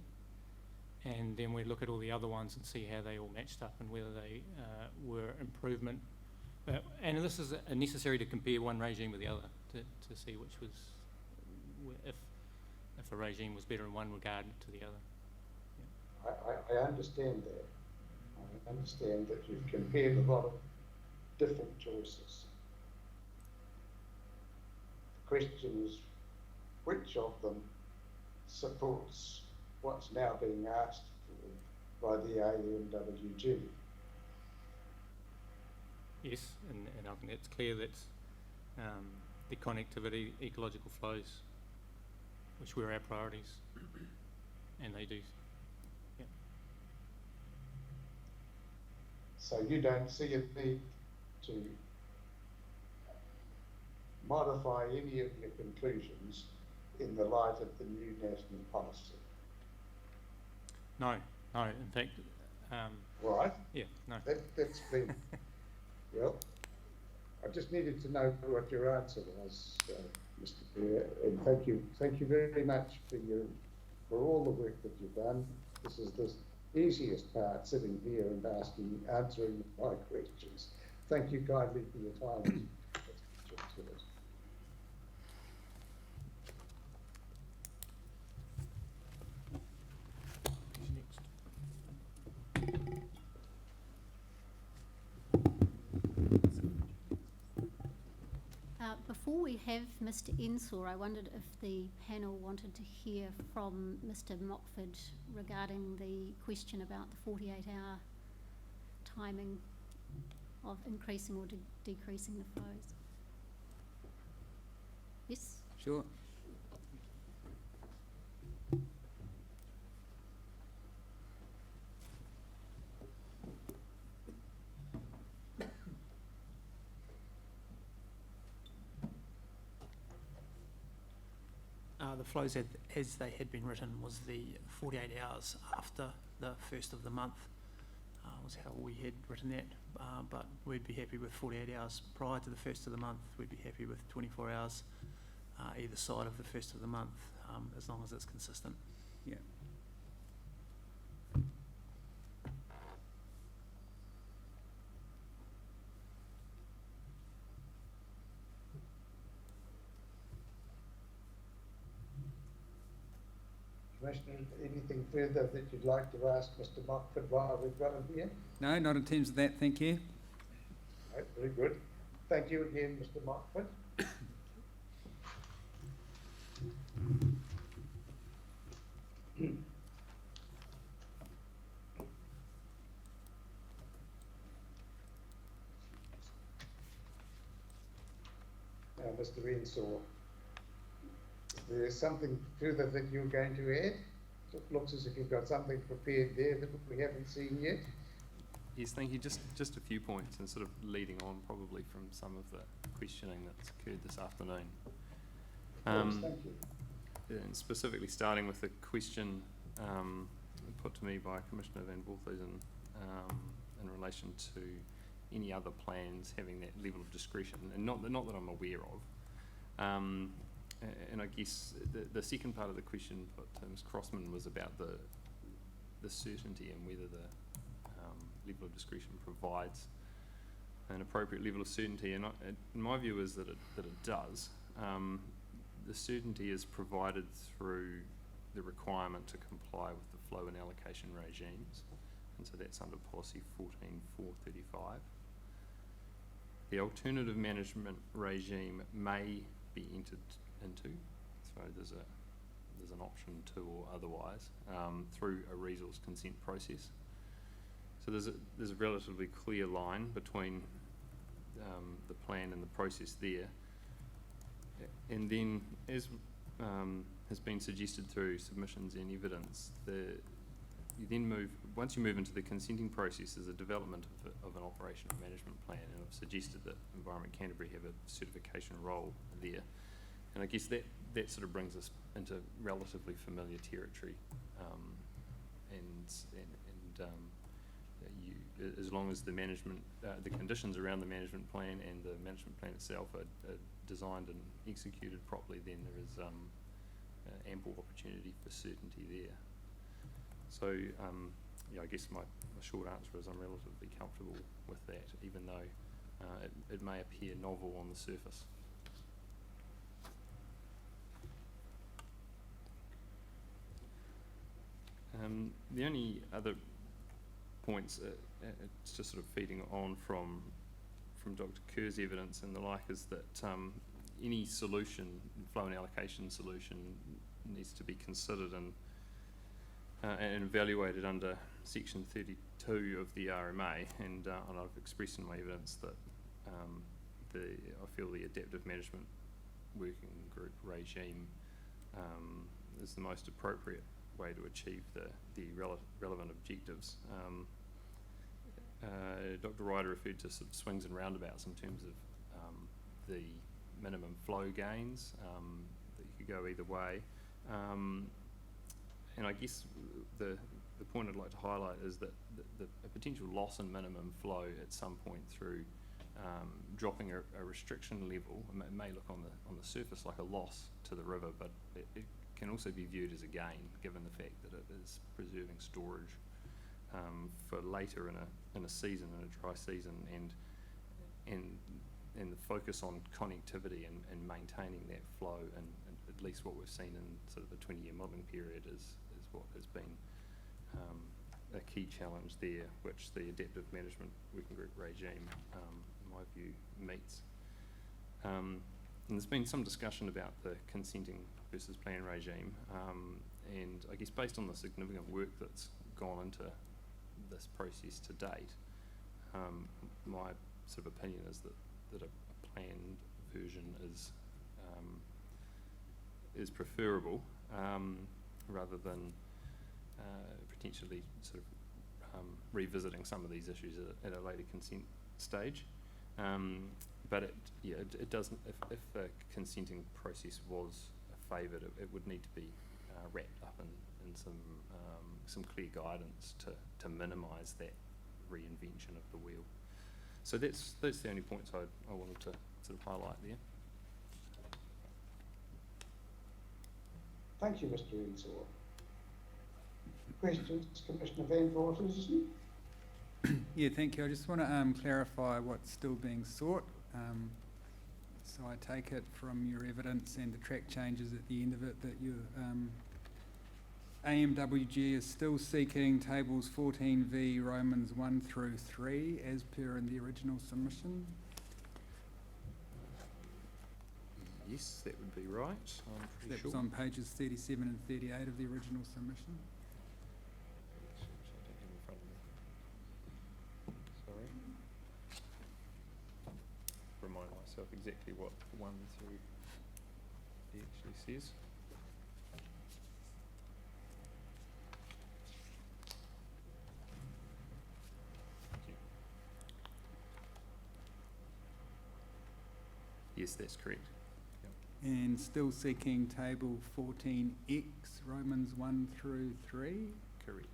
M: And then we look at all the other ones and see how they all matched up and whether they were improvement. And this is necessary to compare one regime with the other to see which was, if a regime was better in one regard to the other.
A: I understand that. I understand that you've compared a lot of different choices. The question is, which of them supports what's now being asked for by the AMWG?
M: Yes, and I think it's clear that the connectivity, ecological flows, which were our priorities, and they do. Yeah.
A: So you don't see a need to modify any of your conclusions in the light of the new national policy?
M: No. In fact,
A: right.
M: Yeah. No.
A: That's been. Well, I just needed to know what your answer was, Mr. Peer, and thank you very much for all the work that you've done. This is the easiest part, sitting here and answering my questions. Thank you kindly for your time.
C: Before we have Mr. Ensor, I wondered if the panel wanted to hear from Mr. Mockford regarding the question about the 48-hour timing of increasing or decreasing the flows. Yes?
E: Sure.
F: The flows as they had been written was the 48 hours after the first of the month was how we had written that, but we'd be happy with 48 hours prior to the first of the month. We'd be happy with 24 hours either side of the first of the month, as long as it's consistent.
E: Yeah.
A: Commissioner, anything further that you'd like to ask Mr. Mockford while we've got him here?
E: No, not in terms of that, thank you.
A: Right, very good. Thank you again, Mr. Mockford. Now, Mr. Ensor, there's something further that you're going to add? It looks as if you've got something prepared there that we haven't seen yet.
B: Yes, thank you. Just a few points, and sort of leading on probably from some of the questioning that's occurred this afternoon.
A: Yes, thank you.
B: And specifically starting with the question put to me by Commissioner Van Voorthuizen in relation to any other plans having that level of discretion, and not that I'm aware of. And I guess the second part of the question put to Ms. Crossman was about the certainty and whether the level of discretion provides an appropriate level of certainty, and my view is that it does. The certainty is provided through the requirement to comply with the flow and allocation regimes, and so that's under policy 14.435. The alternative management regime may be entered into, so there's an option to or otherwise, through a resource consent process. So there's a relatively clear line between the plan and the process there. And then, as has been suggested through submissions and evidence, once you move into the consenting process, there's a development of an operational management plan, and I've suggested that Environment Canterbury have a certification role there. And I guess that sort of brings us into relatively familiar territory, as long as the management, the conditions around the management plan and the management plan itself are designed and executed properly, then there is ample opportunity for certainty there. So, I guess my short answer is I'm relatively comfortable with that, even though it may appear novel on the surface. The only other points, it's just sort of feeding on from Dr. Kerr's evidence and the like, is that any solution, flow and allocation solution, needs to be considered and evaluated under section 32 of the RMA, and I've expressed in my evidence that I feel the adaptive management working group regime is the most appropriate way to achieve the relevant objectives. Dr. Ryder referred to sort of swings and roundabouts in terms of the minimum flow gains, that you could go either way. And I guess the point I'd like to highlight is that a potential loss in minimum flow at some point through dropping a restriction level, it may look on the surface like a loss to the river, but it can also be viewed as a gain, given the fact that it is preserving storage for later in a season, in a dry season, and the focus on connectivity and maintaining that flow, and at least what we've seen in sort of the 20-year modelling period is what has been a key challenge there, which the adaptive management working group regime, in my view, meets. And there's been some discussion about the consenting versus plan regime, and I guess based on the significant work that's gone into this process to date, my sort of opinion is that a planned version is preferable, rather than potentially sort of revisiting some of these issues at a later consent stage. But it doesn't. If the consenting process was favoured, it would need to be wrapped up in some clear guidance to minimise that reinvention of the wheel. So that's the only points I wanted to sort of highlight there.
A: Thank you, Mr. Ensor. Questions, Commissioner Van Voorthuizen?
E: Yeah, thank you. I just want to clarify what's still being sought. So I take it from your evidence and the track changes at the end of it that your AMWG is still seeking tables 14V Romans 1 through 3 as per in the original submission.
B: Yes, that would be right. I'm pretty
E: That
B: sure.
E: was on pages 37 and 38 of the original submission.
B: Sorry. Remind myself exactly what 1 through it actually says. Yes, that's correct. Yep.
E: And still seeking table 14X, Romans 1 through 3?
B: Correct.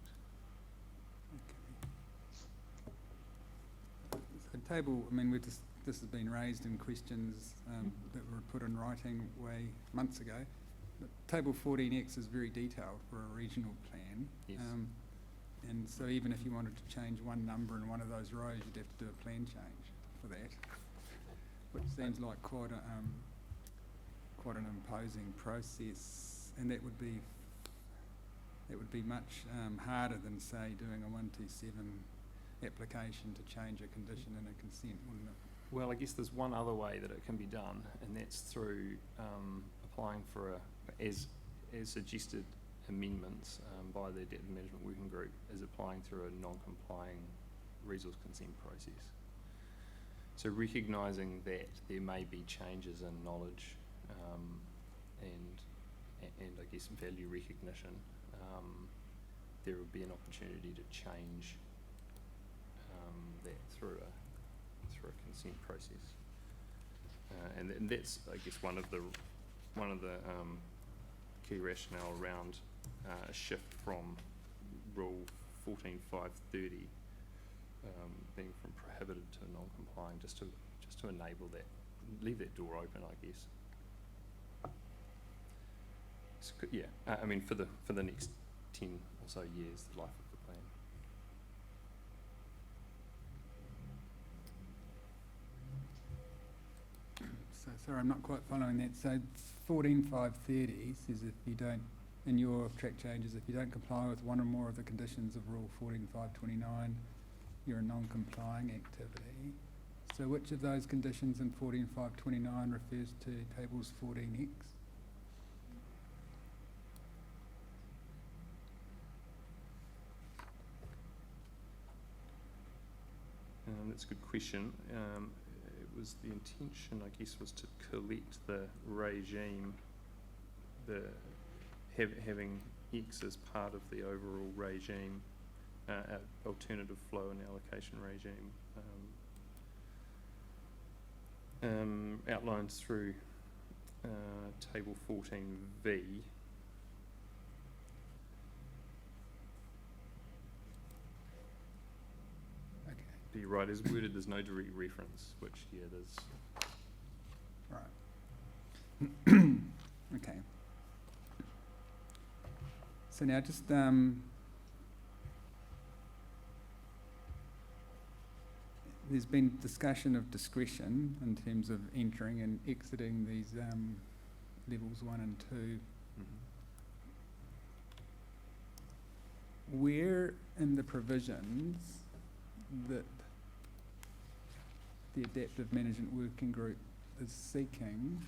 E: Okay. So table, I mean, this has been raised in questions that were put in writing way months ago. But table 14X is very detailed for a regional plan.
B: Yes.
E: And so even if you wanted to change one number in one of those rows, you'd have to do a plan change for that, which seems like quite an imposing process, and that would be much harder than, say, doing a 127 application to change a condition in a consent, wouldn't it?
B: Well, I guess there's one other way that it can be done, and that's through applying for as suggested amendments by the Adaptive Management Working Group, is applying through a non-complying resource consent process. So recognising that there may be changes in knowledge and I guess value recognition, there would be an opportunity to change that through a consent process, and that's, I guess, one of the key rationale around a shift from Rule 14.530 being from prohibited to non-complying, just to enable that, leave that door open, I guess. So, yeah, I mean, for the next 10 or so years, the life of the plan.
E: So, sorry, I'm not quite following that. So 14.530 says if you don't, in your track changes, if you don't comply with one or more of the conditions of Rule 14.529, you're a non-complying activity. So which of those conditions in 14.529 refers to tables 14X?
B: That's a good question. It was the intention, I guess, was to collect the regime, having X as part of the overall regime, alternative flow and allocation regime, outlined through table 14V. But you're right, as worded, there's no direct reference, which, yeah, there's...
E: Right. Okay. So now just there's been discussion of discretion in terms of entering and exiting these levels 1 and 2.
B: Mm-hmm.
E: Where in the provisions that the Adaptive Management Working Group is seeking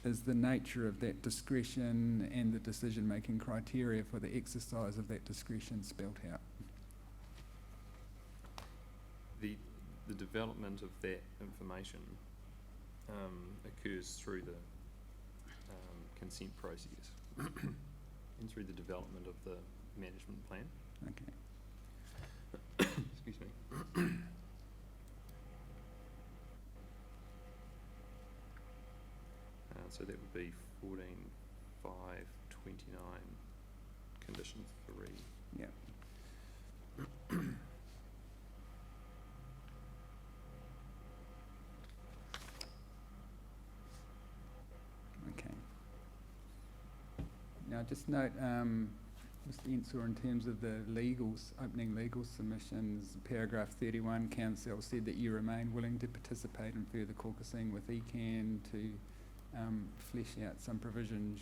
E: is the nature of that discretion and the decision-making criteria for the exercise of that discretion spelt out?
B: The development of that information occurs through the consent process and through the development of the management plan.
E: Okay.
B: Excuse me. So that would be 14.529 condition 3.
E: Yeah. Okay. Now just note, Mr. Ensor, in terms of the opening legal submissions, paragraph 31, Council said that you remain willing to participate in further caucusing with ECAN to flesh out some provisions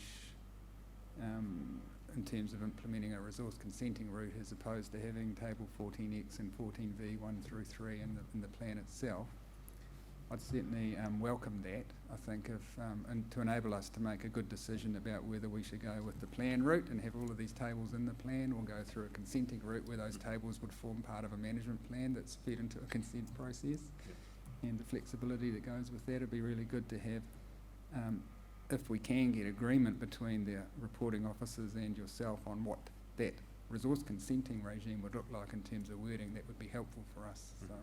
E: in terms of implementing a resource consenting route as opposed to having table 14X and 14V 1 through 3 in the plan itself. I'd certainly welcome that, I think, and to enable us to make a good decision about whether we should go with the plan route and have all of these tables in the plan, or go through a consenting route where those tables would form part of a management plan that's fed into a consent process. Yep. And the flexibility that goes with that would be really good to have. If we can get agreement between the reporting officers and yourself on what that resource consenting regime would look like in terms of wording, that would be helpful for us. So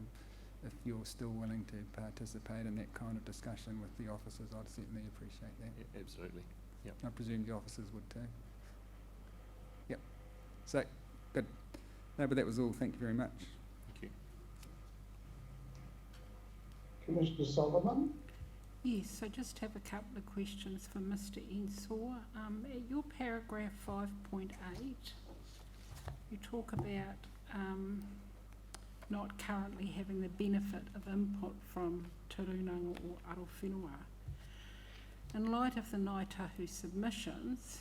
E: if you're still willing to participate in that kind of discussion with the officers, I'd certainly appreciate that.
B: Yeah, absolutely. Yep.
E: I presume the officers would too. Yep. So, good. No, but that was all. Thank you very much.
B: Thank you.
A: Commissioner Solomon?
G: Yes, I just have a couple of questions for Mr. Ensor. At your paragraph 5.8, you talk about not currently having the benefit of input from Te Runanga or Arowhenua. In light of the Ngāi Tahu submissions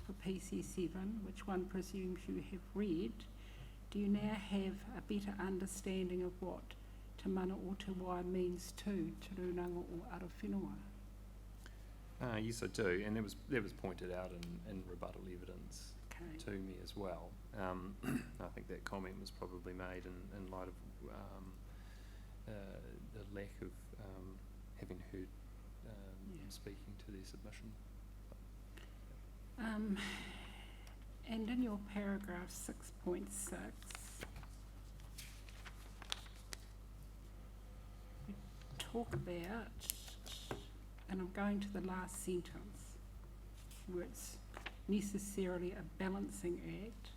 G: for PC7, which one presumes you have read, do you now have a better understanding of what Te Mana o Te Wai means to Te Runanga or Arowhenua?
B: Yes, I do, and that was pointed out in rebuttal evidence to me as well. I think that comment was probably made in light of the lack of having heard speaking to their submission.
G: And in your paragraph 6.6, you talk about, and I'm going to the last sentence, where it's necessarily a balancing act,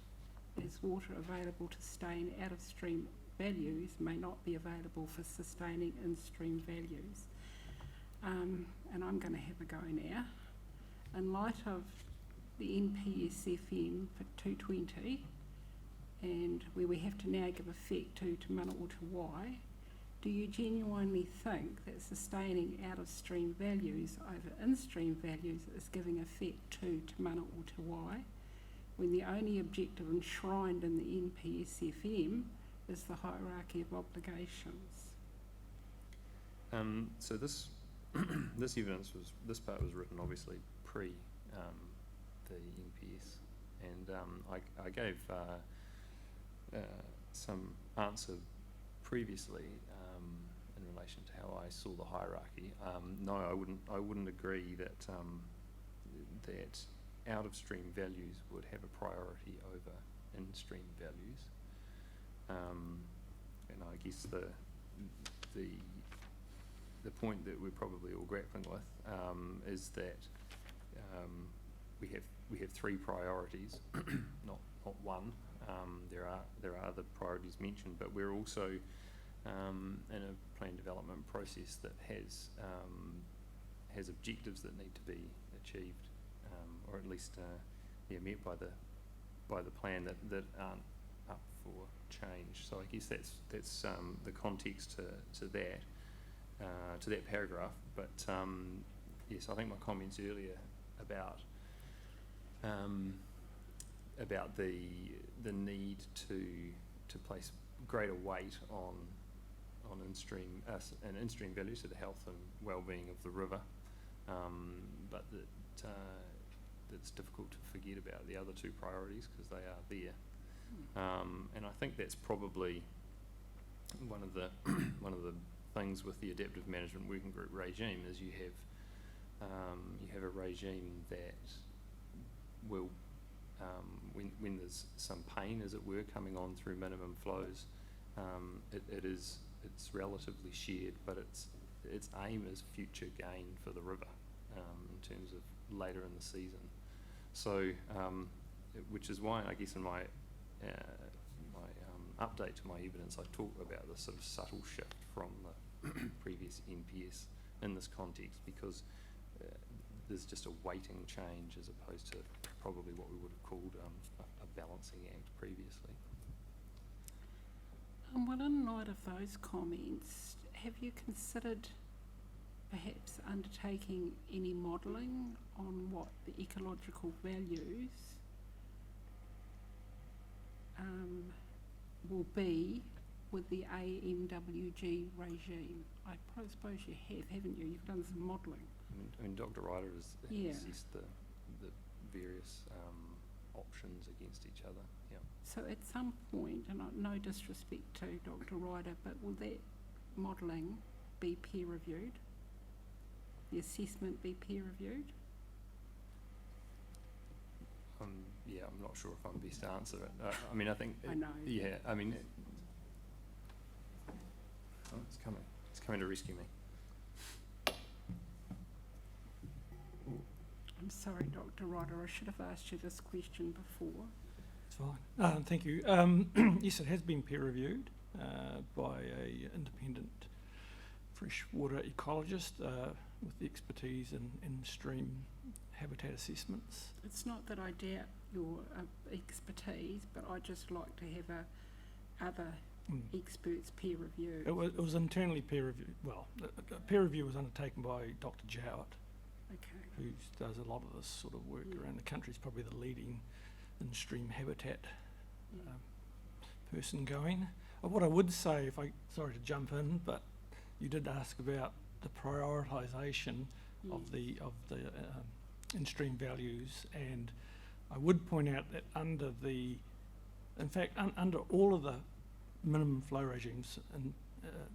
G: as water available to sustain out-of-stream values may not be available for sustaining in-stream values. And I'm going to have a go now. In light of the NPSFM for 220, and where we have to now give effect to Te Mana o Te Wai, do you genuinely think that sustaining out-of-stream values over in-stream values is giving effect to Te Mana o Te Wai, when the only objective enshrined in the NPSFM is the hierarchy of obligations?
B: So this this evidence this part was written obviously pre the NPS, and I gave some answer previously in relation to how I saw the hierarchy. No, I wouldn't agree that that out of stream values would have a priority over in stream values. And I guess the point that we're probably all grappling with is that we have three priorities, not one. There are other priorities mentioned, but we're also in a plan development process that has objectives that need to be achieved, or at least met by the plan that aren't up for change. So I guess that's the context to that paragraph. But yes, I think my comments earlier about the need to place greater weight on in-stream values, so the health and well-being of the river, but that it's difficult to forget about the other two priorities because they are there. And I think that's probably one of the things with the adaptive management working group regime is you have a regime that will when there's some pain, as it were, coming on through minimum flows, it's relatively shared, but its aim is future gain for the river in terms of later in the season. So, which is why I guess in my update to my evidence, I talk about this sort of subtle shift from the previous NPS in this context, because there's just a weighting change as opposed to probably what we would have called a balancing act previously.
G: Well, in light of those comments, have you considered perhaps undertaking any modelling on what the ecological values will be with the AMWG regime? I suppose you have, haven't you? You've done some modelling.
B: I mean, Dr. Ryder has assessed the various options against each other. Yeah.
G: So at some point, and no disrespect to Dr. Ryder, but will that modelling be peer reviewed? The assessment be peer reviewed?
B: Yeah, I'm not sure if I'm best to answer it. I mean, I think.
G: I know.
B: Yeah, I mean. Oh, it's coming. It's coming to rescue me.
G: I'm sorry, Dr. Ryder, I should have asked you this question before.
K: It's fine. Thank you. Yes, it has been peer reviewed by an independent freshwater ecologist with the expertise in stream habitat assessments.
G: It's not that I doubt your expertise, but I'd just like to have other experts' peer review?
K: It was internally peer reviewed. Well, the peer review was undertaken by Dr. Jowett,
G: Okay.
K: who does a lot of this sort of work around the country. He's probably the leading in-stream habitat person going. What I would say, sorry to jump in, but you did ask about the prioritisation of the in-stream values, and I would point out that under all of the minimum flow regimes, and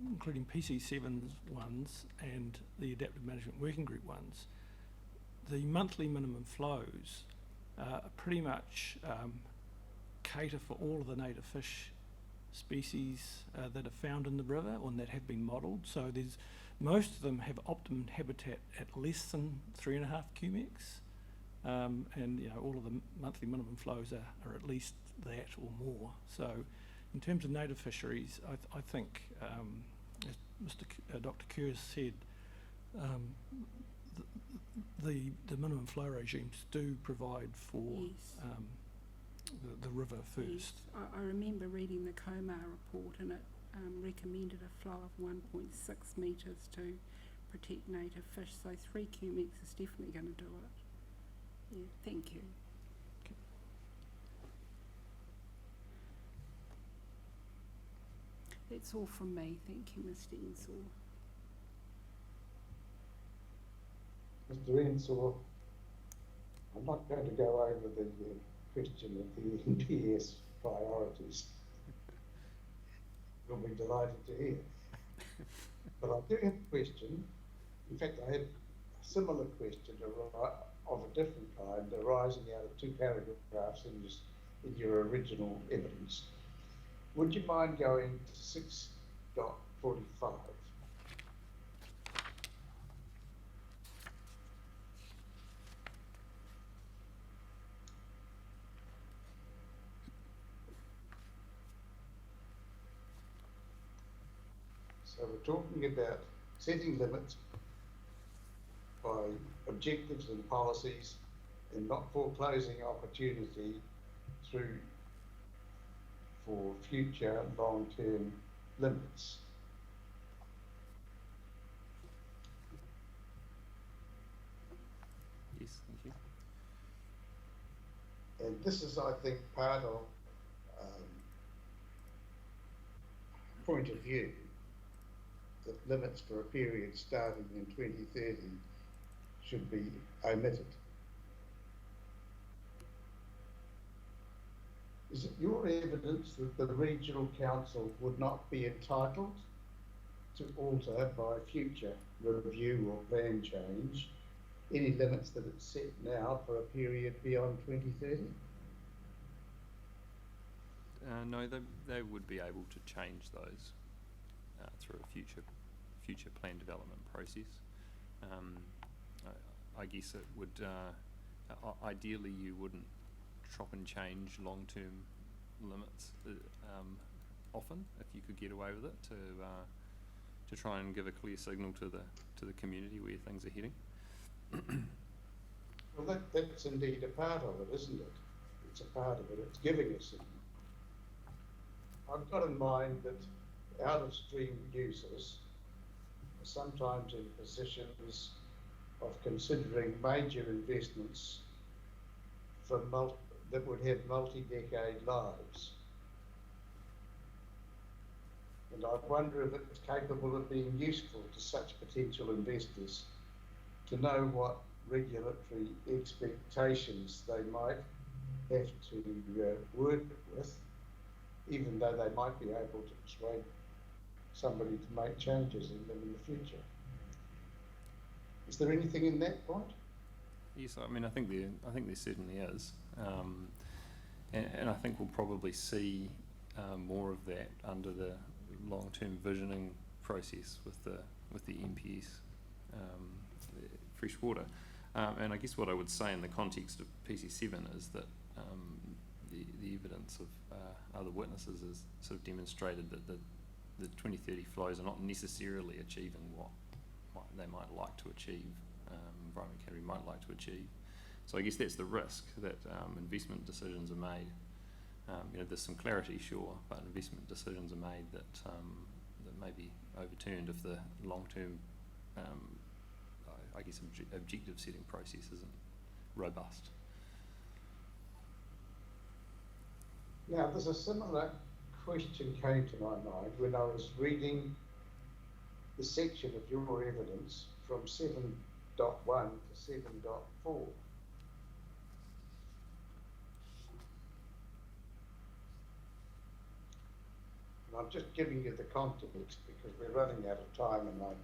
K: including PC7's ones and the Adaptive Management Working Group ones, the monthly minimum flows pretty much cater for all of the native fish species that are found in the river or that have been modelled. So most of them have optimum habitat at less than 3.5 cumecs, and all of the monthly minimum flows are at least that or more. So in terms of native fisheries, I think, as Dr. Kerr said, the minimum flow regimes do provide for the river first.
G: Yes. I remember reading the COMAR report, and it recommended a flow of 1.6 metres to protect native fish, so 3 cumecs is definitely going to do it. Yeah, thank you.
K: Okay.
G: That's all from me. Thank you, Mr. Ensor.
A: Mr. Ensor, I'm not going to go over the question of the NPS priorities. You'll be delighted to hear. But I do have a question. In fact, I had a similar question of a different kind arising out of 2 paragraphs in your original evidence. Would you mind going to 6.45? So we're talking about setting limits by objectives and policies and not foreclosing opportunity for future long-term limits.
B: Yes, thank you.
A: And this is, I think, part of point of view that limits for a period starting in 2030 should be omitted. Is it your evidence that the regional council would not be entitled to alter by future review or plan change any limits that it's set now for a period beyond 2030?
B: No, they would be able to change those through a future plan development process. I guess it would, ideally you wouldn't chop and change long-term limits often, if you could get away with it, to try and give a clear signal to the community where things are heading.
A: Well, that's indeed a part of it, isn't it? It's a part of it. It's giving a signal. I've got in mind that out-of-stream users are sometimes in positions of considering major investments that would have multi-decade lives. And I wonder if it's capable of being useful to such potential investors to know what regulatory expectations they might have to work with, even though they might be able to persuade somebody to make changes in them in the future. Is there anything in that point?
B: Yes, I mean, I think there certainly is, and I think we'll probably see more of that under the long-term visioning process with the NPS freshwater. And I guess what I would say in the context of PC7 is that the evidence of other witnesses has sort of demonstrated that the 2030 flows are not necessarily achieving what they might like to achieve, Environment Category might like to achieve. So I guess that's the risk, that investment decisions are made there's some clarity, sure, but investment decisions are made that that may be overturned if the long-term, I guess, objective setting process isn't robust.
A: Now, there's a similar question came to my mind when I was reading the section of your evidence from 7.1 to 7.4. And I'm just giving you the context because we're running out of time and I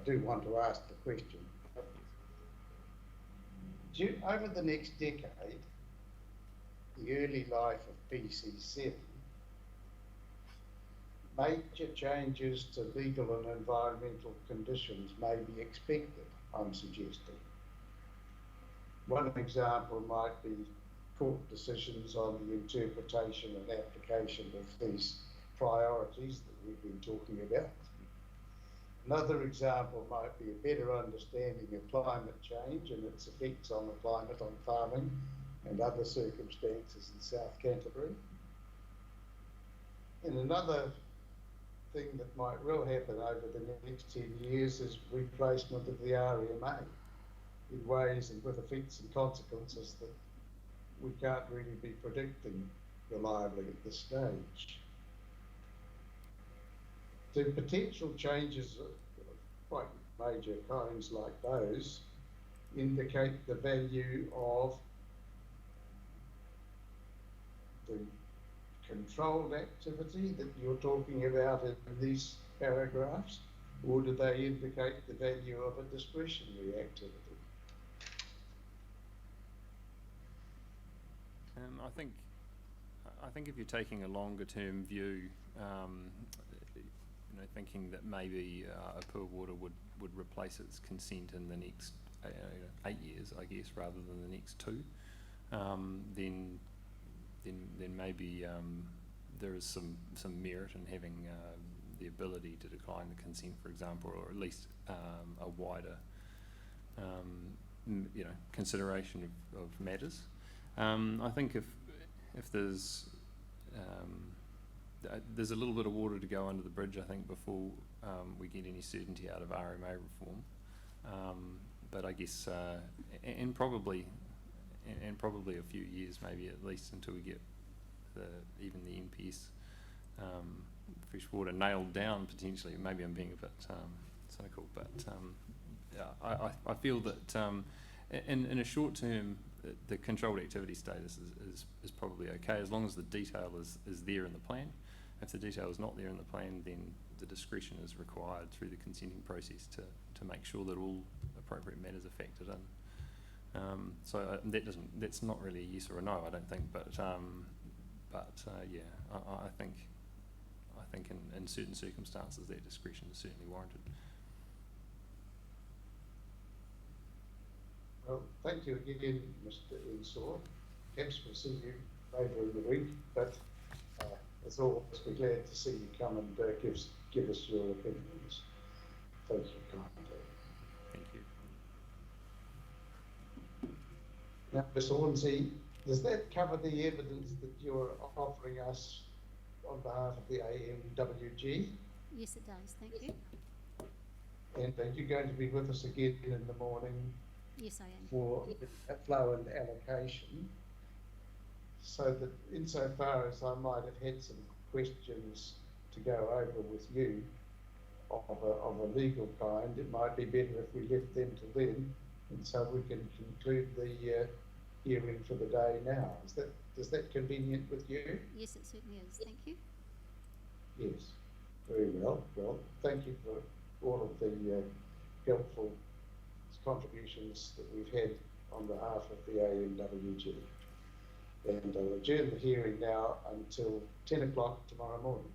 A: do want to ask the question. Over the next decade, the early life of PC7, major changes to legal and environmental conditions may be expected, I'm suggesting. One example might be court decisions on the interpretation and application of these priorities that we've been talking about. Another example might be a better understanding of climate change and its effects on the climate, on farming and other circumstances in South Canterbury. And another thing that might well happen over the next 10 years is replacement of the RMA in ways and with effects and consequences that we can't really be predicting reliably at this stage. Do potential changes of quite major kinds like those indicate the value of the controlled activity that you're talking about in these paragraphs, or do they indicate the value of a discretionary activity?
B: I think if you're taking a longer term view, thinking that maybe Opuha Water would replace its consent in the next 8 years, I guess, rather than the next 2, then maybe there is some merit in having the ability to decline the consent, for example, or at least a wider consideration of matters. I think if there's a little bit of water to go under the bridge, I think, before we get any certainty out of RMA reform. But I guess, and probably a few years, maybe at least, until we get even the NPS fresh water nailed down potentially. Maybe I'm being a bit cynical, but I feel that in a short term, the controlled activity status is probably okay as long as the detail is there in the plan. If the detail is not there in the plan, then the discretion is required through the consenting process to make sure that all appropriate matters are factored in. So that's not really a yes or a no, I don't think, but yeah, I think in certain circumstances that discretion is certainly warranted.
A: Well, thank you again, Mr. Ensor. Perhaps we'll see you later in the week, but as always, we're glad to see you come and give us your opinions. Thank you kindly.
B: Thank you.
A: Now, Ms. Hornsey, does that cover the evidence that you're offering us on behalf of the AMWG?
C: Yes, it does. Thank you.
A: And are you going to be with us again in the morning?
C: Yes, I am.
A: For flow and allocation, so that insofar as I might have had some questions to go over with you of a legal kind, it might be better if we left them to then, and so we can conclude the hearing for the day now. Is that convenient with you?
C: Yes, it certainly is. Thank you.
A: Yes, very well. Well, thank you for all of the helpful contributions that we've had on behalf of the AMWG. And I'll adjourn the hearing now until 10 o'clock tomorrow morning.